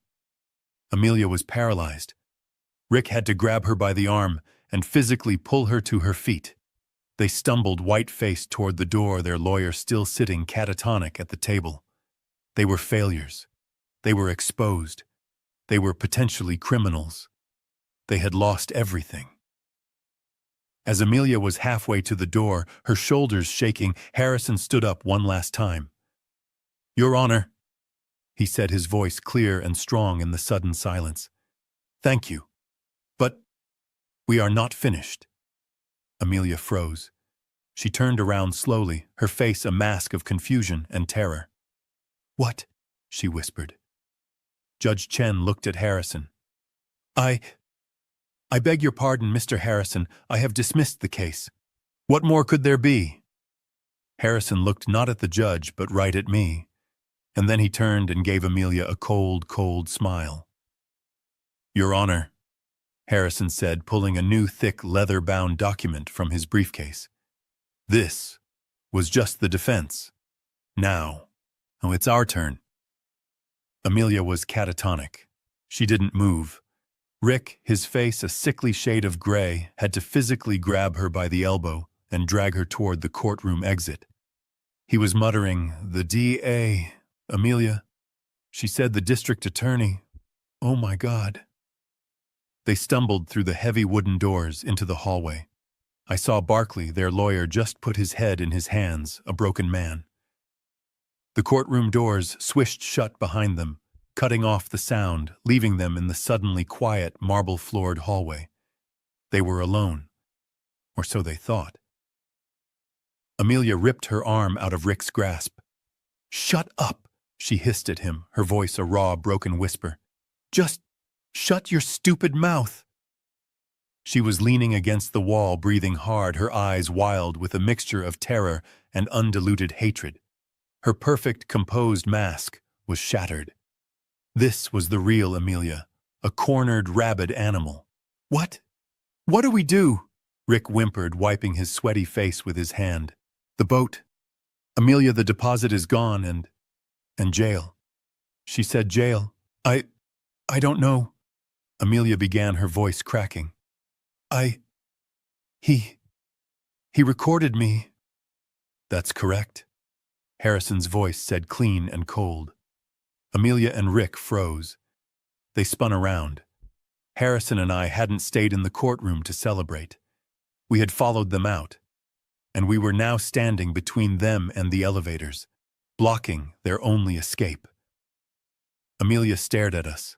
[SPEAKER 1] Amelia was paralyzed. Rick had to grab her by the arm and physically pull her to her feet. They stumbled white-faced toward the door, their lawyer still sitting catatonic at the table. They were failures. They were exposed. They were potentially criminals. They had lost everything. As Amelia was halfway to the door, her shoulders shaking, Harrison stood up one last time. "Your Honor," he said, his voice clear and strong in the sudden silence. "Thank you. But we are not finished." Amelia froze. She turned around slowly, her face a mask of confusion and terror. "What?" she whispered. Judge Chen looked at Harrison. I beg your pardon, Mr. Harrison. I have dismissed the case." "What more could there be?" Harrison looked not at the judge, but right at me. And then he turned and gave Amelia a cold, cold smile. "Your Honor," Harrison said, pulling a new thick leather-bound document from his briefcase. "This was just the defense. Now, it's our turn." Amelia was catatonic. She didn't move. Rick, his face a sickly shade of gray, had to physically grab her by the elbow and drag her toward the courtroom exit. He was muttering, "The D.A., Amelia." She said, "The district attorney. Oh my God." They stumbled through the heavy wooden doors into the hallway. I saw Barkley, their lawyer, just put his head in his hands, a broken man. The courtroom doors swished shut behind them, cutting off the sound, leaving them in the suddenly quiet, marble-floored hallway. They were alone, or so they thought. Amelia ripped her arm out of Rick's grasp. "Shut up," she hissed at him, her voice a raw, broken whisper. "Just shut your stupid mouth." She was leaning against the wall, breathing hard, her eyes wild with a mixture of terror and undiluted hatred. Her perfect, composed mask was shattered. This was the real Amelia, a cornered, rabid animal. What? What do we do? Rick whimpered, wiping his sweaty face with his hand. The boat. Amelia, the deposit is gone and jail. She said jail. I don't know. Amelia began, her voice cracking. He recorded me. That's correct. Harrison's voice said, clean and cold. Amelia and Rick froze. They spun around. Harrison and I hadn't stayed in the courtroom to celebrate. We had followed them out, and we were now standing between them and the elevators, blocking their only escape. Amelia stared at us.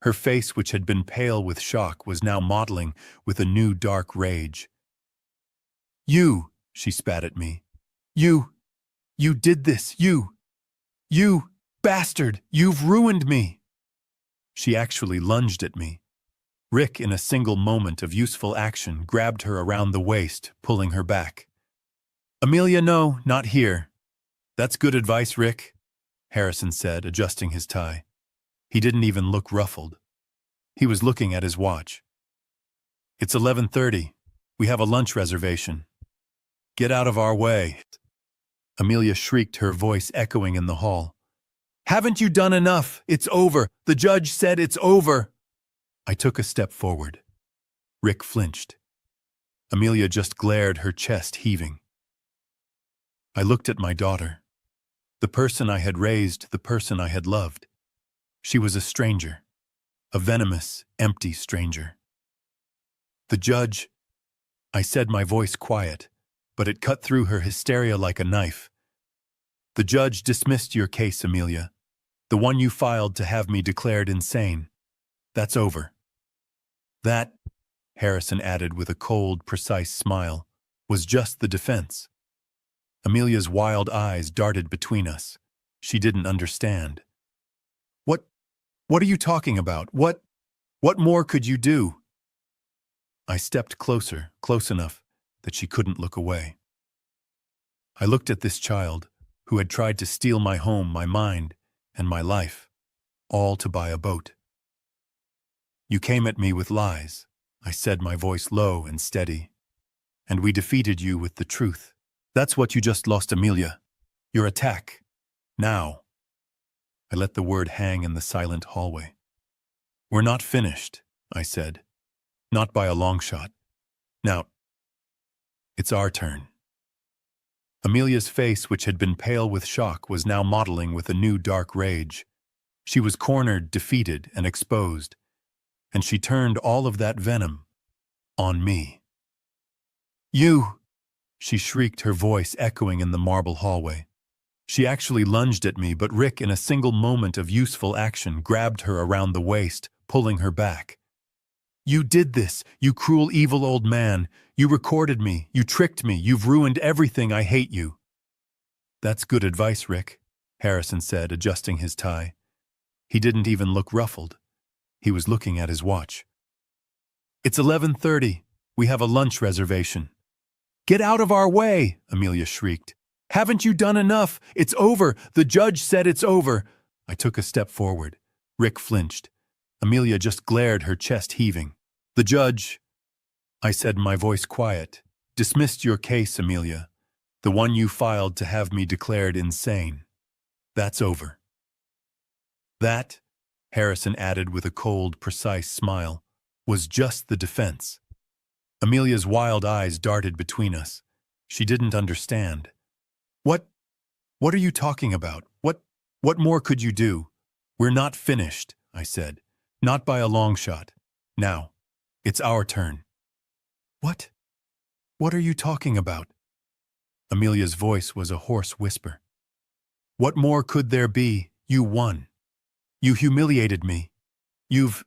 [SPEAKER 1] Her face, which had been pale with shock, was now mottling with a new dark rage. You, she spat at me. You did this, you bastard, you've ruined me. She actually lunged at me. Rick, in a single moment of useful action, grabbed her around the waist, pulling her back. Amelia, no, not here. That's good advice, Rick, Harrison said, adjusting his tie. He didn't even look ruffled. He was looking at his watch. It's 11:30. We have a lunch reservation. Get out of our way. Amelia shrieked, her voice echoing in the hall. Haven't you done enough? It's over. The judge said it's over. I took a step forward. Rick flinched. Amelia just glared, her chest heaving. I looked at my daughter. The person I had raised, the person I had loved. She was a stranger. A venomous, empty stranger. The judge, I said, my voice quiet, but it cut through her hysteria like a knife. The judge dismissed your case, Amelia. The one you filed to have me declared insane. That's over. That, Harrison added with a cold, precise smile, was just the defense. Amelia's wild eyes darted between us. She didn't understand. What are you talking about? What more could you do? I stepped closer, close enough that she couldn't look away. I looked at this child who had tried to steal my home, my mind, and my life, all to buy a boat. You came at me with lies, I said, my voice low and steady, and we defeated you with the truth. That's what you just lost, Amelia. Your attack. Now. I let the word hang in the silent hallway. We're not finished, I said. Not by a long shot. Now, it's our turn. Amelia's face, which had been pale with shock, was now mottling with a new dark rage. She was cornered, defeated, and exposed, and she turned all of that venom on me. You, she shrieked, her voice echoing in the marble hallway. She actually lunged at me, but Rick, in a single moment of useful action, grabbed her around the waist, pulling her back. You did this, you cruel, evil old man. You recorded me, you tricked me, you've ruined everything. I hate you. That's good advice, Rick, Harrison said, adjusting his tie. He didn't even look ruffled. He was looking at his watch. It's 11:30. We have a lunch reservation. Get out of our way, Amelia shrieked. Haven't you done enough? It's over. The judge said it's over. I took a step forward. Rick flinched. Amelia just glared, her chest heaving. The judge, I said, my voice quiet, dismissed your case, Amelia. The one you filed to have me declared insane. That's over. That, Harrison added with a cold, precise smile, was just the defense. Amelia's wild eyes darted between us. She didn't understand. What are you talking about? What more could you do? We're not finished, I said. Not by a long shot. Now, it's our turn. What are you talking about? Amelia's voice was a hoarse whisper. What more could there be? You won. You humiliated me. You've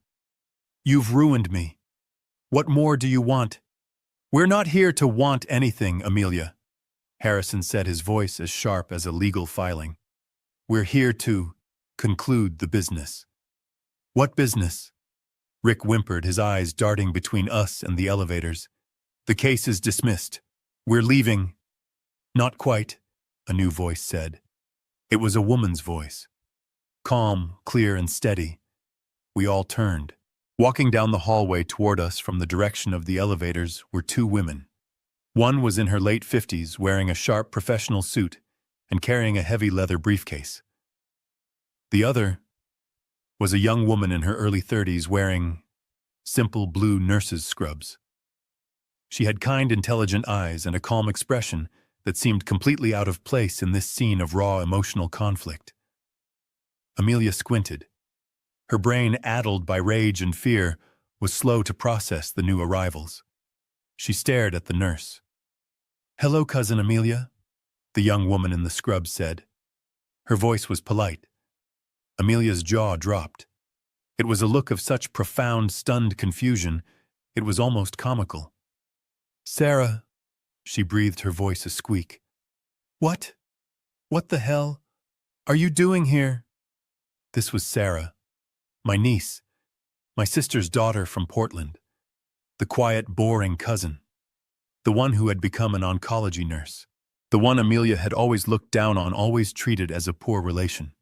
[SPEAKER 1] ruined me. What more do you want? We're not here to want anything, Amelia, Harrison said, his voice as sharp as a legal filing. We're here to conclude the business. What business? Rick whimpered, his eyes darting between us and the elevators. The case is dismissed. We're leaving. Not quite, a new voice said. It was a woman's voice. calm, clear, and steady. We all turned. Walking down the hallway toward us from the direction of the elevators were two women. One was in her late 50s, wearing a sharp professional suit and carrying a heavy leather briefcase. The other was a young woman in her early 30s wearing simple blue nurse's scrubs. She had kind, intelligent eyes and a calm expression that seemed completely out of place in this scene of raw emotional conflict. Amelia squinted. Her brain, addled by rage and fear, was slow to process the new arrivals. She stared at the nurse. "Hello, Cousin Amelia," the young woman in the scrubs said. Her voice was polite. Amelia's jaw dropped. It was a look of such profound, stunned confusion, it was almost comical. "Sarah," she breathed, her voice a squeak. What the hell are you doing here?" This was Sarah, my niece, my sister's daughter from Portland, the quiet, boring cousin, the one who had become an oncology nurse, the one Amelia had always looked down on, always treated as a poor relation,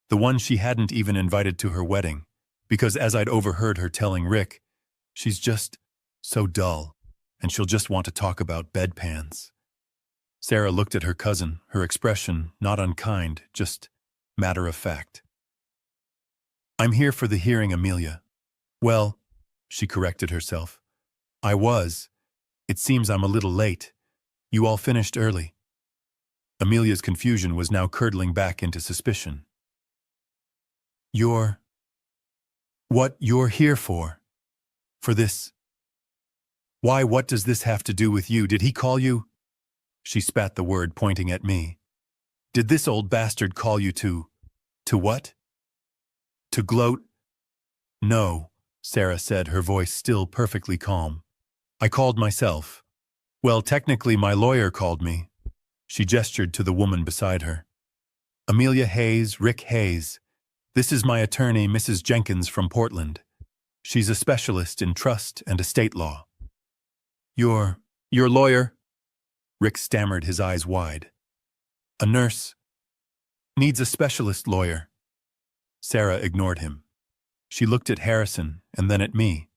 [SPEAKER 1] the one she hadn't even invited to her wedding, because as I'd overheard her telling Rick, she's just so dull, and she'll just want to talk about bedpans. Sarah looked at her cousin, her expression not unkind, just matter of fact. "I'm here for the hearing, Amelia." "Well," she corrected herself. "I was. It seems I'm a little late. You all finished early." Amelia's confusion was now curdling back into suspicion. What you're here for? For this? Why, what does this have to do with you? Did he call you?" She spat the word, pointing at me. "Did this old bastard call you to what? To gloat?" "No," Sarah said, her voice still perfectly calm. "I called myself. Well, technically my lawyer called me." She gestured to the woman beside her. "Amelia Hayes, Rick Hayes. This is my attorney, Mrs. Jenkins from Portland. She's a specialist in trust and estate law." Your lawyer?" Rick stammered, his eyes wide. "A nurse needs a specialist lawyer." Sarah ignored him. She looked at Harrison, and then at me,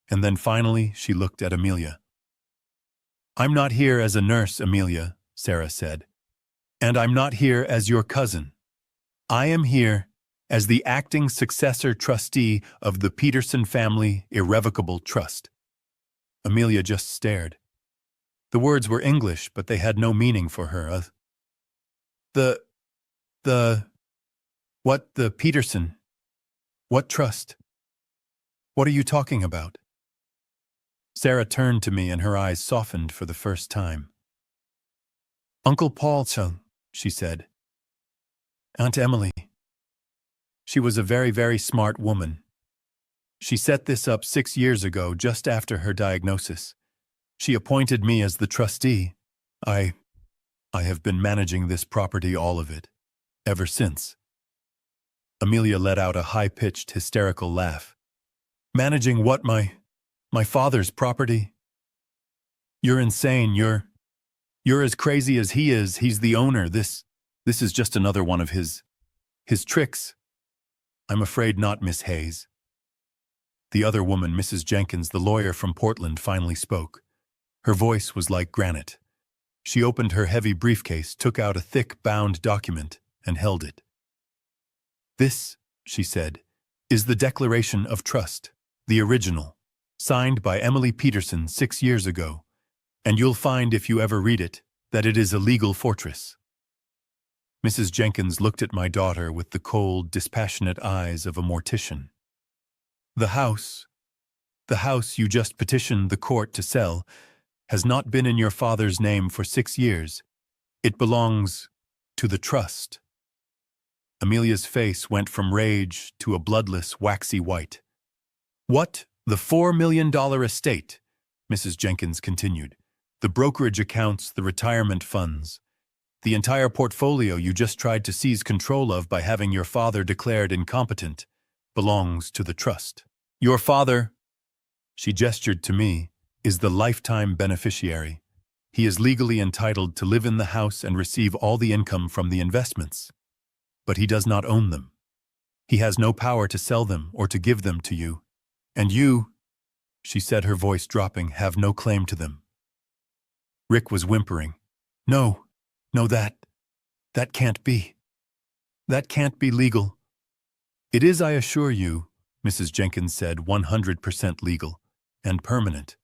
[SPEAKER 1] and then finally she looked at Amelia. "I'm not here as a nurse, Amelia," Sarah said. "And I'm not here as your cousin. I am here as the acting successor trustee of the Peterson Family Irrevocable Trust." Amelia just stared. The words were English, but they had no meaning for her. What the Peterson? What trust? What are you talking about?" Sarah turned to me and her eyes softened for the first time. "Uncle Paul, she said. Aunt Emily. She was a very, very smart woman. She set this up 6 years ago, just after her diagnosis. She appointed me as the trustee. I have been managing this property, all of it, ever since." Amelia let out a high-pitched, hysterical laugh. "Managing what, my father's property? You're insane. You're as crazy as he is. He's the owner. This is just another one of his tricks." "I'm afraid not, Miss Hayes." The other woman, Mrs. Jenkins, the lawyer from Portland, finally spoke. Her voice was like granite. She opened her heavy briefcase, took out a thick, bound document, and held it. "This," she said, "is the Declaration of Trust, the original, signed by Emily Peterson 6 years ago, and you'll find, if you ever read it, that it is a legal fortress." Mrs. Jenkins looked at my daughter with the cold, dispassionate eyes of a mortician. The house you just petitioned the court to sell has not been in your father's name for 6 years. It belongs to the trust." Amelia's face went from rage to a bloodless, waxy white. "What? The $4 million estate?" Mrs. Jenkins continued. "The brokerage accounts, the retirement funds, the entire portfolio you just tried to seize control of by having your father declared incompetent, belongs to the trust. Your father," she gestured to me, "is the lifetime beneficiary. He is legally entitled to live in the house and receive all the income from the investments. But he does not own them. He has no power to sell them or to give them to you. And you, she said, her voice dropping, have no claim to them. Rick was whimpering. No, no, that can't be. That can't be legal. It is, I assure you, Mrs. Jenkins said, 100% legal and permanent.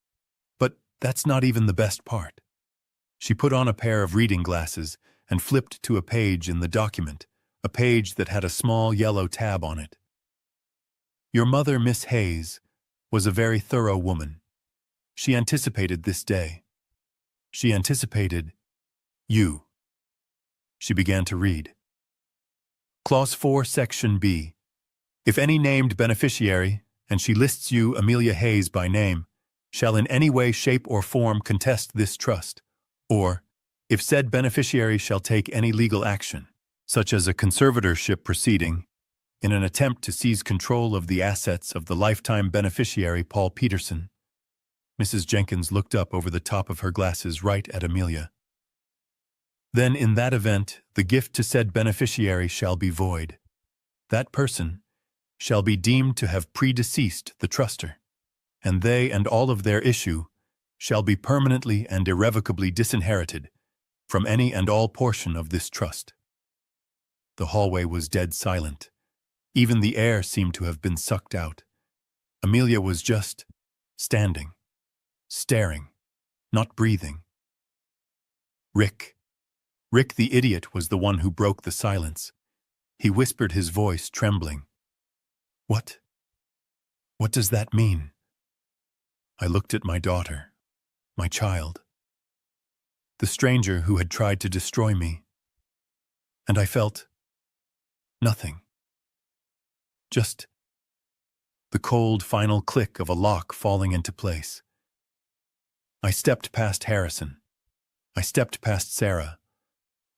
[SPEAKER 1] But that's not even the best part. She put on a pair of reading glasses and flipped to a page in the document, a page that had a small yellow tab on it. Your mother, Miss Hayes, was a very thorough woman. She anticipated this day. She anticipated you. She began to read. Clause 4, Section B. If any named beneficiary, and she lists you, Amelia Hayes, by name, shall in any way, shape, or form contest this trust, or, if said beneficiary shall take any legal action, such as a conservatorship proceeding, in an attempt to seize control of the assets of the lifetime beneficiary Paul Peterson. Mrs. Jenkins looked up over the top of her glasses right at Amelia. Then in that event, the gift to said beneficiary shall be void. That person shall be deemed to have predeceased the truster, and they and all of their issue shall be permanently and irrevocably disinherited from any and all portion of this trust. The hallway was dead silent. Even the air seemed to have been sucked out. Amelia was just standing, staring, not breathing. Rick the idiot was the one who broke the silence. He whispered, his voice trembling. What does that mean? I looked at my daughter, my child, the stranger who had tried to destroy me, and I felt nothing. Just the cold final click of a lock falling into place. I stepped past Harrison. I stepped past Sarah.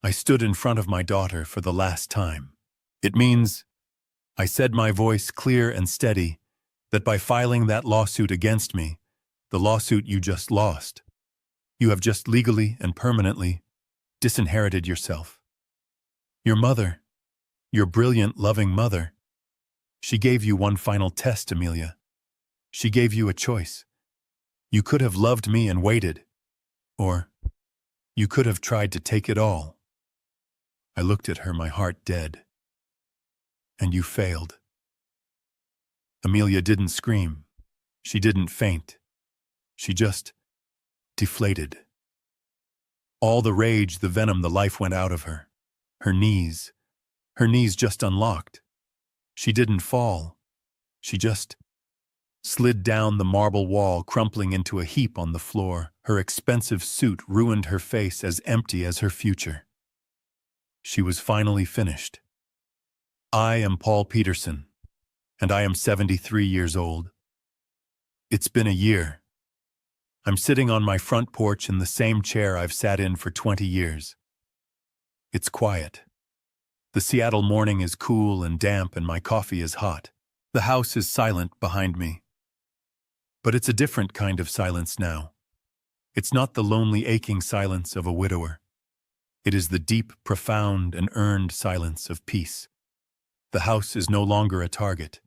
[SPEAKER 1] I stood in front of my daughter for the last time. It means, I said, my voice clear and steady, that by filing that lawsuit against me, the lawsuit you just lost, you have just legally and permanently disinherited yourself. Your mother, your brilliant, loving mother, she gave you one final test, Amelia. She gave you a choice. You could have loved me and waited, or you could have tried to take it all. I looked at her, my heart dead. And you failed. Amelia didn't scream. She didn't faint. She just deflated. All the rage, the venom, the life went out of her. Her knees just unlocked. She didn't fall. She just slid down the marble wall, crumpling into a heap on the floor. Her expensive suit ruined her face, as empty as her future. She was finally finished. I am Paul Peterson, and I am 73 years old. It's been a year. I'm sitting on my front porch in the same chair I've sat in for 20 years. It's quiet. The Seattle morning is cool and damp, and my coffee is hot. The house is silent behind me. But it's a different kind of silence now. It's not the lonely, aching silence of a widower. It is the deep, profound, and earned silence of peace. The house is no longer a target.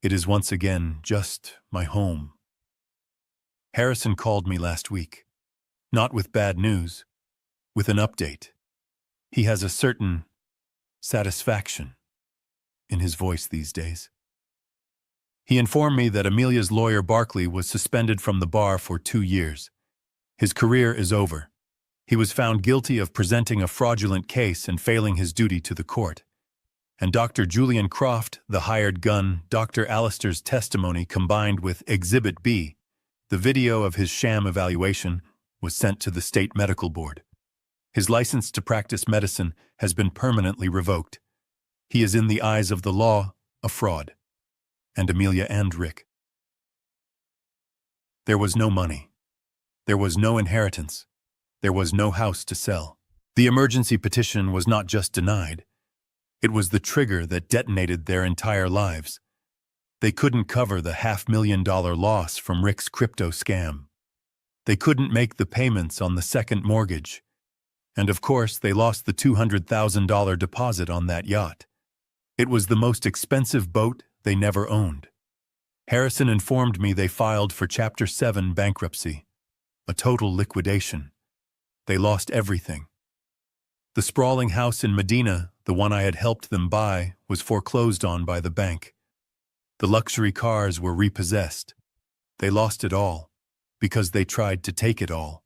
[SPEAKER 1] It is once again just my home. Harrison called me last week. Not with bad news, with an update. He has a certain satisfaction in his voice these days. He informed me that Amelia's lawyer, Barkley, was suspended from the bar for 2 years. His career is over. He was found guilty of presenting a fraudulent case and failing his duty to the court. And Dr. Julian Croft, the hired gun, Dr. Allister's testimony combined with Exhibit B, the video of his sham evaluation, was sent to the state medical board. His license to practice medicine has been permanently revoked. He is, in the eyes of the law, a fraud. And Amelia and Rick. There was no money. There was no inheritance. There was no house to sell. The emergency petition was not just denied. It was the trigger that detonated their entire lives. They couldn't cover the $500,000 loss from Rick's crypto scam. They couldn't make the payments on the second mortgage. And of course, they lost the $200,000 deposit on that yacht. It was the most expensive boat they never owned. Harrison informed me they filed for Chapter 7 bankruptcy, a total liquidation. They lost everything. The sprawling house in Medina, the one I had helped them buy, was foreclosed on by the bank. The luxury cars were repossessed. They lost it all, because they tried to take it all.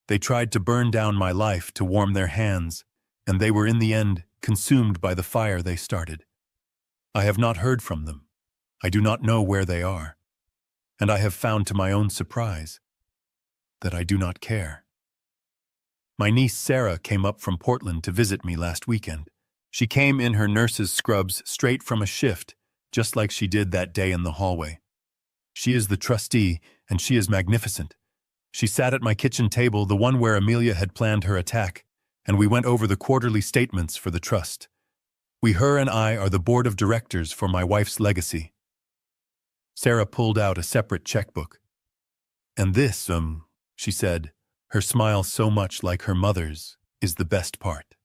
[SPEAKER 1] They tried to burn down my life to warm their hands, and they were in the end consumed by the fire they started. I have not heard from them. I do not know where they are. And I have found to my own surprise that I do not care. My niece Sarah came up from Portland to visit me last weekend. She came in her nurse's scrubs straight from a shift, just like she did that day in the hallway. She is the trustee, and she is magnificent. She sat at my kitchen table, the one where Amelia had planned her attack, and we went over the quarterly statements for the trust. Her and I are the board of directors for my wife's legacy. Sarah pulled out a separate checkbook. And this, she said, her smile so much like her mother's, is the best part.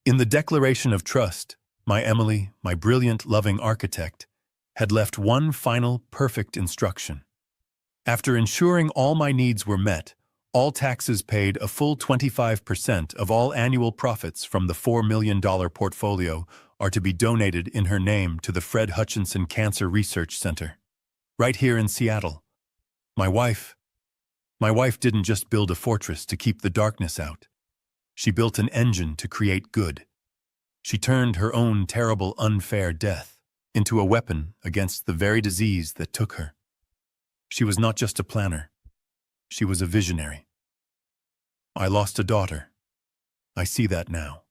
[SPEAKER 1] In the Declaration of Trust, my Emily, my brilliant, loving architect, had left one final, perfect instruction. After ensuring all my needs were met, all taxes paid, a full 25% of all annual profits from the $4 million portfolio are to be donated in her name to the Fred Hutchinson Cancer Research Center, right here in Seattle. My wife didn't just build a fortress to keep the darkness out. She built an engine to create good. She turned her own terrible, unfair death into a weapon against the very disease that took her. She was not just a planner. She was a visionary. I lost a daughter. I see that now.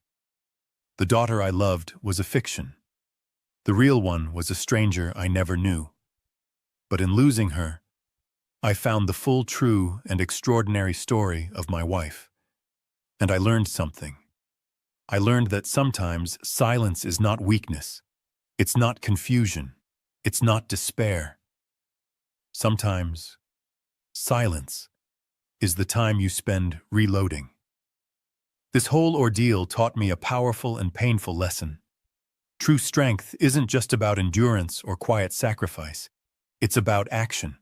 [SPEAKER 1] The daughter I loved was a fiction. The real one was a stranger I never knew. But in losing her, I found the full, true, and extraordinary story of my wife. And I learned something. I learned that sometimes silence is not weakness. It's not confusion. It's not despair. Sometimes silence is the time you spend reloading. This whole ordeal taught me a powerful and painful lesson. True strength isn't just about endurance or quiet sacrifice. It's about action.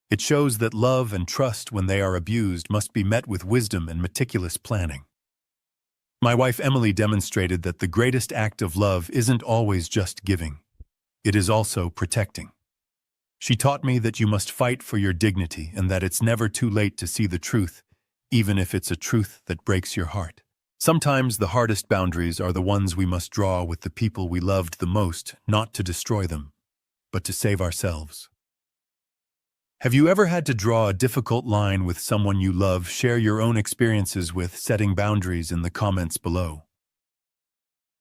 [SPEAKER 1] It shows that love and trust, when they are abused, must be met with wisdom and meticulous planning. My wife Emily demonstrated that the greatest act of love isn't always just giving. It is also protecting. She taught me that you must fight for your dignity and that it's never too late to see the truth, even if it's a truth that breaks your heart. Sometimes the hardest boundaries are the ones we must draw with the people we loved the most, not to destroy them, but to save ourselves. Have you ever had to draw a difficult line with someone you love? Share your own experiences with setting boundaries in the comments below.